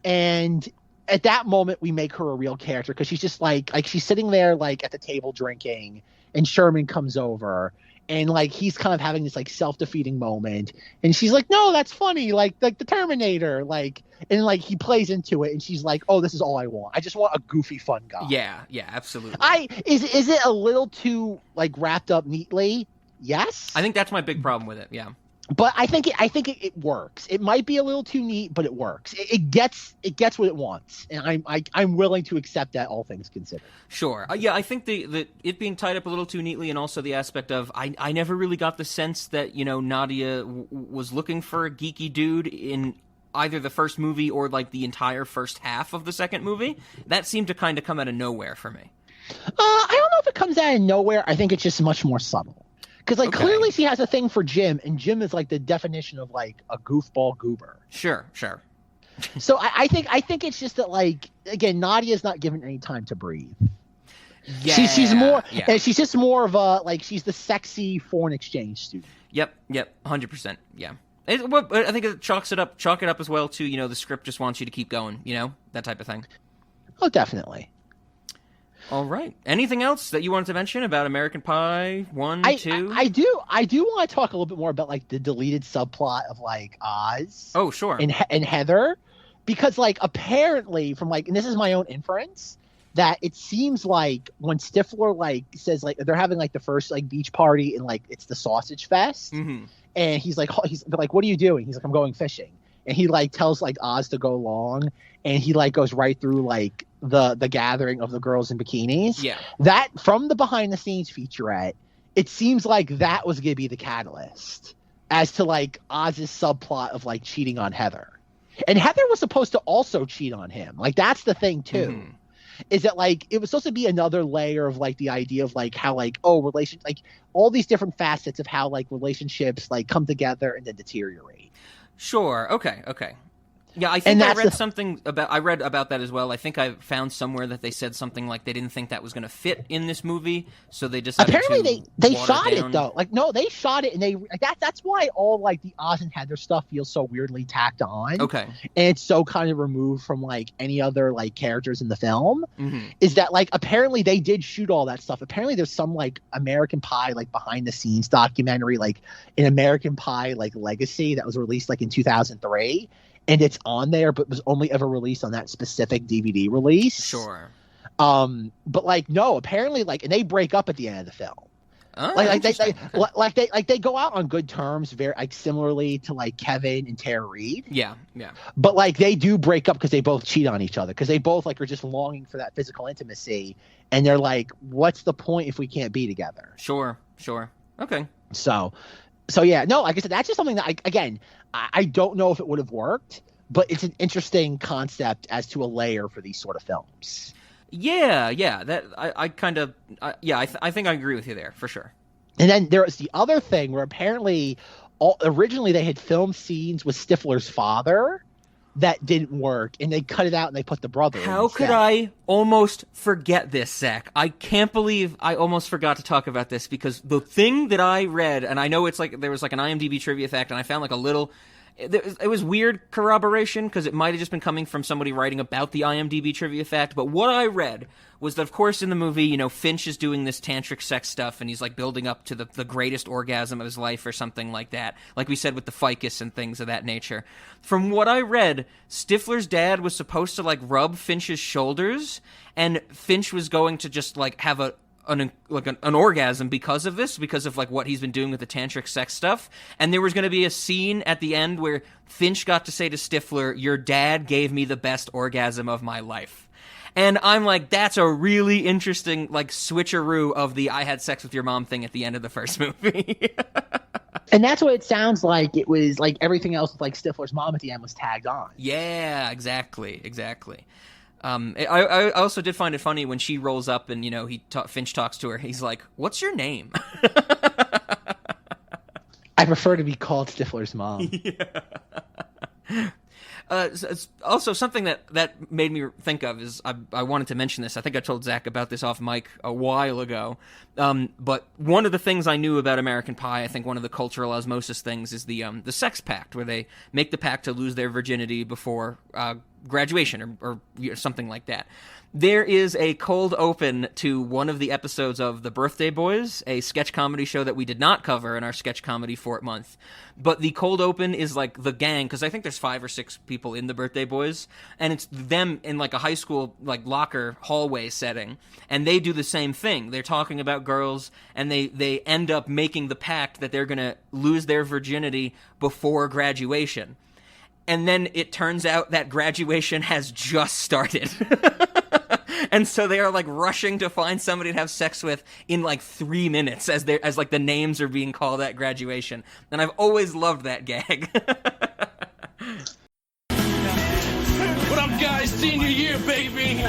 And at that moment we make her a real character because she's just like she's sitting there like at the table drinking and Sherman comes over and like he's kind of having this like self-defeating moment and she's like, no, that's funny, like the Terminator, like, and like he plays into it and she's like, oh, this is all I want. I just want a goofy fun guy. Yeah, absolutely. Is it a little too like wrapped up neatly? Yes. I think that's my big problem with it. Yeah. But I think it works. It might be a little too neat, but it works. It gets what it wants, and I'm willing to accept that, all things considered. Sure. Yeah, I think the it being tied up a little too neatly, and also the aspect of I never really got the sense that Nadia was looking for a geeky dude in either the first movie or like the entire first half of the second movie. That seemed to kind of come out of nowhere for me. I don't know if it comes out of nowhere. I think it's just much more subtle. Because, like, clearly she has a thing for Jim, and Jim is, like, the definition of, like, a goofball goober. Sure. So I think it's just that, like, again, Nadia's not given any time to breathe. Yeah. She's more, and she's just more of a, like, she's the sexy foreign exchange student. Yep, 100%, yeah. I think it chalk it up as well to, the script just wants you to keep going, that type of thing. Oh, definitely. All right. Anything else that you wanted to mention about American Pie 1, 2? I do want to talk a little bit more about like the deleted subplot of like Oz. Oh, sure. And Heather, because like apparently from like, and this is my own inference, that it seems like when Stifler like says like they're having like the first like beach party and like it's the sausage fest, mm-hmm. and he's like what are you doing? He's like, I'm going fishing, and he like tells like Oz to go along, and he like goes right through like the gathering of the girls in bikinis. Yeah. That from the behind the scenes featurette, it seems like that was going to be the catalyst as to like Oz's subplot of like cheating on Heather. And Heather was supposed to also cheat on him. Like that's the thing too. Mm-hmm. Is that like it was supposed to be another layer of like the idea of like how like relations, like all these different facets of how like relationships like come together and then deteriorate. Sure. Okay. Yeah, I think I read about that as well. I think I found somewhere that they said something like they didn't think that was going to fit in this movie, so they decided apparently they shot it though. Like no, they shot it, and that's why all like the Oz and Heather stuff feels so weirdly tacked on. Okay, and it's so kind of removed from like any other like characters in the film. Mm-hmm. Is that like apparently they did shoot all that stuff. Apparently there's some like American Pie like behind the scenes documentary like an American Pie like Legacy that was released like in 2003. and it's on there, but was only ever released on that specific DVD release. Sure. But like, no, apparently, like, and they break up at the end of the film. Oh, they go out on good terms, very like similarly to like Kevin and Tara Reid. Yeah. But like they do break up because they both cheat on each other, because they both like are just longing for that physical intimacy, and they're like, what's the point if we can't be together? Sure. Okay. So yeah, no, like I said, that's just something that I don't know if it would have worked, but it's an interesting concept as to a layer for these sort of films. Yeah, that I think I agree with you there for sure. And then there was the other thing where apparently originally they had filmed scenes with Stifler's father that didn't work, and they cut it out and they put the brother in How instead. could I almost forget this, Zach? I can't believe I almost forgot to talk about this, because the thing that I read, and I know it's like there was like an IMDb trivia fact, and I found like a little... It was weird corroboration, because it might have just been coming from somebody writing about the IMDb trivia fact, but what I read was that, of course, in the movie, you know, Finch is doing this tantric sex stuff, and he's, like, building up to the greatest orgasm of his life or something like that, like we said with the ficus and things of that nature. From what I read, Stifler's dad was supposed to, like, rub Finch's shoulders, and Finch was going to just, like, have an orgasm because of this, because of like what he's been doing with the tantric sex stuff. And there was going to be a scene at the end where Finch got to say to Stifler, "Your dad gave me the best orgasm of my life." And I'm like, that's a really interesting like switcheroo of the "I had sex with your mom" thing at the end of the first movie. And that's what it sounds like. It was like everything else with like Stifler's mom at the end was tagged on. Yeah, exactly. I also did find it funny when she rolls up and, you know, Finch talks to her. He's like, "What's your name?" I prefer to be called Stifler's mom. Yeah. Also, something that made me think of is I wanted to mention this. I think I told Zach about this off mic a while ago. But one of the things I knew about American Pie, I think one of the cultural osmosis things, is the sex pact, where they make the pact to lose their virginity before graduation or something like that. There is a cold open to one of the episodes of The Birthday Boys, a sketch comedy show that we did not cover in our sketch comedy Fort month. But the cold open is like the gang, because I think there's 5 or 6 people in The Birthday Boys, and it's them in like a high school like locker hallway setting, and they do the same thing. They're talking about girls, and they end up making the pact that they're going to lose their virginity before graduation. And then it turns out that graduation has just started. And so they are like rushing to find somebody to have sex with in like 3 minutes as like the names are being called at graduation. And I've always loved that gag. What up, guys? Senior year, baby.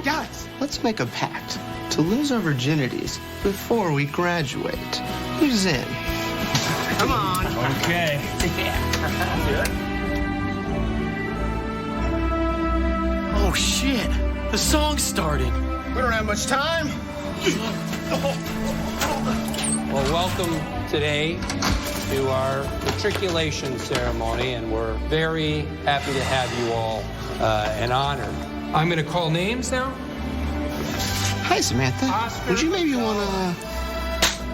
Guys, let's make a pact to lose our virginities before we graduate. Who's in? Come on. Okay. Oh, shit. The song started. We don't have much time. Well, welcome today to our matriculation ceremony, and we're very happy to have you all and honored. I'm going to call names now. Hi, Samantha. Oscar. Would you maybe want to...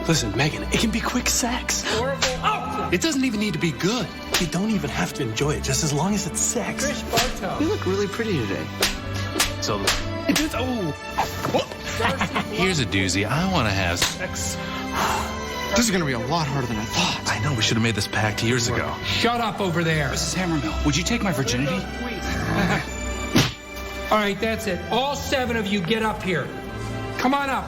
Listen, Megan, it can be quick sex. It doesn't even need to be good. You don't even have to enjoy it, just as long as it's sex. Trish Bartow. You look really pretty today. So, here's a doozy. I want to have sex. This is going to be a lot harder than I thought. I know, we should have made this pact years ago. Shut up over there. Mrs. Hammermill, would you take my virginity? All right, that's it. All 7 of you get up here. Come on up.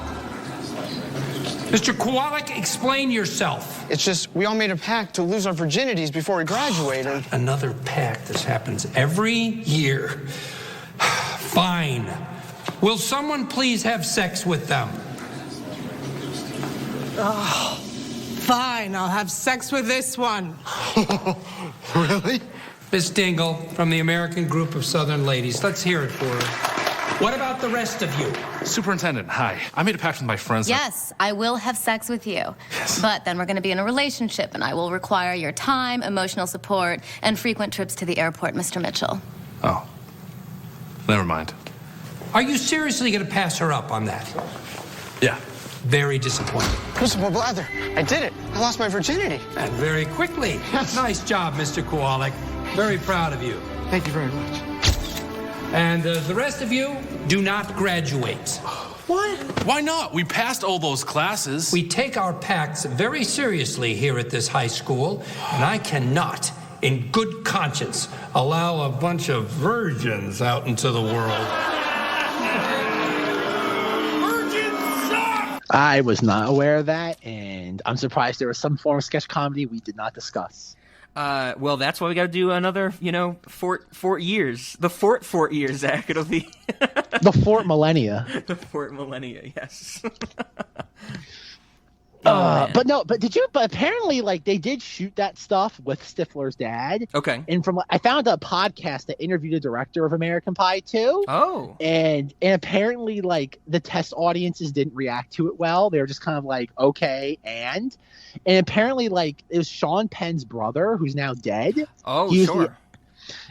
Mr. Kowalik, explain yourself. It's just, we all made a pact to lose our virginities before we graduated. Another pact. This happens every year. Fine. Will someone please have sex with them? Oh, fine. I'll have sex with this one. Really? Miss Dingle from the American Group of Southern Ladies. Let's hear it for her. What about the rest of you? Superintendent, hi. I made a pact with my friends. Yes, I will have sex with you. Yes. But then we're going to be in a relationship, and I will require your time, emotional support, and frequent trips to the airport, Mr. Mitchell. Oh. Never mind. Are you seriously going to pass her up on that? Yeah. very disappointed. Principal Blather, I did it. I lost my virginity. And very quickly. Nice job, Mr. Kowalik. Very proud of you. Thank you very much. And the rest of you do not graduate. What? Why not? We passed all those classes. We take our pacts very seriously here at this high school, and I cannot, in good conscience, allow a bunch of virgins out into the world. I was not aware of that, and I'm surprised there was some form of sketch comedy we did not discuss. Well, that's why we got to do another, Fort years. The Fort years, Zach. It'll be the Fort Millennia. The Fort Millennia, yes. But apparently, like, they did shoot that stuff with Stifler's dad. Okay. And I found a podcast that interviewed the director of American Pie 2. Oh. And apparently, like, the test audiences didn't react to it well. They were just kind of like, okay, and apparently, like, it was Sean Penn's brother, who's now dead. Oh, sure.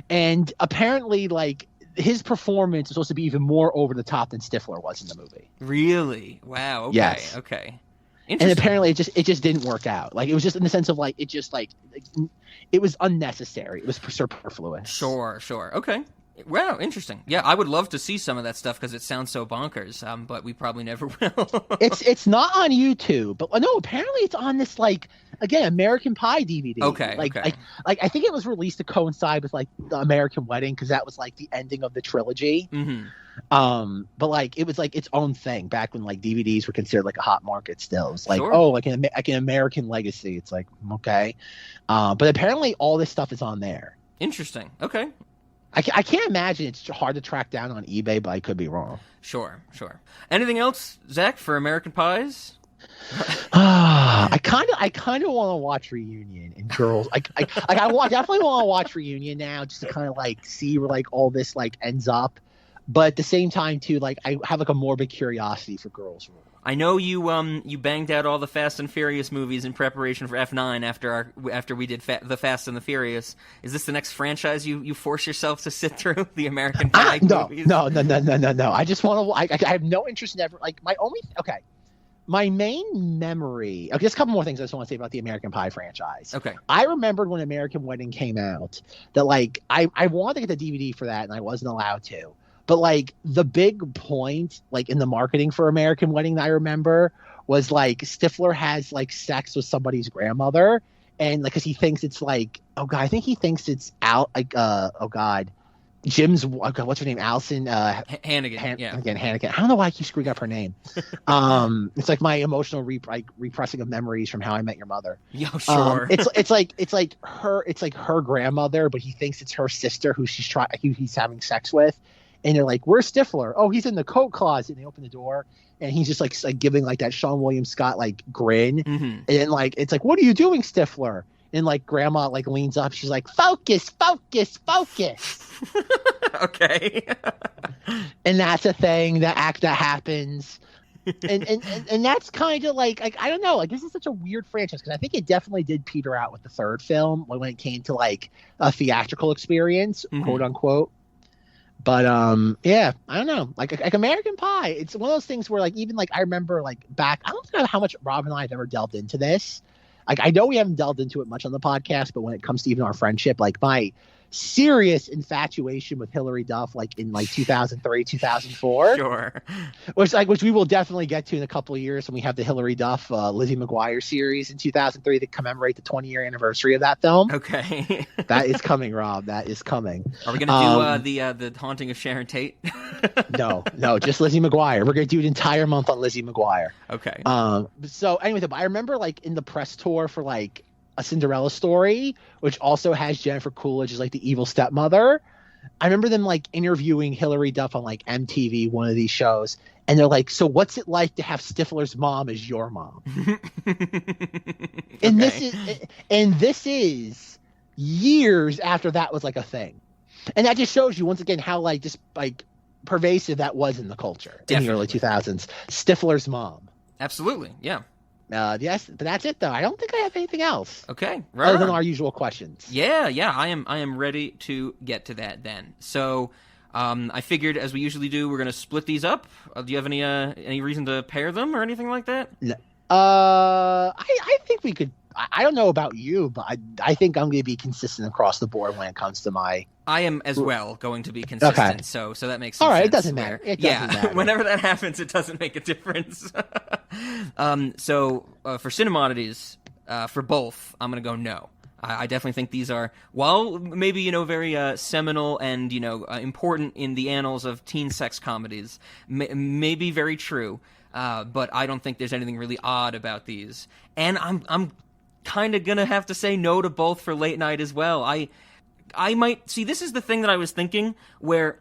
And apparently, like, his performance was supposed to be even more over the top than Stifler was in the movie. Really? Wow. Okay. Yes. Okay. And apparently it just didn't work out. Like, it was just in the sense of, like, it just, like, it was unnecessary. It was superfluous. Sure. Okay. Wow, interesting. Yeah, I would love to see some of that stuff because it sounds so bonkers. But we probably never will. It's not on YouTube, but no, apparently it's on this, like, again, American Pie DVD. Okay. Like I think it was released to coincide with, like, the American Wedding, because that was, like, the ending of the trilogy. Mm-hmm. But, like, it was, like, its own thing back when, like, DVDs were considered, like, a hot market still. It's like, Sure. like an American legacy. It's like, okay. But apparently all this stuff is on there. Interesting. Okay. I can't imagine it's hard to track down on eBay, but I could be wrong. Sure. Anything else, Zach, for American Pies? I kind of want to watch Reunion and Girls. I definitely want to watch Reunion now, just to kind of, like, see where, like, all this, like, ends up. But at the same time, too, like, I have, like, a morbid curiosity for Girls Rule. I know you banged out all the Fast and Furious movies in preparation for F9 after we did the Fast and the Furious. Is this the next franchise you force yourself to sit through, the American Pie movies? No. I just want to. I have no interest in ever. Like, my main memory. Okay, just a couple more things I just want to say about the American Pie franchise. Okay. I remembered when American Wedding came out that, like, I wanted to get the DVD for that and I wasn't allowed to. But, like, the big point, like, in the marketing for American Wedding that I remember was, like, Stifler has, like, sex with somebody's grandmother, and, like, because he thinks it's, like, I think he thinks it's Jim's, what's her name? Allison Hannigan. Hannigan. I don't know why I keep screwing up her name. It's like my emotional repressing of memories from How I Met Your Mother. Yeah, sure. It's like her grandmother, but he thinks it's her sister who he's having sex with. And they're like, "Where's Stifler?" "Oh, he's in the coat closet." And they open the door, and he's just like giving, like, that Sean William Scott, like, grin. Mm-hmm. And, like, it's like, "What are you doing, Stifler?" And, like, Grandma, like, leans up. She's like, "Focus." Okay. And that's a thing that happens. And that's kind of like I don't know. Like, this is such a weird franchise because I think it definitely did peter out with the third film when it came to, like, a theatrical experience, mm-hmm. quote unquote. But yeah, I don't know. Like American Pie, it's one of those things where, like, even, like, I remember, like, back, I don't know how much Rob and I have ever delved into this. Like, I know we haven't delved into it much on the podcast, but when it comes to even our friendship, like, my serious infatuation with Hilary Duff, like, in, like, 2003, 2004. Sure. Which we will definitely get to in a couple of years when we have the Hilary Duff, Lizzie McGuire series in 2003 to commemorate the 20-year anniversary of that film. Okay. That is coming, Rob. That is coming. Are we going to do the Haunting of Sharon Tate? No, just Lizzie McGuire. We're going to do an entire month on Lizzie McGuire. Okay. So anyway, I remember, like, in the press tour for, like, A Cinderella Story, which also has Jennifer Coolidge as, like, the evil stepmother. I remember them, like, interviewing Hilary Duff on, like, MTV, one of these shows, and they're like, "So what's it like to have Stifler's mom as your mom?" And this is years after that was, like, a thing, and that just shows you once again how, like, just, like, pervasive that was in the culture. Definitely. In the early 2000s. Stifler's mom. Absolutely, yeah. Yes, but that's it though. I don't think I have anything else. Okay, right. Other than our usual questions. Yeah. I am ready to get to that then. So, I figured, as we usually do, we're going to split these up. Do you have any reason to pair them or anything like that? I think we could. I don't know about you, but I think I'm going to be consistent across the board when it comes to my. I am as well going to be consistent, okay. so that makes sense. All right, it doesn't matter. Whenever that happens, it doesn't make a difference. So for Cinemodities, for both, I'm going to go no. I definitely think these are, while maybe, very seminal and, important in the annals of teen sex comedies, may be very true, but I don't think there's anything really odd about these. And I'm kind of going to have to say no to both for late night as well. I might, see, this is the thing that I was thinking, where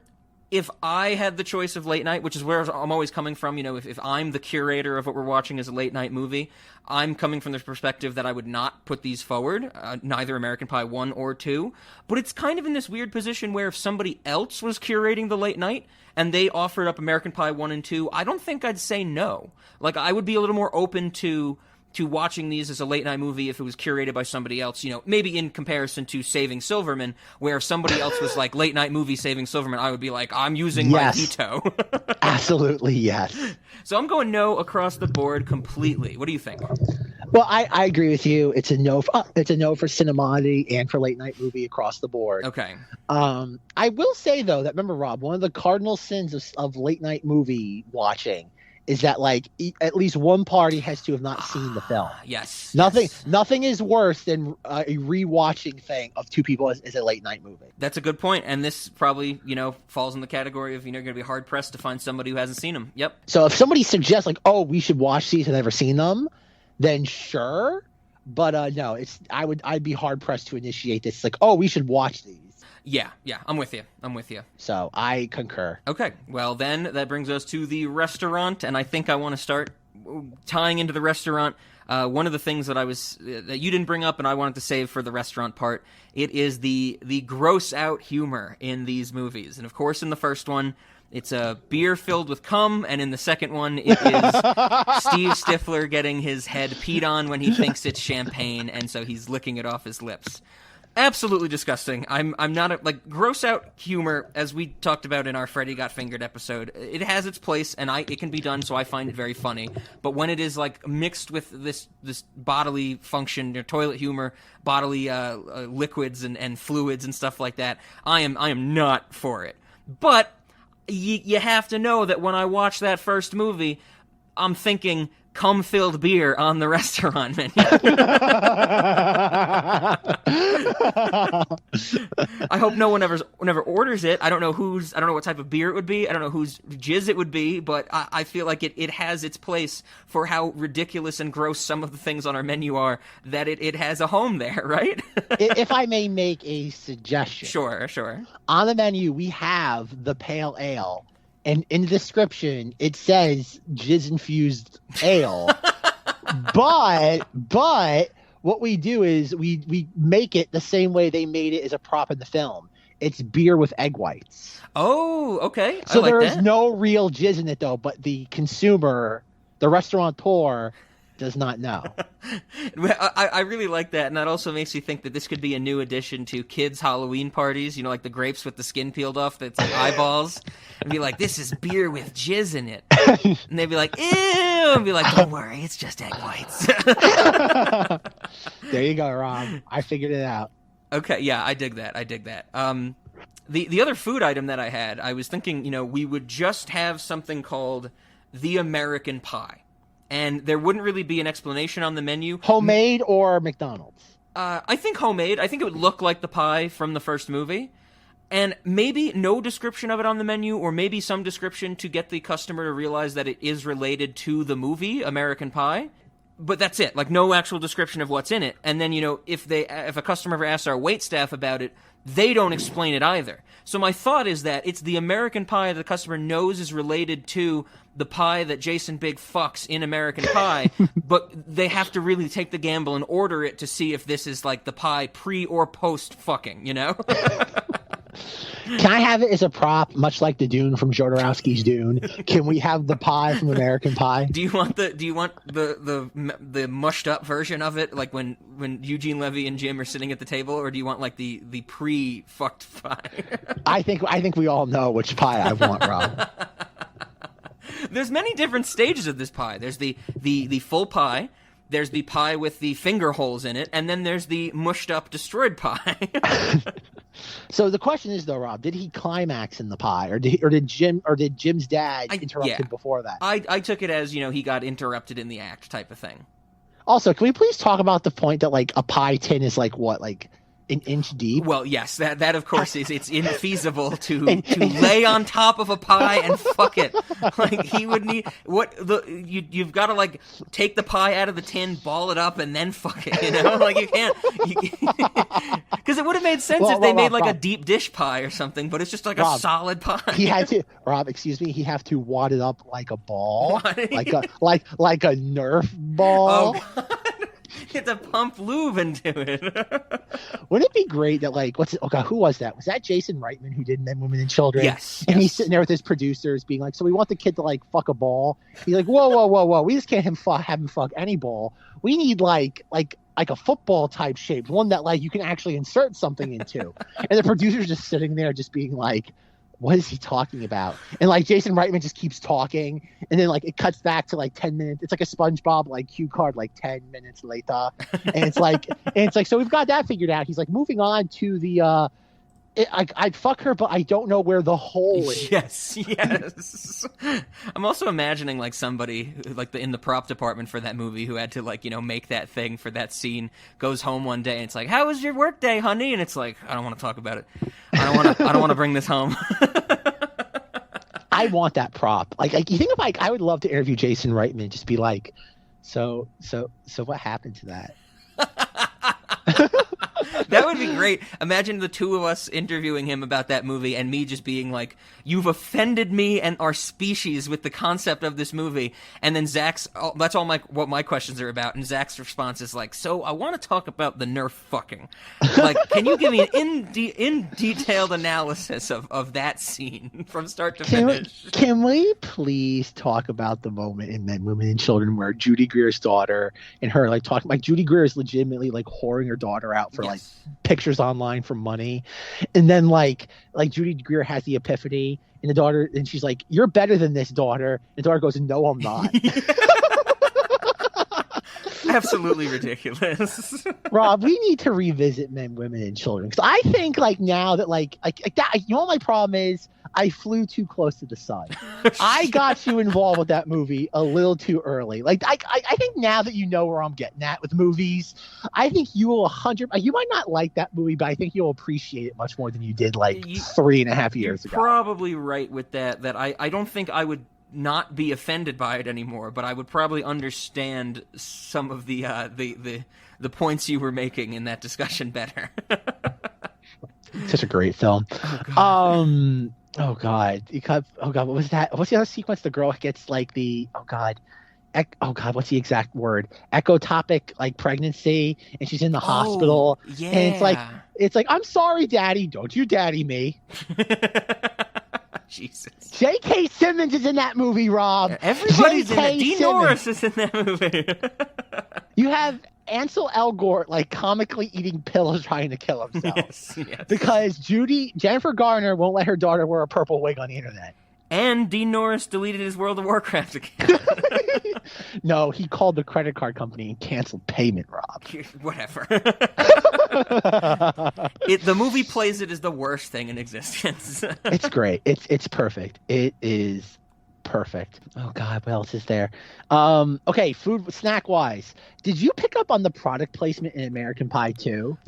if I had the choice of late night, which is where I'm always coming from, if I'm the curator of what we're watching as a late night movie, I'm coming from the perspective that I would not put these forward, neither American Pie 1 or 2, but it's kind of in this weird position where if somebody else was curating the late night and they offered up American Pie 1 and 2, I don't think I'd say no. Like, I would be a little more open to watching these as a late night movie if it was curated by somebody else, maybe in comparison to Saving Silverman, where if somebody else was like late night movie Saving Silverman, I would be like, I'm using my veto. Absolutely, yes. So I'm going no across the board completely. What do you think? Well, I agree with you. It's a no. It's a no for Cinemati and for late night movie across the board. Okay. I will say though that, remember, Rob, one of the cardinal sins of late night movie watching is that, like, at least one party has to have not seen the film. Yes. Nothing is worse than a rewatching thing of two people as a late night movie. That's a good point, and this probably, falls in the category of, you're going to be hard pressed to find somebody who hasn't seen them. Yep. So if somebody suggests, like, oh, we should watch these and never seen them, then sure. But no, I'd be hard pressed to initiate this. Like, oh, we should watch these. Yeah, I'm with you. So I concur. Okay, well then that brings us to the restaurant, and I think I want to start tying into the restaurant. One of the things that that you didn't bring up, and I wanted to save for the restaurant part, it is the gross out humor in these movies. And of course, in the first one, it's a beer filled with cum, and in the second one, it is Steve Stifler getting his head peed on when he thinks it's champagne, and so he's licking it off his lips. Absolutely disgusting. I'm not gross out humor, as we talked about in our Freddy Got Fingered episode. It has its place, and it can be done, so I find it very funny. But when it is mixed with this bodily function, toilet humor, bodily liquids and fluids and stuff like that, I am not for it. But you have to know that when I watch that first movie, I'm thinking cum-filled beer on the restaurant menu. I hope no one never orders it. I don't know what type of beer it would be. I don't know whose jizz it would be, but I feel like it has its place for how ridiculous and gross some of the things on our menu are, that it has a home there, right? If I may make a suggestion. Sure. On the menu, we have the pale ale. And in the description, it says jizz-infused ale. but what we do is we make it the same way they made it as a prop in the film. It's beer with egg whites. Oh, okay. So there is no real jizz in it, though, but the consumer, the restaurateur, does not know. I really like that, and that also makes me think that this could be a new addition to kids' Halloween parties, like the grapes with the skin peeled off that's like eyeballs, and be like, this is beer with jizz in it. And they'd be like, ew, and be like, don't worry, it's just egg whites. There you go, Rob. I figured it out. Okay, yeah, I dig that. The other food item that I had, I was thinking, we would just have something called the American Pie. And there wouldn't really be an explanation on the menu. Homemade or McDonald's? I think homemade. I think it would look like the pie from the first movie. And maybe no description of it on the menu, or maybe some description to get the customer to realize that it is related to the movie, American Pie. But that's it. No actual description of what's in it. And then, if a customer ever asks our waitstaff about it, they don't explain it either. So my thought is that it's the American Pie that the customer knows is related to the pie that Jason Bigg fucks in American Pie, but they have to really take the gamble and order it to see if this is the pie pre or post fucking, Can I have it as a prop, much like the Dune from Jodorowsky's Dune? Can we have the pie from American Pie? Do you want the mushed up version of it, like when Eugene Levy and Jim are sitting at the table, or do you want like the pre-fucked pie? I think we all know which pie I want, Rob. There's many different stages of this pie. There's the full pie. There's the pie with the finger holes in it, and then there's the mushed up destroyed pie. So the question is though, Rob, did he climax in the pie, or did Jim's dad interrupt him before that? I took it as, he got interrupted in the act type of thing. Also, can we please talk about the point that like a pie tin is like what, like an inch deep? Well, yes, that of course it's infeasible to lay on top of a pie and fuck it. Like he would need you've got to like take the pie out of the tin, ball it up, and then fuck it. Like you can't because it would have made sense if they made like a deep dish pie or something, but it's just like a solid pie. He had to, Rob, excuse me, he have to wad it up like a ball, like a Nerf ball. Oh, God. You have to pump lube into it. Wouldn't it be great that who was that? Was that Jason Reitman who did Men, Women, and Children? Yes. And he's sitting there with his producers being like, so we want the kid to like fuck a ball. He's like, whoa. We just can't have him fuck any ball. We need like a football type shape, one that like you can actually insert something into. And the producer's just sitting there just being like, what is he talking about? And like Jason Reitman just keeps talking, and then like it cuts back to like 10 minutes. It's like a SpongeBob like cue card, like 10 minutes later. And it's like so we've got that figured out. He's like moving on to the I'd fuck her, but I don't know where the hole is. Yes. I'm also imagining like somebody like in the prop department for that movie who had to like make that thing for that scene goes home one day and it's like, how was your work day, honey? And it's like, I don't want to talk about it. I don't want to bring this home. I want that prop. Like you think of like I would love to interview Jason Reitman, just be like, so what happened to that? That would be great. Imagine the two of us interviewing him about that movie and me just being like, you've offended me and our species with the concept of this movie. And then Zach's, that's all what my questions are about. And Zach's response is like, so I want to talk about the Nerf fucking. Like, can you give me an in detailed analysis of that scene from start to finish? Can we please talk about the moment in Men, Women, and Children where Judy Greer's daughter and her like talking, like Judy Greer is legitimately like whoring her daughter out for like pictures online for money, and then like Judy Greer has the epiphany, and the daughter, and she's like, "You're better than this, daughter." And the daughter goes, "No, I'm not." Absolutely ridiculous. Rob, we need to revisit Men, Women, and Children, because I think like now that like that, you know what my problem is? I flew too close to the sun. I got you involved with that movie a little too early. Like I think now that you know where I'm getting at with movies, I think you will you might not like that movie, but I think you'll appreciate it much more than you did like 3.5 years ago. You're probably right with that I don't think I would not be offended by it anymore, but I would probably understand some of the points you were making in that discussion better. Such a great film. Oh God! What was that? What's the other sequence? The girl gets like the what's the exact word? Ectopic like pregnancy, and she's in the hospital. Yeah. And it's like I'm sorry, Daddy. Don't you daddy me. Jesus. J.K. Simmons is in that movie, Rob. Everybody's in it. Dean Norris is in that movie. You have Ansel Elgort like comically eating pills trying to kill himself. Yes. Because Jennifer Garner won't let her daughter wear a purple wig on the internet. And Dean Norris deleted his World of Warcraft account. No, he called the credit card company and canceled payment, Rob. Whatever. The movie plays it as the worst thing in existence. It's great. It's perfect. It is perfect. Oh God, what else is there? Okay, food snack wise, did you pick up on the product placement in American Pie 2?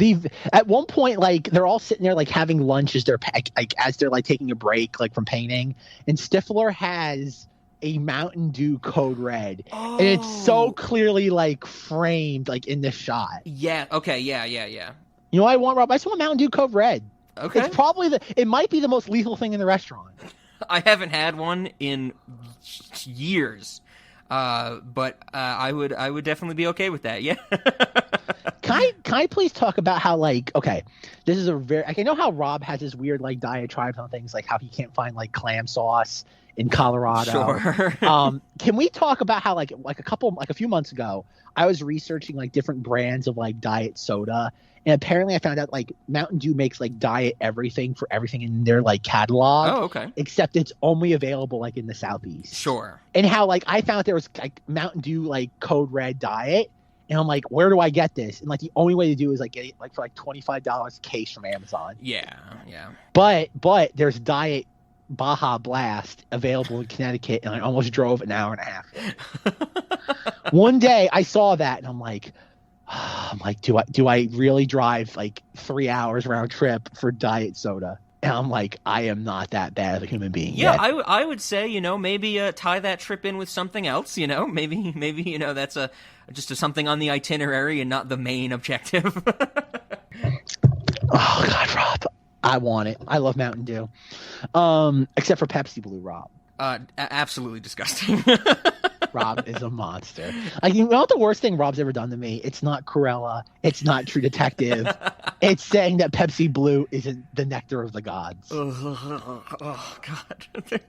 At one point, like they're all sitting there like having lunch as they're taking a break like from painting, and Stifler has a Mountain Dew Code Red, and it's so clearly like framed like in this shot. Yeah. Okay. Yeah. You know what I want, Rob? I just want Mountain Dew Code Red. Okay. It's probably it might be the most lethal thing in the restaurant. I haven't had one in years, but I would definitely be okay with that. Yeah. Can I please talk about how, like, okay, this is a very, like, I know how Rob has his weird, like, diatribes on things, like how he can't find, like, clam sauce in Colorado. Sure. Can we talk about how, like a few months ago, I was researching, like, different brands of, like, diet soda, and apparently I found out, like, Mountain Dew makes, like, diet everything for everything in their, like, catalog. Oh, okay. Except it's only available, like, in the Southeast. Sure. And how, like, I found there was, like, Mountain Dew, like, Code Red diet. And I'm like, where do I get this? And, like, the only way to do is, like, get it, like, for, like, $25 a case from Amazon. Yeah. But there's Diet Baja Blast available in Connecticut, and I almost drove an hour and a half. One day I saw that, and I'm like, do I really drive, like, 3 hours round trip for diet soda? And I'm like, I am not that bad of a human being. Yeah, yet. I would say, you know, maybe tie that trip in with something else, you know? Maybe you know, that's just something on the itinerary and not the main objective. Oh, God, Rob. I want it. I love Mountain Dew. Except for Pepsi Blue, Rob. Absolutely disgusting. Rob is a monster. Like, you know what the worst thing Rob's ever done to me? It's not Cruella. It's not True Detective. It's saying that Pepsi Blue isn't the nectar of the gods. Oh God.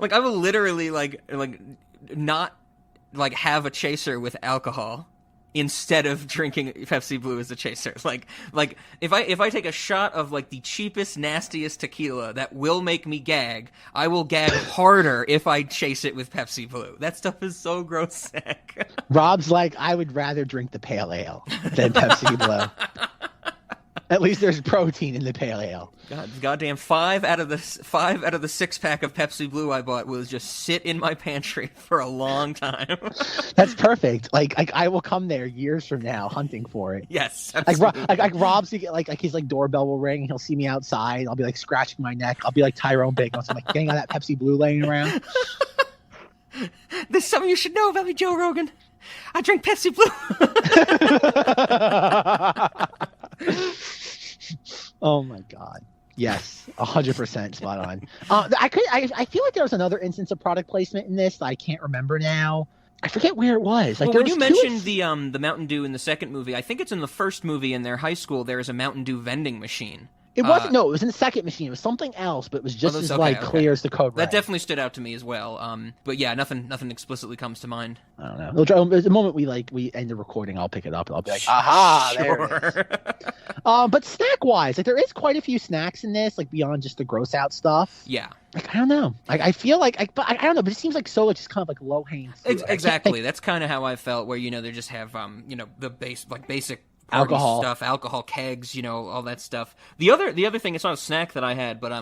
Like, I will literally like not like have a chaser with alcohol instead of drinking Pepsi Blue as a chaser. Like if I take a shot of, like, the cheapest, nastiest tequila that will make me gag, I will gag harder if I chase it with Pepsi Blue. That stuff is so gross sick. Rob's like, I would rather drink the pale ale than Pepsi Blue. At least there's protein in the pale ale. Goddamn, 5 out of the 6-pack of Pepsi Blue I bought will just sit in my pantry for a long time. That's perfect. Like I will come there years from now hunting for it. Yes, absolutely. Like Rob's like his, like, doorbell will ring and he'll see me outside. I'll be, like, scratching my neck. I'll be like Tyrone Biggles. I'm like getting on that Pepsi Blue laying around. There's something you should know about me, Joe Rogan. I drink Pepsi Blue. Oh my God. Yes, 100% spot on. I feel like there was another instance of product placement in this that I can't remember now. I forget where it was. Like, well, when you mentioned the Mountain Dew in the second movie, I think it's in the first movie in their high school. There is a Mountain Dew vending machine. It wasn't. No, it was in the second machine. It was something else, but it was just clear as the Code Red. That definitely stood out to me as well. But yeah, nothing explicitly comes to mind. I don't know. The moment we end the recording, I'll pick it up and I'll be like, aha, sure. There it is. But snack wise, like, there is quite a few snacks in this, like, beyond just the gross out stuff. Yeah. Like, I don't know. Like, I feel like, I don't know, but it seems like so, just kind of like low hanging fruit. Exactly. That's kind of how I felt. Where, you know, they just have the basic stuff, alcohol kegs, you know, all that stuff. The other thing, it's not a snack that I had, but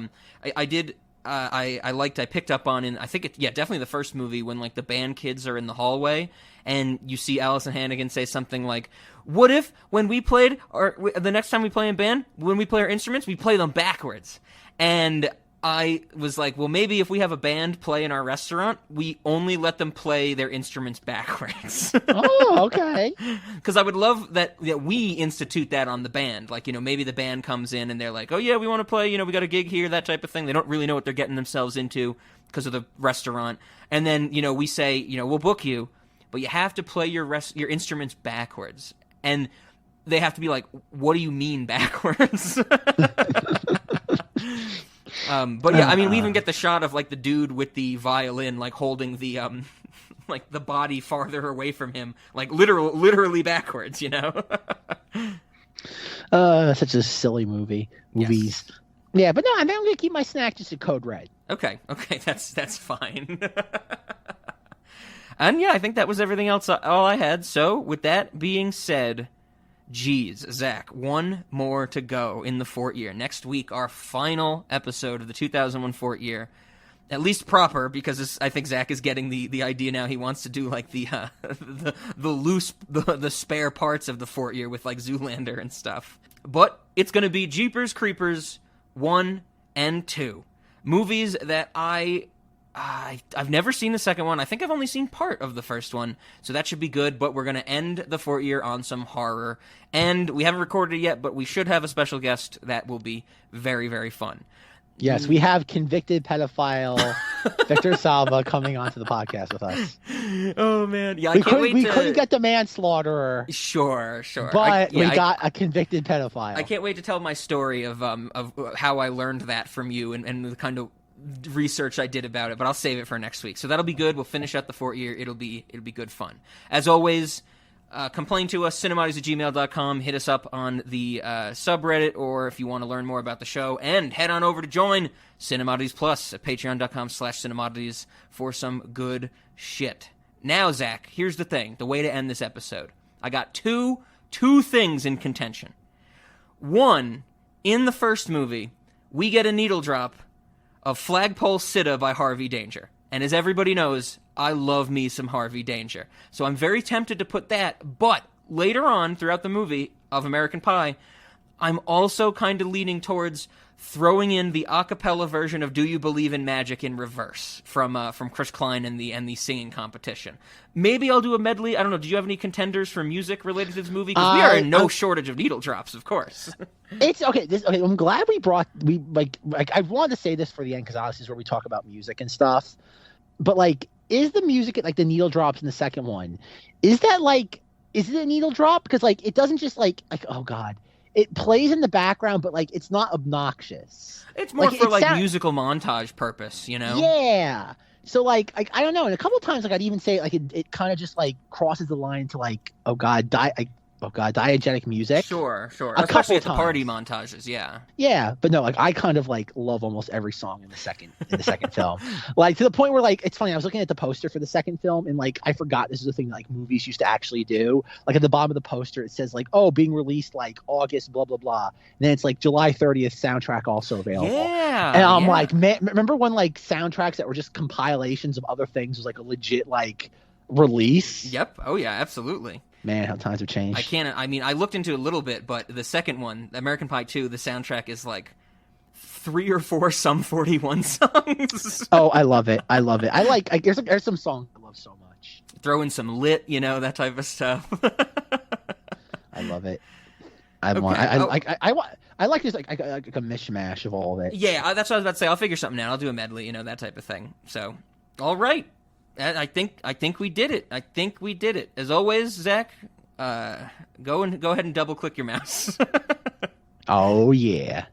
I picked up on in, I think definitely the first movie, when, like, the band kids are in the hallway and you see Allison Hannigan say something like, what if when we played, or the next time we play in band, when we play our instruments, we play them backwards? And I was like, well, maybe if we have a band play in our restaurant, we only let them play their instruments backwards. Oh, okay. Because I would love that we institute that on the band. Like, you know, maybe the band comes in and they're like, oh, yeah, we want to play, you know, we got a gig here, that type of thing. They don't really know what they're getting themselves into because of the restaurant. And then, you know, we say, you know, we'll book you, but you have to play your instruments backwards. And they have to be like, what do you mean backwards? But yeah, I mean, we even get the shot of, like, the dude with the violin, like, holding the like, the body farther away from him, like, literally backwards, you know. Such a silly movies. Yes. Yeah, but no, I'm gonna keep my snack just a Code Red. Okay, that's fine. And yeah, I think that was everything else all I had. So with that being said, geez, Zach, one more to go in the Fortyear. Next week, our final episode of the 2001 Fortyear. At least proper, because I think Zach is getting the idea now. He wants to do, like, the spare parts of the Fortyear with, like, Zoolander and stuff. But it's going to be Jeepers Creepers 1 and 2. Movies that I've never seen the second one. I think I've only seen part of the first one, so that should be good. But we're going to end the Fortyear on some horror. And we haven't recorded it yet, but we should have a special guest that will be very, very fun. Yes, we have convicted pedophile Victor Salva coming onto the podcast with us. Oh man, yeah, we couldn't get the manslaughterer. Sure, but we got a convicted pedophile. I can't wait to tell my story of how I learned that from you and the kind of research I did about it. But I'll save it for next week. So that'll be good. We'll finish out the Fortyear. It'll be good fun. As always. Complain to us, cinemodies@gmail.com. Hit us up on the subreddit, or if you want to learn more about the show, and head on over to join Cinemodities Plus at patreon.com/cinemodities for some good shit. Now, Zach, here's the thing, the way to end this episode. I got two things in contention. One, in the first movie, we get a needle drop of Flagpole Sitta by Harvey Danger. And as everybody knows, I love me some Harvey Danger. So I'm very tempted to put that, but later on throughout the movie of American Pie, I'm also kind of leaning towards throwing in the a cappella version of Do You Believe in Magic in reverse from Chris Klein and the singing competition. Maybe I'll do a medley. I don't know. Do you have any contenders for music related to this movie? Because we are in no shortage of needle drops, of course. It's okay. I'm glad we I wanted to say this for the end because obviously is where we talk about music and stuff. But like, is the music like the needle drops in the second one? Is it a needle drop? Because like it doesn't just like oh god, it plays in the background, but like it's not obnoxious. It's more for musical montage purpose, you know? Yeah. So like I don't know, and a couple of times like I'd even say like it kind of just like crosses the line to like oh god diegetic music. Sure. Especially at the party montages, yeah. Yeah, but no, like I kind of like love almost every song in the second film. Like to the point where like it's funny, I was looking at the poster for the second film and like I forgot this is a thing that like movies used to actually do. Like at the bottom of the poster it says like, oh, being released like August, blah blah blah. And then it's like July 30th soundtrack also available. Yeah. And I'm like, man, remember when like soundtracks that were just compilations of other things was like a legit like release? Yep. Oh yeah, absolutely. Man, how times have changed. I looked into it a little bit, but the second one, American Pie 2, the soundtrack is like 3 or 4 Sum 41 songs. Oh, I love it. I like there's some songs I love so much. Throw in some Lit, you know, that type of stuff. I love it. I like this like a mishmash of all of it. Yeah, that's what I was about to say. I'll figure something out. I'll do a medley, you know, that type of thing. So, all right. I think we did it. As always, Zach, go ahead and double click your mouse. Oh yeah.